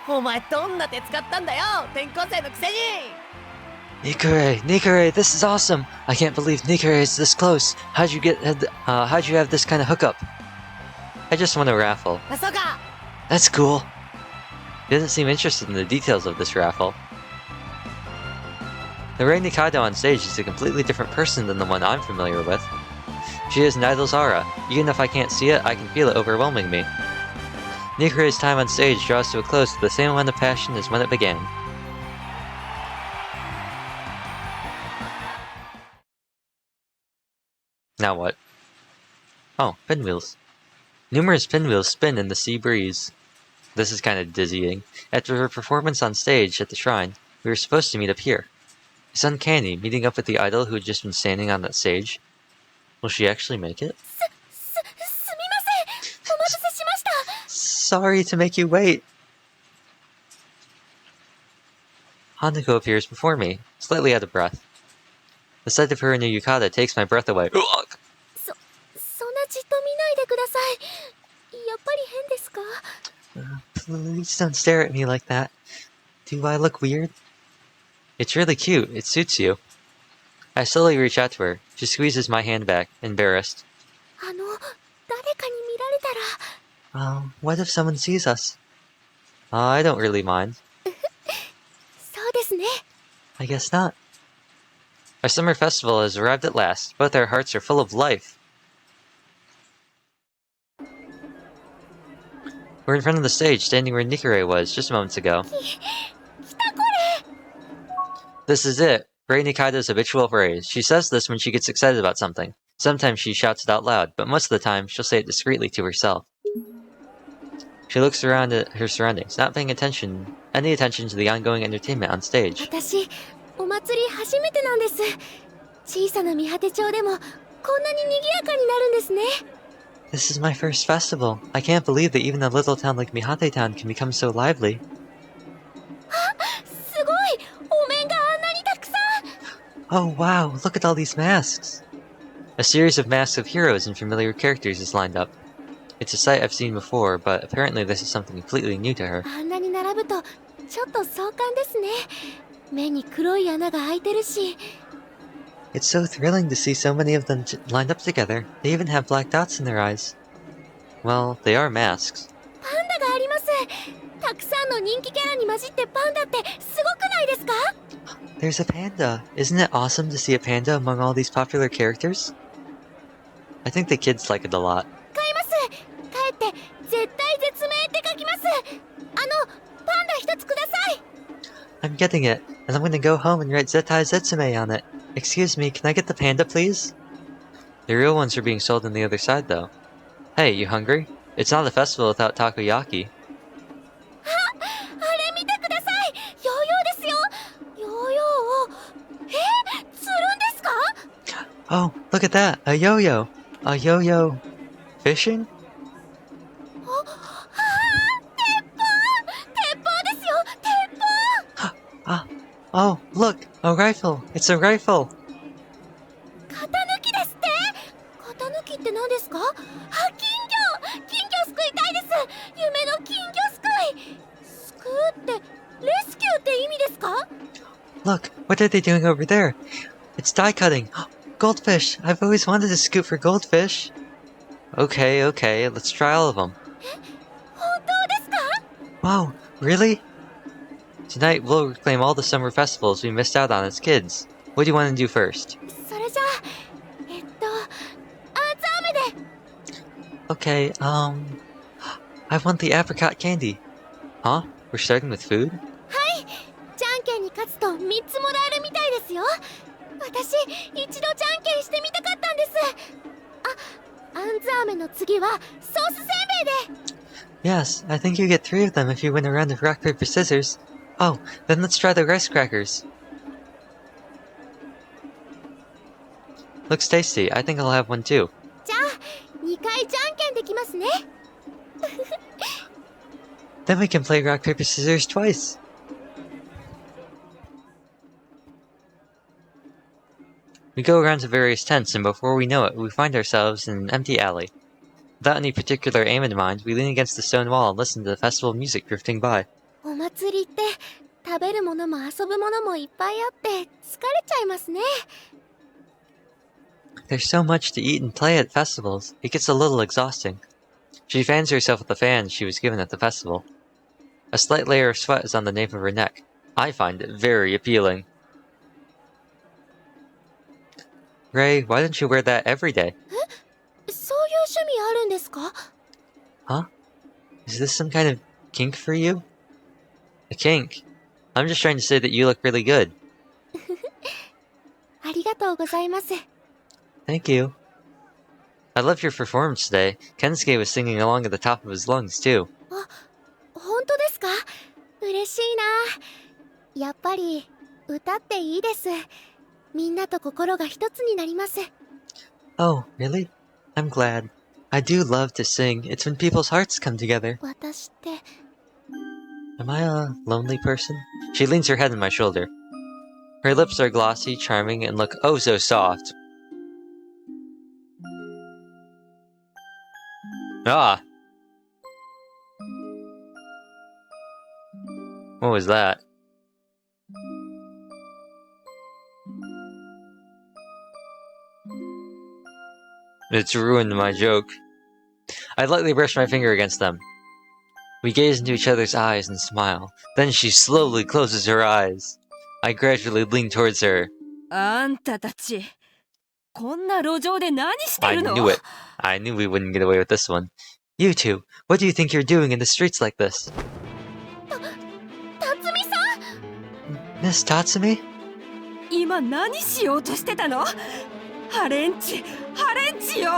お前どんな手使ったんだよ、転校生のくせに。Nikure, this is awesome! I can't believe Nikure is this close. How'd you have this kind of hookup? I just won a raffle. そうか。 That's cool. He doesn't seem interested in the details of this raffle. The Rei Nikaido on stage is a completely different person than the one I'm familiar with. She has an idol's aura. Even if I can't see it, I can feel it overwhelming me. Nikure's time on stage draws to a close with the same amount of passion as when it began. Now what? Oh, pinwheels. Numerous pinwheels spin in the sea breeze. This is kind of dizzying. After her performance on stage at the shrine, we were supposed to meet up here. It's uncanny, meeting up with the idol who had just been standing on that stage. Will she actually make it? Sorry to make you wait. Hanako appears before me, slightly out of breath. The sight of her in a yukata takes my breath away. Ugh! Please don't stare at me like that. Do I look weird? It's really cute. It suits you. I slowly reach out to her. She squeezes my hand back, embarrassed. What if someone sees us? I don't really mind. I guess not. Our summer festival has arrived at last. Both our hearts are full of life. We're in front of the stage, standing where Nikure was just moments ago. This is it. Rei Nikaido's habitual phrase. She says this when she gets excited about something. Sometimes she shouts it out loud, but most of the time, she'll say it discreetly to herself. She looks around at her surroundings, not paying any attention to the ongoing entertainment on stage. This is my first festival. I can't believe that even a little town like Mihate Town can become so lively. Oh wow, look at all these masks! A series of masks of heroes and familiar characters is lined up. It's a sight I've seen before, but apparently this is something completely new to her. It's so thrilling to see so many of them lined up together. They even have black dots in their eyes. Well, they are masks. There's a panda! Isn't it awesome to see a panda among all these popular characters? I think the kids like it a lot. I'm getting it, and I'm gonna go home and write Zettai Zetsume on it. Excuse me, can I get the panda, please? The real ones are being sold on the other side, though. Hey, you hungry? It's not a festival without takoyaki. Oh, look at that! A yo-yo! A yo-yo... fishing? Oh, look! A rifle! It's a rifle! Look! What are they doing over there? It's die cutting! Goldfish! I've always wanted to scoop for goldfish! Okay, let's try all of them. Wow, really? Tonight we'll reclaim all the summer festivals we missed out on as kids. What do you want to do first? Okay, I want the apricot candy. Huh? We're starting with food? じゃんけんに勝つと3つもらえるみたいですよ。私一度じゃんけんしてみたかったんです。あ、あんず飴の次はソースせんべいで。 Yes, I think you get 3 of them if you win a round of rock, paper, scissors. Oh, then let's try the rice crackers. Looks tasty. I think I'll have one too. じゃあ2回じゃんけんできますね。 Then we can play rock, paper, scissors twice. We go around to various tents, and before we know it, we find ourselves in an empty alley. Without any particular aim in mind, we lean against the stone wall and listen to the festival music drifting by. お祭りって食べるものも遊ぶものもいっぱいあって疲れちゃいますね。 There's so much to eat and play at festivals, it gets a little exhausting. She fans herself with the fan she was given at the festival. A slight layer of sweat is on the nape of her neck. I find it very appealing. Ray, why don't you wear that every day? そういう趣味あるんですか？ Huh? Is this some kind of kink for you? A kink? I'm just trying to say that you look really good. ありがとうございます。 Thank you. I loved your performance today. Kensuke was singing along at the top of his lungs, too. あ、本当ですか？嬉しいな。やっぱり歌っていいです。みんなと心が一つになります。 Oh, really? I'm glad. I do love to sing. It's when people's hearts come together. 私って Am I a lonely person? She leans her head on my shoulder. Her lips are glossy, charming, and look oh so soft. Ah! What was that? It's ruined my joke. I lightly brush my finger against them. We gaze into each other's eyes and smile. Then she slowly closes her eyes. I gradually lean towards her. あんたたち、こんな路上で何して I るの？ knew it. I knew we wouldn't get away with this one. You two, what do you think you're doing in the streets like this? 辰巳さん。 Miss Tatsumi? 今何しようとしてたの？ハレンチ、ハレンチよ！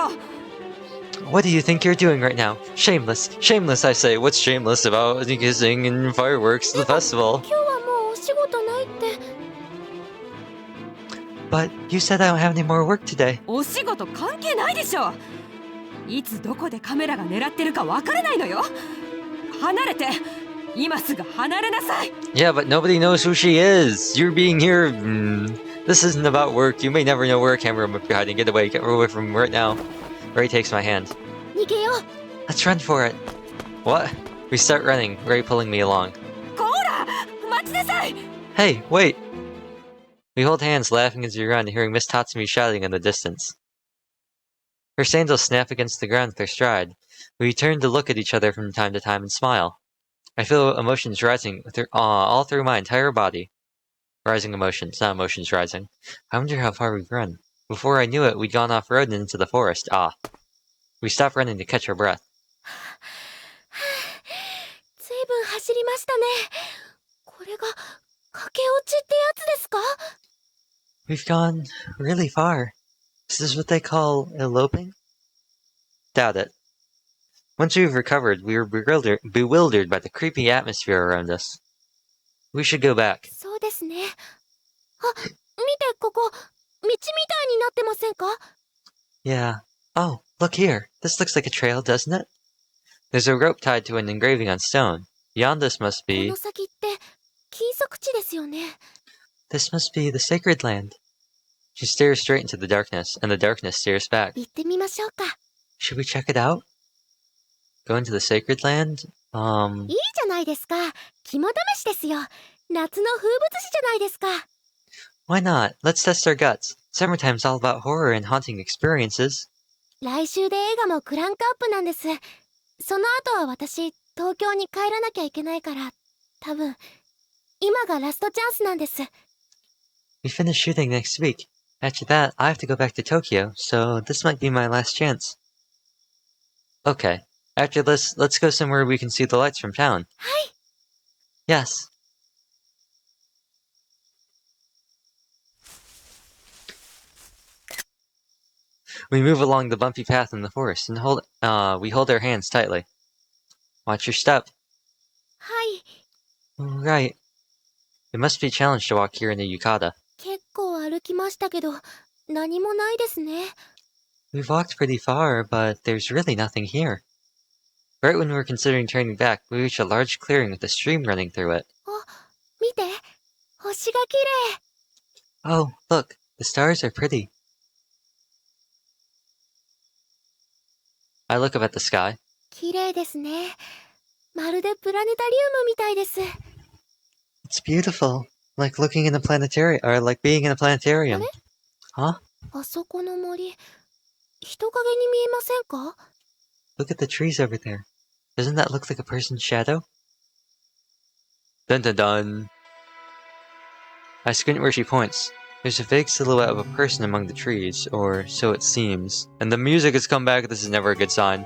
What do you think you're doing right now? Shameless, shameless, I say. What's shameless about kissing and fireworks at the festival? 今日はもうお仕事ないって。 But you said I don't have any more work today. お仕事関係ないでしょ。いつどこでカメラが狙ってるかわからないのよ。離れて。今すぐ離れなさい。 Yeah, but nobody knows who she is. You're being here. This isn't about work. You may never know where a camera might be hiding. Get away from right now. Ray takes my hand. 逃げよう。 Let's run for it. What? We start running, Ray pulling me along. こら、待ちなさい。 Hey, wait! We hold hands, laughing as we run, hearing Miss Tatsumi shouting in the distance. Her sandals snap against the ground with her stride. We turn to look at each other from time to time and smile. I feel emotions rising all through my entire body. Rising emotions, not emotions rising. I wonder how far we've run. Before I knew it, we'd gone off-road and into the forest. We stopped running to catch our breath. ずいぶん走りましたね。これが駆け落ちってやつですか？ We've gone really far. Is this what they call eloping? Doubt it. Once we've recovered, we were bewildered by the creepy atmosphere around us. We should go back. そうですね。あ、見てここ、道みたいになってませんか？ Yeah. Oh, look here. This looks like a trail, doesn't it? There's a rope tied to an engraving on stone. Beyond this must こ be... の先って禁足地ですよね。 This must be the sacred land. She stares straight into the darkness, and the darkness stares back. 行ってみましょうか。 Should we check it out? Go into the sacred land? いいじゃないですか。肝試しですよ。夏の風物詩じゃないですか。 Why not? Let's test our guts. Summertime's all about horror and haunting experiences. 来週で映画もクランクアップなんです。その後は私、東京に帰らなきゃいけないから、多分、今がラストチャンスなんです。 We finish shooting next week. After that, I have to go back to Tokyo, so this might be my last chance. Okay. After this, let's go somewhere we can see the lights from town. Hi. Yes. We move along the bumpy path in the forest and we hold our hands tightly. Watch your step. Hi. Right. It must be a challenge to walk here in the yukata. 結構歩きましたけど、何もないですね。We've walked pretty far, but there's really nothing here. Right when we're considering turning back, we reach a large clearing with a stream running through it. あ、見て。星が綺麗。Oh, look. The stars are pretty. I look up at the sky. 綺麗ですね。まるでプラネタリウムみたいです。It's beautiful. Like looking in a planetarium, or like being in a planetarium. Huh? あそこの森、人影に見えませんか？ Look at the trees over there. Doesn't that look like a person's shadow? Dun dun dun. I squint where she points. There's a vague silhouette of a person among the trees, or so it seems. And the music has come back. This is never a good sign.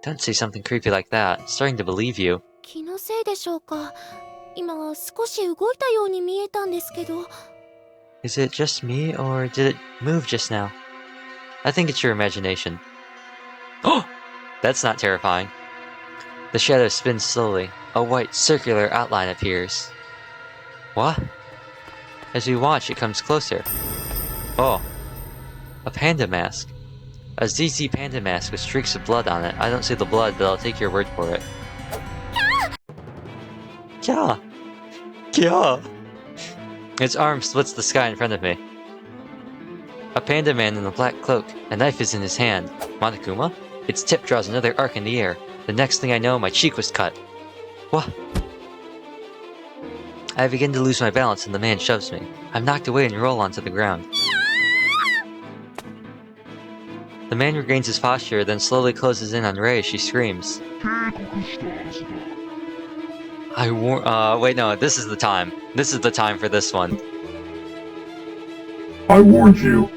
Don't say something creepy like that. I'm starting to believe you. 気のせいでしょうか。今少し動いたように見えたんですけど。Is it just me, or did it move just now? I think it's your imagination. Oh! That's not terrifying. The shadow spins slowly. A white, circular outline appears. What? As we watch, it comes closer. Oh. A panda mask. A ZZ panda mask with streaks of blood on it. I don't see the blood, but I'll take your word for it. Kya! Kya! Its arm splits the sky in front of me. A panda man in a black cloak. A knife is in his hand. Monokuma? Its tip draws another arc in the air. The next thing I know, my cheek was cut. What? I begin to lose my balance and the man shoves me. I'm knocked away and roll onto the ground. The man regains his posture, then slowly closes in on Rei as she screams. Wait, no, this is the time. This is the time for this one. I warned you.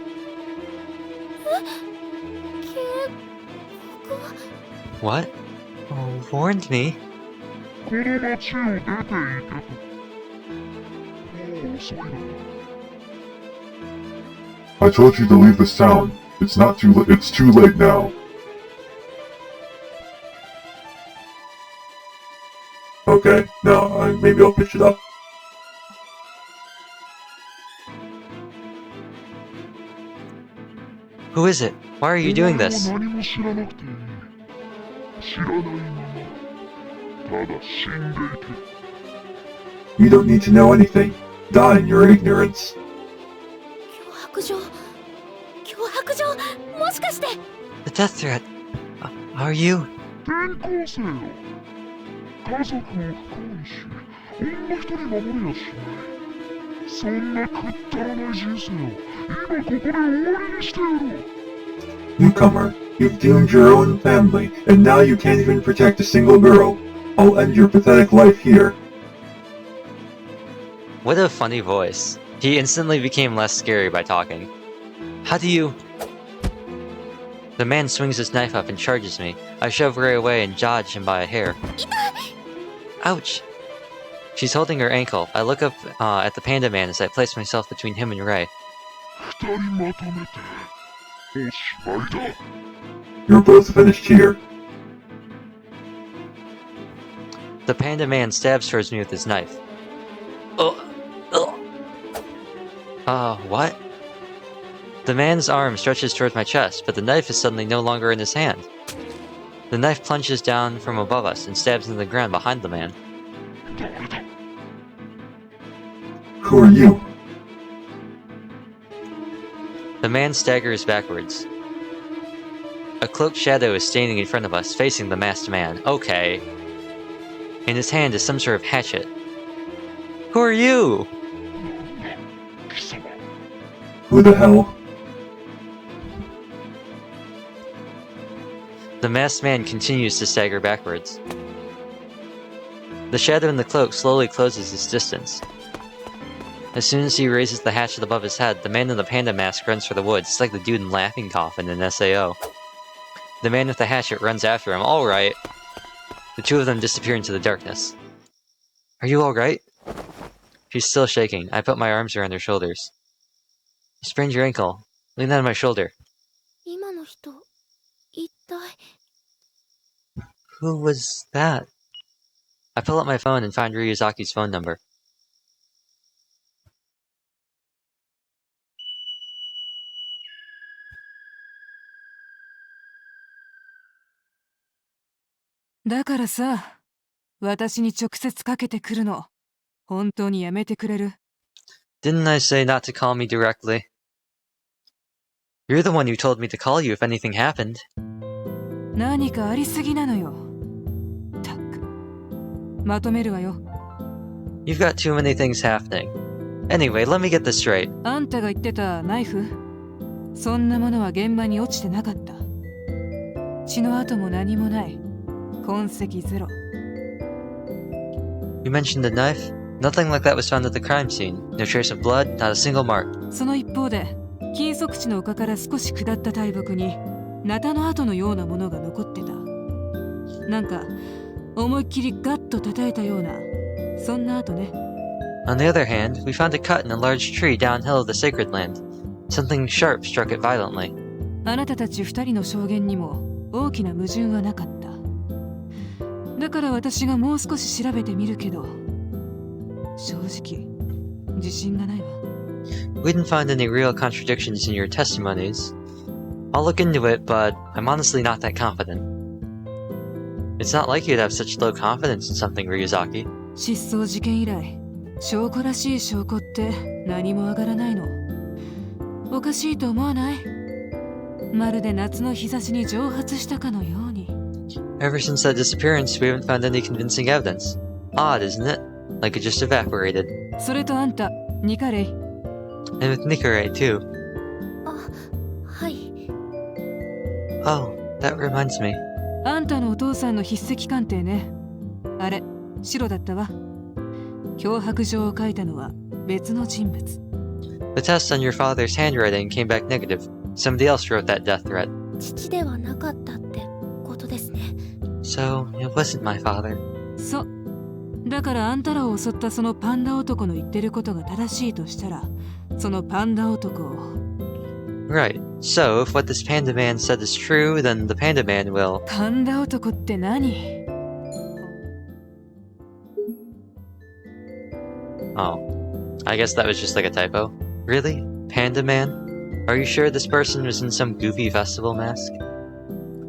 What? Oh, warned me? I told you to leave this town. It's too late now. Okay, now maybe I'll pitch it up. Who is it? Why are you doing this? You don't need to know anything. Die in your ignorance. 脅迫状、もしかして。 The death threat. Are you? 家族を不幸にし、女一人守れやしない。そんなくったらない人生を今ここで終わりにしてやろう。Newcomer, you've doomed your own family, and now you can't even protect a single girl. I'll end your pathetic life here. What a funny voice. He instantly became less scary by talking. How do you... The man swings his knife up and charges me. I shove Rei away and dodge him by a hair. Ouch! She's holding her ankle. I look up at the panda man as I place myself between him and Rei. You're both finished here. The panda man stabs towards me with his knife. What? The man's arm stretches towards my chest, but the knife is suddenly no longer in his hand. The knife plunges down from above us and stabs into the ground behind the man. Who are you? The man staggers backwards. A cloaked shadow is standing in front of us, facing the masked man. Okay. In his hand is some sort of hatchet. Who are you? Who the hell? The masked man continues to stagger backwards. The shadow in the cloak slowly closes its distance. As soon as he raises the hatchet above his head, the man in the panda mask runs for the woods. It's like the dude in Laughing Cough in an SAO. The man with the hatchet runs after him. All right. The two of them disappear into the darkness. Are you all right? She's still shaking. I put my arms around her shoulders. You sprained your ankle. Lean on my shoulder. 今の人、一体。 Who was that? I pull up my phone and find Ryuzaki's phone number. Dakara sa, 私に直接かけてくるの。本当にやめてくれる? Didn't I say not to call me directly? You're the one who told me to call you if anything happened. 何かありすぎなのよ。たく。まとめるわよ。You've got too many things happening. Anyway, let me get this straight. あんたが言ってたナイフ、そんなものは現場に落ちてなかった。血の跡も何もない。痕跡ゼロ。You mentioned a knife? Nothing like that was found at the crime scene. No trace of blood, not a single mark. その一方で、金属地の丘から少し下った大木に、ナタの跡のようなものが残ってた。なんか、思いっきりガッと叩いたような、そんな跡ね。On the other hand, we found a cut in a large tree downhill of the sacred land. Something sharp struck it violently. あなたたち二人の証言にも大きな矛盾はなかった。だから私がもう少し調べてみるけど、正直、自信がないわ。We didn't find any real contradictions in your testimonies. I'll look into it, but I'm honestly not that confident. It's not like you to have such low confidence in something, Ryuzaki. 失踪事件以来、証拠らしい証拠って何も上がらないの。おかしいと思わない？まるで夏の日差しに蒸発したかのように。Ever since that disappearance, we haven't found any convincing evidence. Odd, isn't it? Like it just evaporated. それとあんた、ニカレイ。And with Nicoré, too. あ、はい。 Oh, that reminds me. あんたのお父さんの筆跡鑑定ね。あれ、白だったわ。脅迫状を書いたのは別の人物。The test on your father's handwriting came back negative. Somebody else wrote that death threat. 父ではなかったってことですね。So, it wasn't my father. そう。だからあんたらを襲ったそのパンダ男の言ってることが正しいとしたら、そのパンダ男を。Right. So, if what this panda man said is true, then the panda man will... パンダ男って何? Oh. I guess that was just like a typo. Really? Panda man? Are you sure this person was in some goofy festival mask?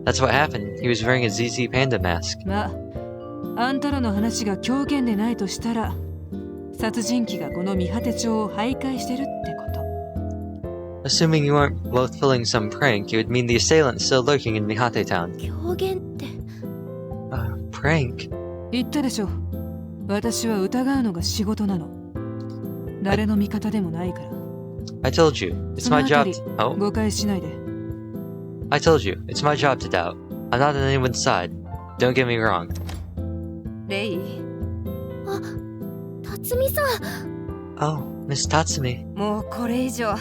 That's what happened. He was wearing a ZZ Panda mask. まあ、あんたらの話が狂言でないとしたら、殺人鬼がこの見果て帳を徘徊してるってこと。Assuming you weren't both pulling some prank, it would mean the assailant is still lurking in Mihate Town. 狂言って。Prank? 言ったでしょ。私は疑うのが仕事なの。誰の味方でもないから。I told you, it's my job to... Oh? 誤解しないで。I told you, it's my job to doubt. I'm not on anyone's side. Don't get me wrong. レイ。あ、辰巳さん。Oh, Miss Tatsumi. もうこれ以上、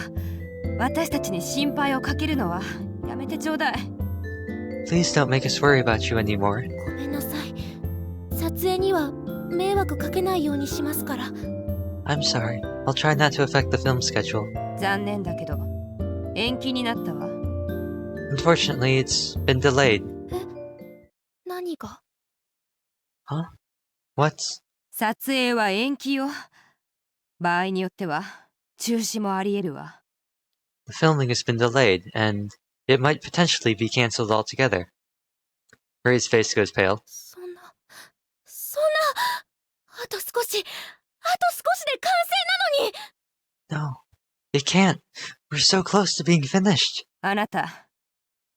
私たちに心配をかけるのはやめてちょうだい。Please don't make us worry about you anymore. ごめんなさい。撮影には迷惑かけないようにしますから。I'm sorry. I'll try not to affect the film schedule. 残念だけど、延期になったわ。Unfortunately, it's been delayed. 何が? Huh? What? 撮影は延期よ。場合によっては中止もあり得るわ。The filming has been delayed, and it might potentially be cancelled altogether. Ray's face goes pale. そんな、あと少しで完成なのに。 No, it can't. We're so close to being finished. あなた、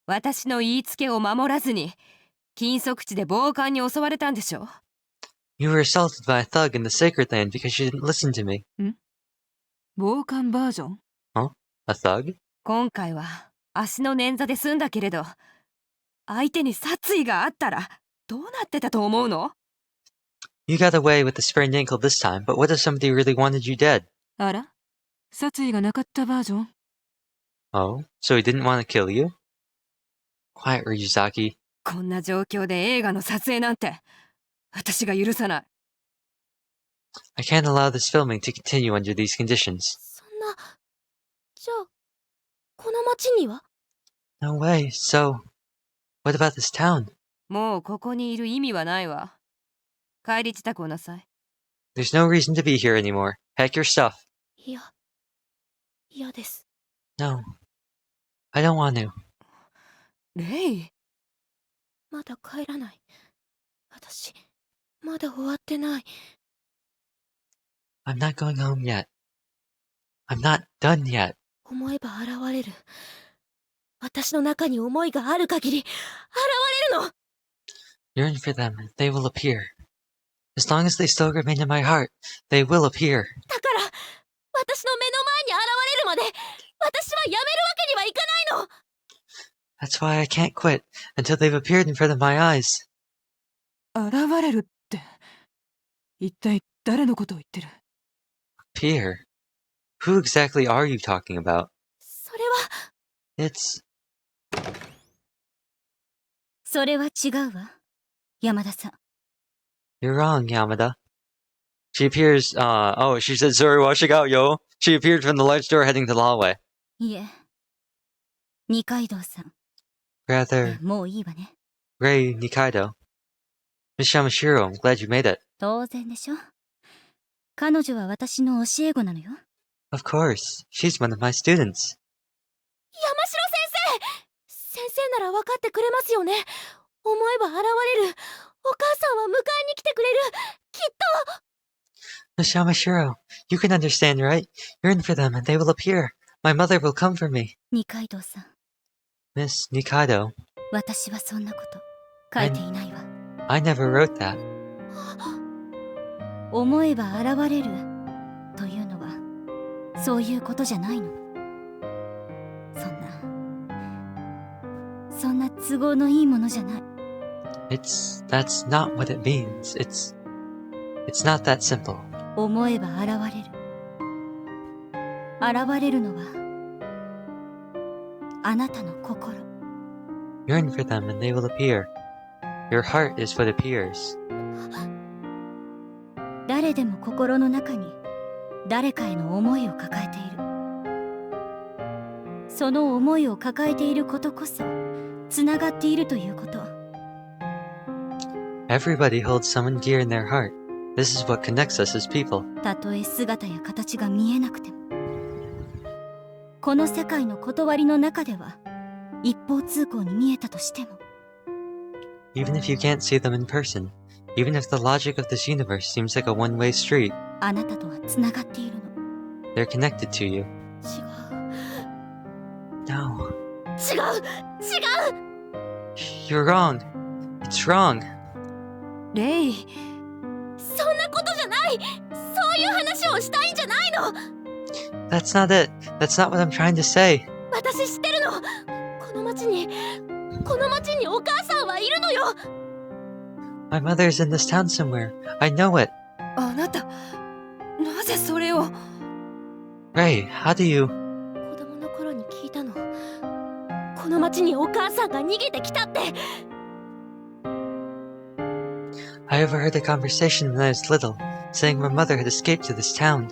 私の言いつけを守らずに、禁足地で暴漢に襲われたんでしょ? You were assaulted by a thug in the sacred land because you didn't listen to me. 暴漢バージョン? Huh? A thug? 今回は足の捻挫で済んだけれど、相手に殺意があったらどうなってたと思うの? You got away with the sprained ankle this time, but what if somebody really wanted you dead? あら? 殺意がなかったバージョン? Oh, so he didn't want to kill you? Quiet, Ryuzaki. こんな状況で映画の撮影なんて私が許さない。 I can't allow this filming to continue under these conditions. そんな、じゃあ、この町には？ No way. So, what about this town? もうここにいる意味はないわ。帰り支度をなさい。 There's no reason to be here anymore. Pack your stuff. いや、嫌です。 No. I don't want to. レイ。まだ帰らない。私、まだ終わってない。I'm not going home yet. I'm not done yet. 思えば現れる。私の中に思いがある限り、現れるの。 Yearn for them, and they will appear. As long as they still remain in my heart, they will appear. だから、私の目の前に現れるまで、私はやめるわけにはいかないの。 That's why I can't quit until they've appeared in front of my eyes. 現れるって、一体誰のことを言ってる？ Appear? Who exactly are you talking about? それは。It's... それは違うわ、山田さん。 You're wrong, Yamada. She appears, oh, she said, sorry, washing out, yo. She appeared from the large door heading to the hallway. いえ、二階堂さん。 Rather, もういいわね。 Rei Nikaido. Miss Yamashiro, I'm glad you made it. 当然でしょ。彼女は私の教え子なのよ。 Of course, she's one of my students. 山城先生！先生なら分かってくれますよね。思えば現れる。お母さんは迎えに来てくれる。きっと。 Miss Yamashiro, you can understand, right? Yearn for them and they will appear. My mother will come for me. 二階堂さん。 Miss Nikaido, 私はそんなこと書いていないわ。 I never wrote that. 思えば現れるというのはそういうことじゃないの。そんな都合のいいものじゃない。 That's not what it means. It's not that simple. 思えば現れる。現れるのはあなたの心。 Yearn for them and they will appear. Your heart is what appears. 誰でも心の中に誰かへの思いを抱えている。その思いを抱えていることこそつながっているということ。 Everybody holds someone dear in their heart. This is what connects us as people. たとえ姿や形が見えなくても、この世界の断りの中では一方通行に見えたとしても、 Even if you can't see them in person, even if the logic of this universe seems like a one-way street, あなたとはつながっているの。 they're connected to you. 違う。 No. 違う。 You're wrong. It's wrong. レイ。そんなことじゃない。そういう話をしたいんじゃないの。 That's not it. That's not what I'm trying to say. 私知ってるの。この町にお母さんはいるのよ。 My mother's in this town somewhere. I know it. あなた、なぜそれを。 Ray, how do you... 子供の頃に聞いたの。この町にお母さんが逃げてきたって。 I overheard a conversation when I was little, saying my mother had escaped to this town.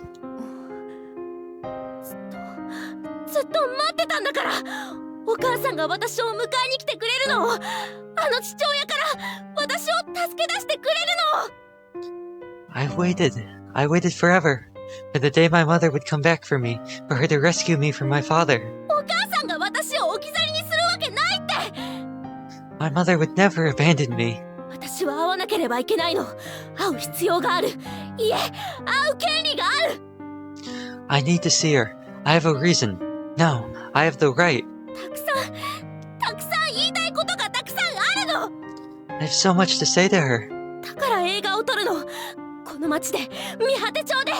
ずっと待ってたんだから。お母さんが私を迎えに来てくれるのを、あの父親から私を助け出してくれるの。 I waited forever, for the day my mother would come back for me, for her to rescue me from my father. お母さんが私を置き去りにするわけないって。 My mother would never abandon me. 私は会わなければいけないの。会う必要がある。いえ、会う権利がある。 I need to see her. I have a reason. No, I have the right. たくさん言いたいことがたくさんあるの。 I have so much to say to her. だから映画を撮るの。この町で、見果て町で、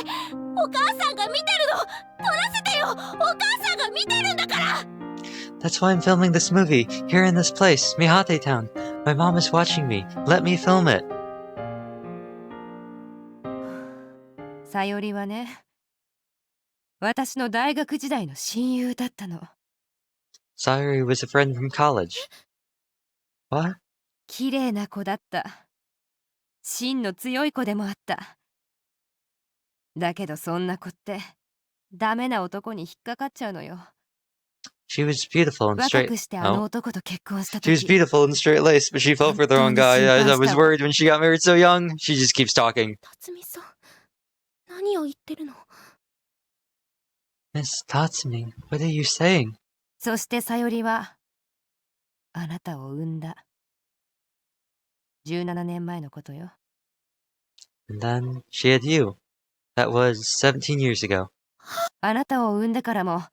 お母さんが見てるの。撮らせてよ。お母さんが見てるんだから。 That's why I'm filming this movie, here in this place, Mihate Town. My mom is watching me. Let me film it. さよりはね、私の大学時代の親友だったの。Sayori was a friend from college. What? 綺麗な子だった。芯の強い子でもあった。だけどそんな子ってダメな男に引っかかっちゃうのよ。She was beautiful and 若 straight. くしてOh. 男と結婚した She was 時、 beautiful and straight-laced, but she fell for the wrong guy. I was worried when she got married so young. She just keeps talking. 辰巳さん、何を言ってるの？ Miss Tatsumi, what are you saying? そしてさよりはあなたを産んだ。17年前のことよ。 And then she had you. That was 17 years ago. あなたを産んでからも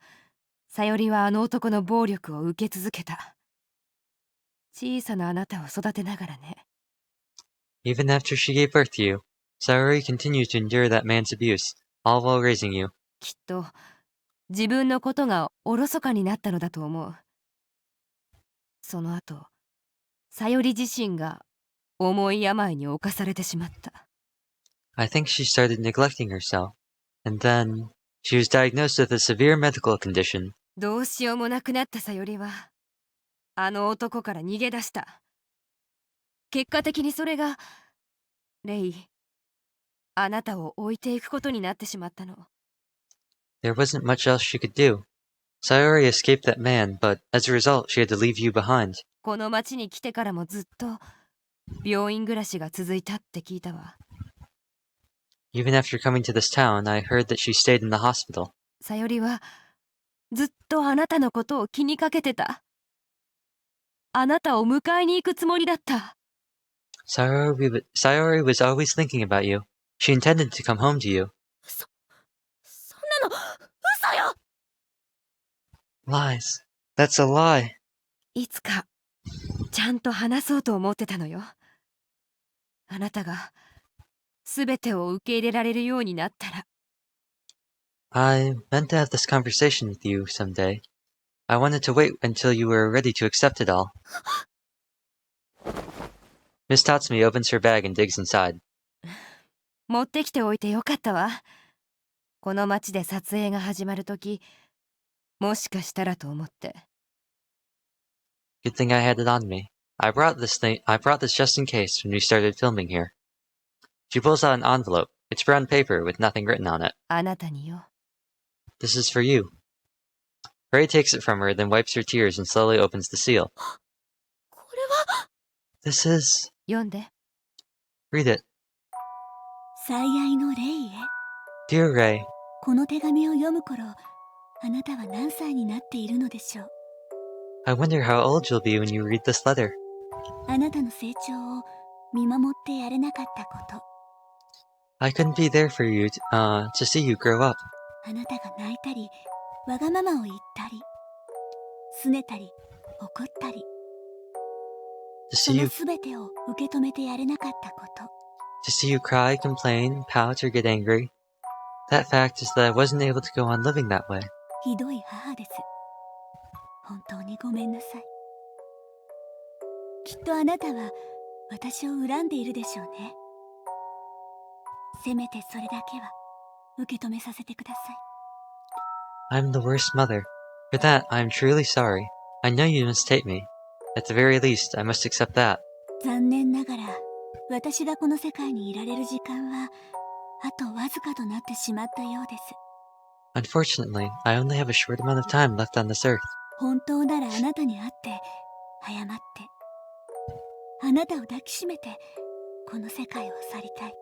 さよりはあの男の暴力を受け続けた。小さなあなたを育てながらね。 Even after she gave birth to you, Sayori continued to endure that man's abuse, all while raising you. きっと自分のことがおろそかになったのだと思う。その後、さより自身が重い病に侵されてしまった。 I think she started neglecting herself, and then she was diagnosed with a severe medical condition. どうしようもなくなったさよりはあの男から逃げ出した。結果的にそれがレイ、あなたを置いていくことになってしまったの。 There wasn't much else she could do. Sayori escaped that man, but as a result, she had to leave you behind. この町に来てからもずっと病院暮らしが続いたって聞いたわ。 Even after coming to this town, I heard that she stayed in the hospital. さよりはずっとあなたのことを気にかけてた。あなたを迎えに行くつもりだった。 Sayori was always thinking about you. She intended to come home to you. そんなの嘘よ！ Lies. That's a lie. いつかちゃんと話そうと思ってたのよ。あなたが全てを受け入れられるようになったら。 I meant to have this conversation with you someday. I wanted to wait until you were ready to accept it all. Miss Tatsumi opens her bag and digs inside. 持ってきておいてよかったわ。この町で撮影が始まるとき、もしかしたらと思って。 Good thing I had it on me. I brought this just in case when we started filming here. She pulls out an envelope. It's brown paper with nothing written on it. あなたによ。 This is for you. Ray takes it from her, then wipes her tears and slowly opens the seal. これは This is... 読んで。 Read it. 最愛のレイへ。 Dear Ray, この手紙を読む頃、あなたは何歳になっているのでしょう。 I wonder how old you'll be when you read this letter. あなたの成長を見守ってやれなかったこと。 I couldn't be there for you to see you grow up. あなたが泣いたり、わがままを言ったり、拗ねたり、怒ったり。 To そ see の you すべてを受け止めてやれなかったこと。 To see you cry, complain, pout, or get angry. That fact is that I wasn't able to go on living that way. ひどい母です。本当にごめんなさい。きっとあなたは私を恨んでいるでしょうね。せめてそれだけは受け止めさせてください。 I'm the worst mother. For that, I am truly sorry. I know you mistake me. At the very least, I must accept that. 残念ながら私がこの世界にいられる時間はあとわずかとなってしまったようです。 Unfortunately, I only have a short amount of time left on this earth. 本当ならあなたに会って謝ってあなたを抱きしめてこの世界を去りたい。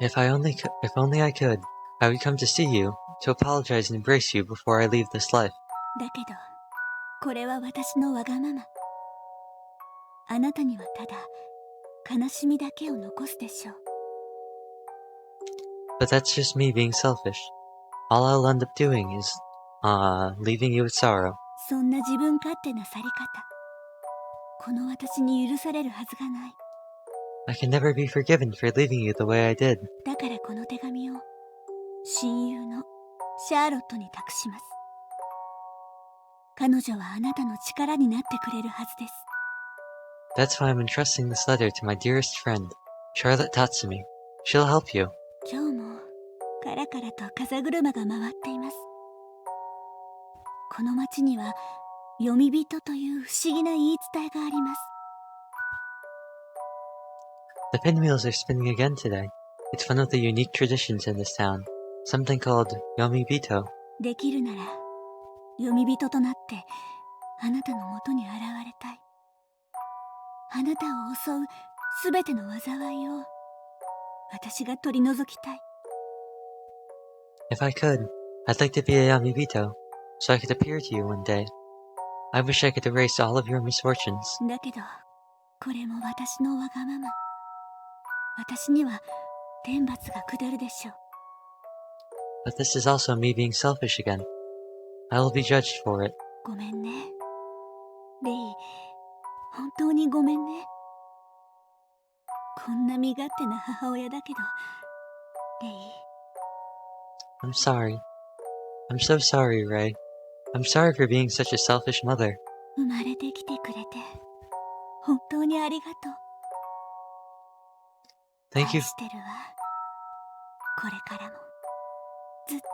If only I could, I would come to see you, to apologize and embrace you before I leave this life. だけどこれは私のわがまま。あなたにはただ悲しみだけを残すでしょう。 But that's just me being selfish. All I'll end up doing is, leaving you with sorrow. そんな自分勝手な去り方、この私に許されるはずがない。 I can never be forgiven for leaving you the way I did. だからこの手紙を親友のシャーロットに託します。彼女はあなたの力になってくれるはずです。 That's why I'm entrusting this letter to my dearest friend, Charlotte Tatsumi. She'll help you. 今日もカラカラと風車が回っています。この町には読み人という不思議な言い伝えがあります。 The pinwheels are spinning again today. It's one of the unique traditions in this town. Something called Yomibito. できるなら読み人となってあなたのもとに現れたい。あなたを襲うすべての災いを私が取り除きたい。 If I could, I'd like to be a Yomibito, so I could appear to you one day. I wish I could erase all of your misfortunes. だけどこれも私のわがまま。私には天罰が下るでしょう。 But this is also me being selfish again. I will be judged for it. ごめんねレイ、本当にごめんね。こんな身勝手な母親だけどレイ、 I'm sorry. I'm so sorry, Ray. I'm sorry for being such a selfish mother. 生まれてきてくれて本当にありがとう。 Thank 愛 you. してるわ。これからもずっと。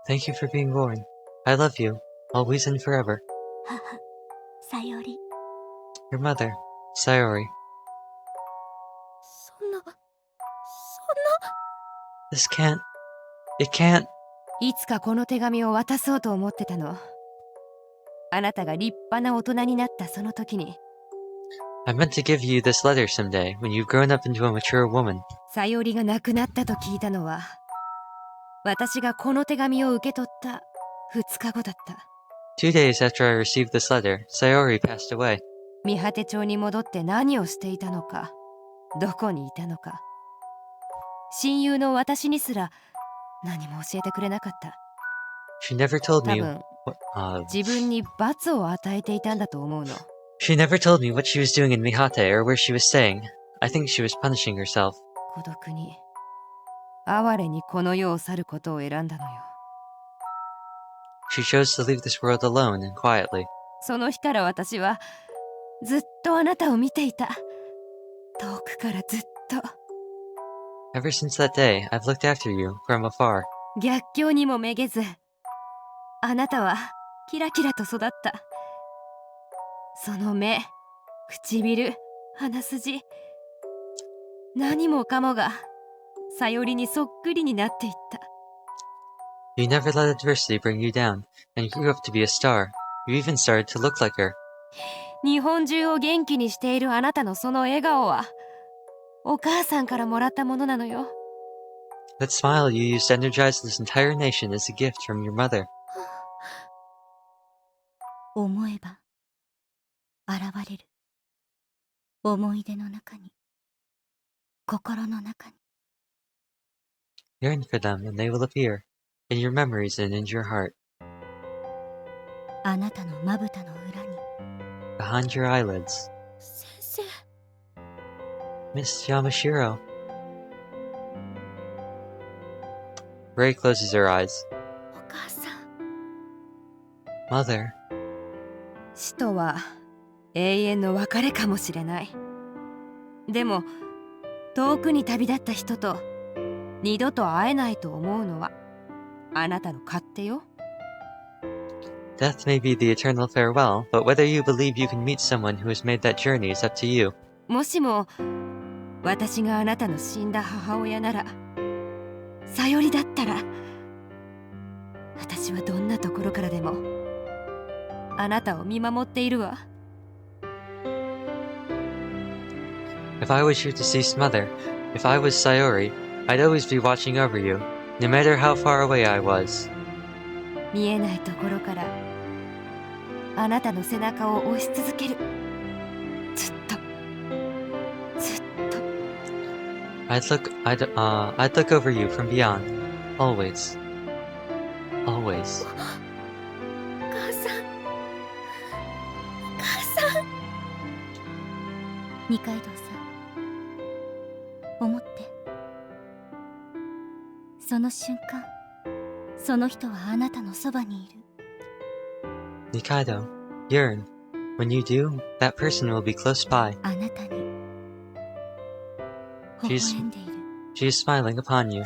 Thank you for being born. I love you, always and forever. 母さより。 Your mother, Sayori. そんな This can't. It can't. いつかこの手紙を渡そうと思ってたの。あなたが立派な大人になったその時に。I meant to give you this letter someday when you've grown up into a mature woman. さよりが亡くなったと聞いたのは、私がこの手紙を受け取った2日後だった。 2 days after I received this letter, Sayori passed away. 見果て町に戻って何をしていたのか、どこにいたのか、親友の私にすら何も教えてくれなかった。 She never told 多 me. 分 What, 自分に罰を与えていたんだと思うの。 She never told me what she was doing in Mihate or where she was staying. I think she was punishing herself. 孤独に哀れにこの世を去ることを選んだのよ。 She chose to leave this world alone and quietly. その日から私はずっとあなたを見ていた。遠くからずっと。 Ever since that day, I've looked after you from afar. 逆境にもめげず、あなたはキラキラと育った。その目、唇、鼻筋、何もかもがさよりにそっくりになっていった。 You never let adversity bring you down, and grew up to be a star. You even started to look like her. 日本中を元気にしているあなたのその笑顔はお母さんからもらったものなのよ。 That smile you used to energize this entire nation is a gift from your mother. 思えば現れる。思い出の中に、心の中に。 Yearn for them, and they will appear, in your memories and in your heart. あなたのまぶたの裏に。 Behind your eyelids. 先生。 Miss Yamashiro. Ray closes her eyes. お母さん。 Mother. 死とは永遠の別れかもしれない。でも遠くに旅立った人と二度と会えないと思うのはあなたの勝手よ。 Death may be the eternal farewell, but whether you believe you can meet someone who has made that journey is up to you. もしも私があなたの死んだ母親なら、さよりだったら、私はどんなところからでもあなたを見守っているわ。 If I was your deceased mother, if I was Sayori, I'd always be watching over you, no matter how far away I was. 見えないところからあなたの背中を押し続ける。ずっとずっと。 I'd look over you from beyond, always, always. お母さん。お母さん。二階堂さん、思って。その瞬間、その人はあなたのそばにいる。 Nikaido, yearn. When you do, that person will be close by. あなたに微笑んでいる。 She is smiling upon you. あ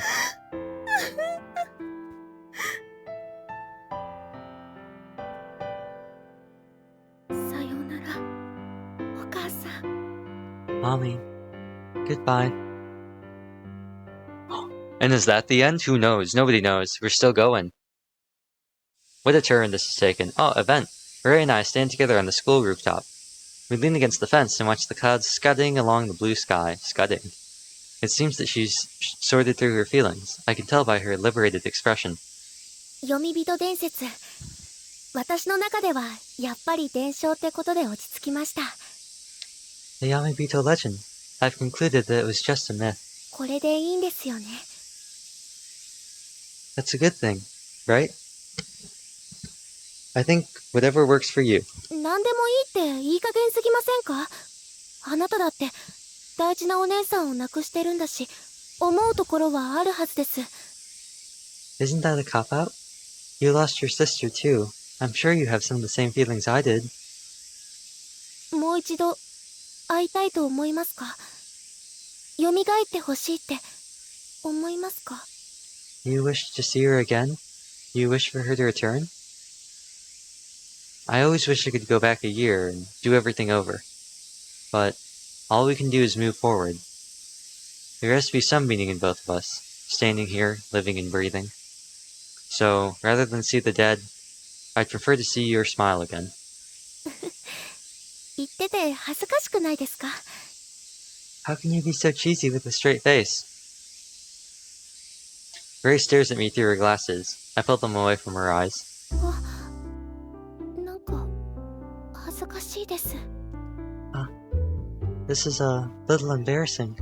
Mommy, goodbye. And is that the end? Who knows? Nobody knows. We're still going. What a turn this has taken. Oh, event. Ray and I stand together on the school rooftop. We lean against the fence and watch the clouds scudding along the blue sky. Scudding. It seems that she's sorted through her feelings. I can tell by her liberated expression. 読み人伝説。私の中ではやっぱり伝承ってことで落ち着きました。The Yamabito legend. I've concluded that it was just a myth. これでいいんですよね。That's a good thing, right? I think whatever works for you. 何でもいいっていい加減すぎませんか？あなただって大事なお姉さんを亡くしてるんだし、思うところはあるはずです。Isn't that a cop-out? You lost your sister too. I'm sure you have some of the same feelings I did. もう一度会いたいと思いますか？蘇ってほしいって思いますか？ You wish to see her again? You wish for her to return? I always wish I could go back a year and do everything over. But all we can do is move forward. There has to be some meaning in both of us, standing here, living and breathing. So, rather than see the dead, I'd prefer to see your smile again. 言ってて恥ずかしくないですか？ How can you be so cheesy with a straight face? Ray stares at me through her glasses. I pull them away from her eyes. なんか恥ずかしいです。This is a little embarrassing.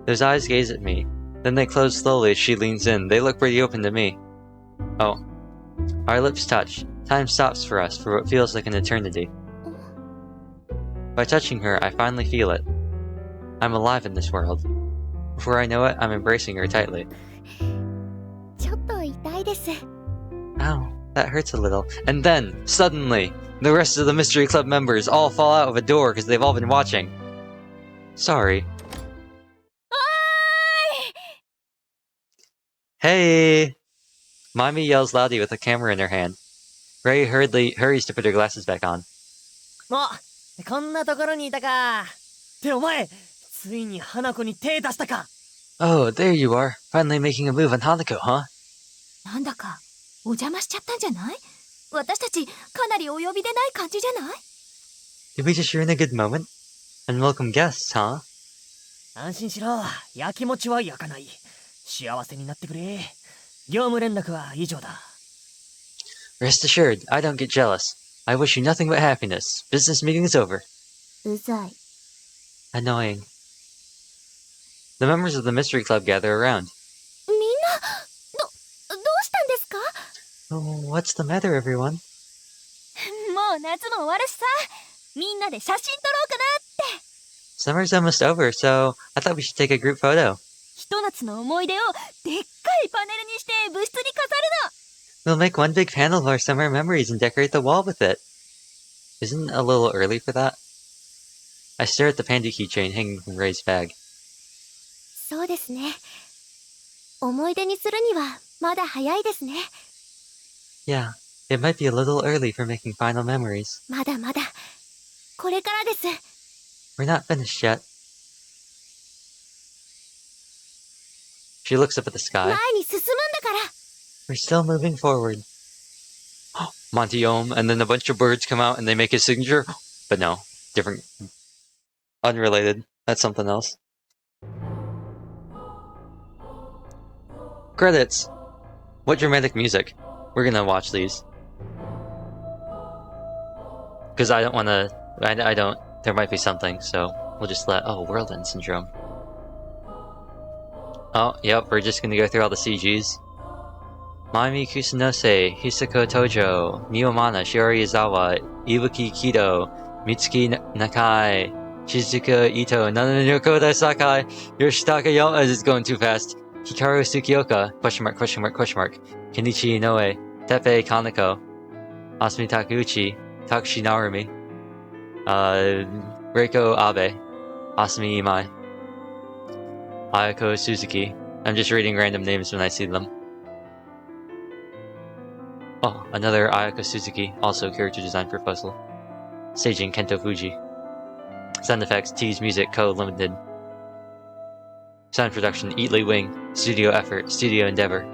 Those eyes gaze at me. Then they close slowly as she leans in. They look pretty open to me. Oh. Our lips touch. Time stops for us for what feels like an eternity. By touching her, I finally feel it. I'm alive in this world. Before I know it, I'm embracing her tightly. ちょっと痛いです。 Ow, that hurts a little. And then, suddenly, the rest of the Mystery Club members all fall out of a door because they've all been watching. Sorry. Hey! Mimi yells loudly with a camera in her hand. Ray hurriedly hurries to put her glasses back on. こんなところにいたか。ってお前、ついに花子に手出したか。Oh, there you are. Finally making a move on Hanako, huh? なんだかお邪魔しちゃったんじゃない？私たちかなりお呼びでない感じじゃない？ Did we just ruin a good moment? Unwelcome guests, huh? 安心しろ。やきもちは焼かない。幸せになってくれ。業務連絡は以上だ。Rest assured, I don't get jealous. I wish you nothing but happiness. Business meeting is over. うざい。 Annoying. The members of the Mystery Club gather around. みんな、どうしたんですか？ Oh, what's the matter, everyone? もう夏も終わるしさ、みんなで写真撮ろうかなって。 Summer's almost over, so I thought we should take a group photo. ひと夏の思い出をでっかいパネルにして部室に飾るの。 We'll make one big panel of our summer memories and decorate the wall with it. Isn't it a little early for that? I stare at the panda keychain hanging from Ray's bag. そうですね。思い出にするにはまだ早いですね。 Yeah, it might be a little early for making final memories. まだまだ。これからです。 We're not finished yet. She looks up at the sky. 前に進むんだから。 We're still moving forward. Monty Ohm, and then a bunch of birds come out and they make his signature. But no, different. Unrelated. That's something else. Credits! What dramatic music. We're gonna watch these. Because I don't wanna... I don't... There might be something, so we'll just let... Oh, Worldend Syndrome. Oh, yep, we're just gonna go through all the CGs. Mami Kusanose, Hisako Tojo, Miyomana, Shiori Izawa, Ibuki Kido, Mitsuki Nakai, Shizuka Ito, Nananoko Sakai, Yoshitaka Yama is going too fast. Hikaru Tsukioka, question mark, question mark, question mark. Kenichi Inoue, Teppei Kaneko, Asumi Takeuchi, Takashi Narumi, Reiko Abe, Asumi Imai, Ayako Suzuki. I'm just reading random names when I see them. Oh, another Ayako Suzuki, also character design proposal. Staging Kento Fuji. Sound effects, Tease Music Co. Limited. Sound production, Eatley Wing. Studio effort, Studio Endeavor.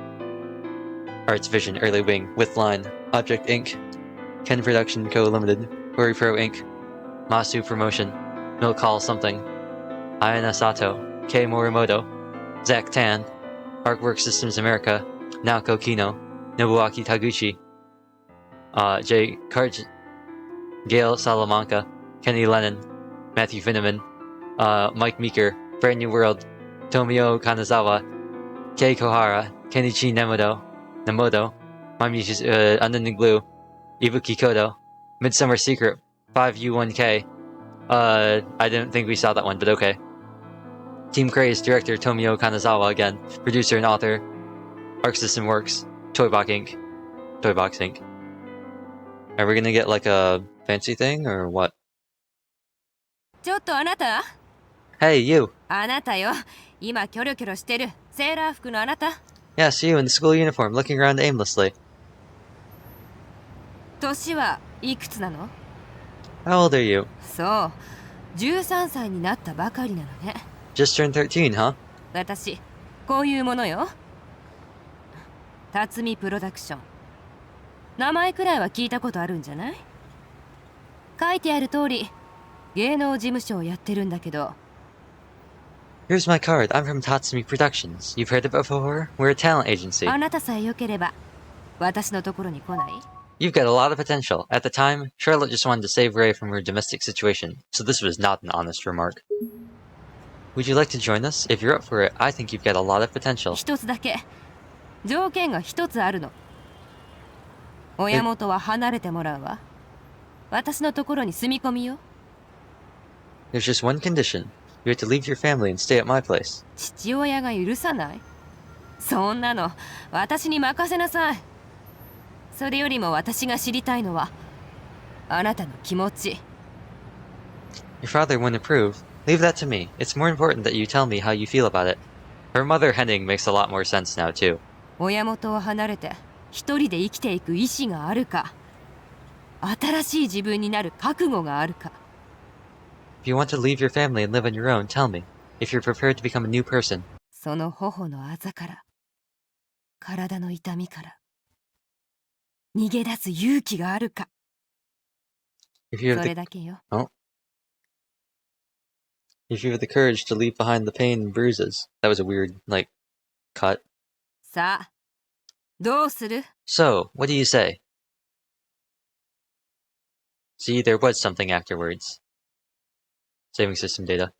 Arts Vision, Early Wing. With Line, Object Inc. Ken Production Co. Limited. Hori Pro Inc. Masu Promotion. Milk Hall Something. Ayana Sato. Kei Morimoto. Zach Tan. Artwork Systems America. Naoko Kino. Nobuaki Taguchi. Jay Karch. Gail Salamanca. Kenny Lennon. Matthew Finneman. Mike Meeker. Brand New World. Tomio Kanazawa. Kei Kohara. Kenichi Nemoto. Unending Blue. Ibuki Kodo. Midsummer Secret. 5U1K. I didn't think we saw that one, but okay. Team Craze, director Tomio Kanazawa again, producer and author. Arc System Works, Toybox Inc. Are we gonna get like a fancy thing or what? ちょっとあなた Hey, you! あなたよ。今キョロキョロしてるセーラー服のあなた。 Yes, you in the school uniform, looking around aimlessly. 年はいくつなの？ How old are you? そう、13歳になったばかりなのね。 Just turned 13, huh? 私、こういうものよ。辰巳プロダクション。名前くらいは聞いたことあるんじゃない？書いてある通り、芸能事務所をやってるんだけど。 Here's my card. I'm from Tatsumi Productions. You've heard of it before? We're a talent agency. あなたさえ良ければ、私のところに来ない？ You've got a lot of potential. At the time, Charlotte just wanted to save Ray from her domestic situation, so this was not an honest remark. Would you like to join us? If you're up for it, I think you've got a lot of potential. 一つだけ、条件が一つあるの。親元は離れてもらうわ。私のところに住み込みよ。 There's just one condition. You have to leave your family and stay at my place. 父親が許さない？そんなの私に任せなさい。それよりも私が知りたいのはあなたの気持ち。 Your father wouldn't approve. Leave that to me. It's more important that you tell me how you feel about it. Her mother Henning makes a lot more sense now too. 親元を離れて一人で生きていく意志があるか、新しい自分になる覚悟があるか。 If you want to leave your family and live on your own, tell me. If you're prepared to become a new person. その頬のあざから、体の痛みから、逃げ出す勇気があるか。 If you have そ the... れだけよ。 Oh. If you have the courage to leave behind the pain and bruises. That was a weird, like, cut. さあ、どうする？ So, what do you say? See, there was something afterwards. Saving system data.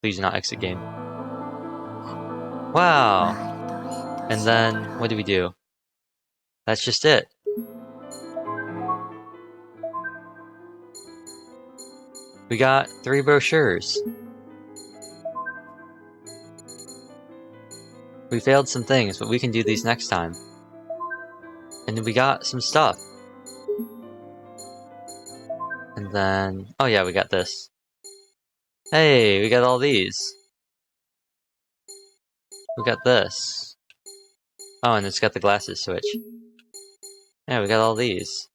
Please do not exit game. Wow! And then, what do we do? That's just it. We got 3 brochures. We failed some things, but we can do these next time. And we got some stuff. And then... oh yeah, we got this. Hey, we got all these. We got this. Oh, and it's got the glasses switch. Yeah, we got all these.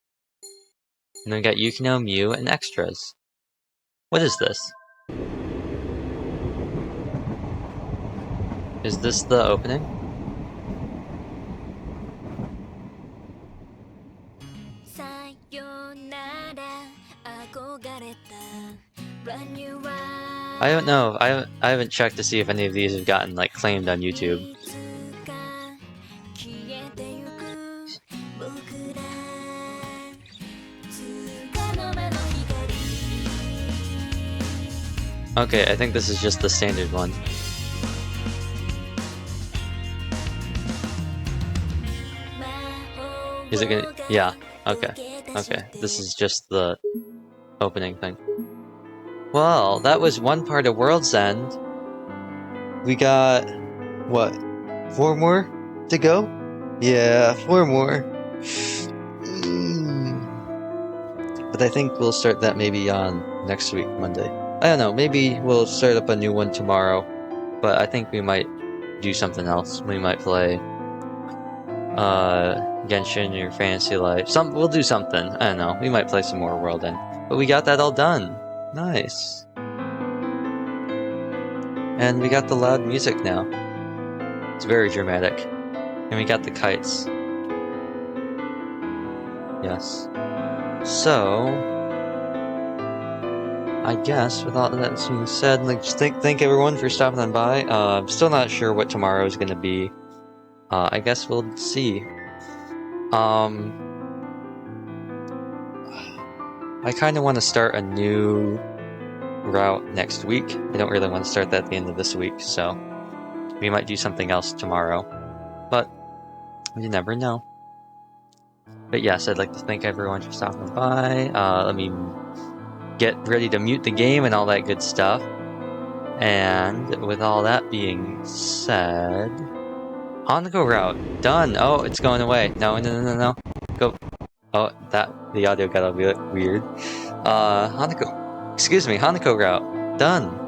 And then we got Yukino, Mew, and extras. What is this? Is this the opening? I don't know. I haven't checked to see if any of these have gotten like claimed on YouTube. Okay, I think this is just the standard one. Is it gonna... yeah, okay. Okay, this is just the opening thing. Well, that was one part of World's End. We got... what? 4 more to go? Yeah, 4 more. But I think we'll start that maybe on next week, Monday. I don't know, maybe we'll start up a new one tomorrow. But I think we might do something else. We might play... Genshin or Fantasy Life. We'll do something. I don't know. We might play some more Worldend. But we got that all done. Nice. And we got the loud music now. It's very dramatic. And we got the kites. Yes. So, I guess with all that being said, like, just thank everyone for stopping on by. I'm still not sure what tomorrow is gonna be. I guess we'll see. I kind of want to start a new route next week. I don't really want to start that at the end of this week, so we might do something else tomorrow. But you never know. But yes, I'd like to thank everyone for stopping by. Let me get ready to mute the game and all that good stuff. And with all that being said, on the go route, done. Oh, it's going away. No, go. Oh, the audio got a bit weird. Hanako route, done.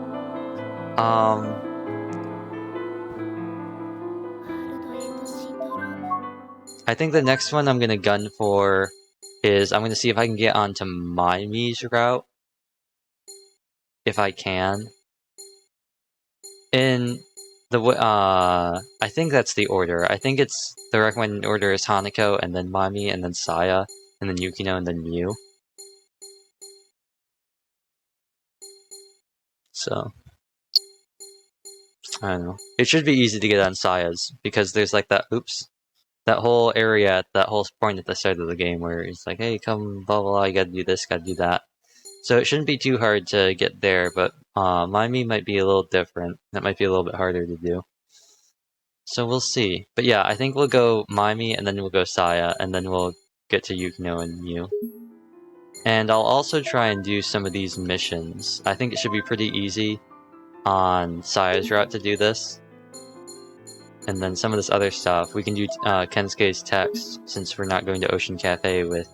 I think the next one I'm gonna gun for is I'm gonna see if I can get onto Mimi's route. If I can. In the I think that's the order. I think it's the recommended order is Hanako, and then Mimi, and then Saya, and then Yukino, and then Mew. So I don't know. It should be easy to get on Saya's because there's like that that whole area, that whole point at the start of the game where it's like, hey, come, blah blah blah, you gotta do this, gotta do that. So it shouldn't be too hard to get there, but Mimi might be a little different. That might be a little bit harder to do. So we'll see. But yeah, I think we'll go Mimi, and then we'll go Saya, and then we'll get to Yukino and Mew. And I'll also try and do some of these missions. I think it should be pretty easy on Saya's route to do this. And then some of this other stuff, we can do Kensuke's text, since we're not going to Ocean Cafe with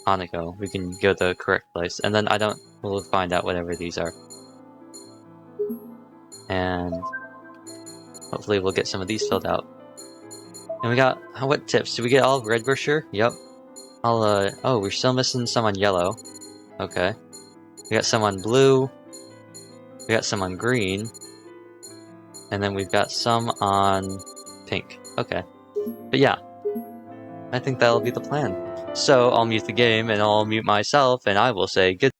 Hanako. We can go the correct place. And then we'll find out whatever these are. And hopefully we'll get some of these filled out. And we got, what tips? Did we get all red brochure? Yep. Oh, we're still missing some on yellow. Okay. We got some on blue. We got some on green. And then we've got some on pink. Okay. But yeah. I think that'll be the plan. So, I'll mute the game, and I'll mute myself, and I will say good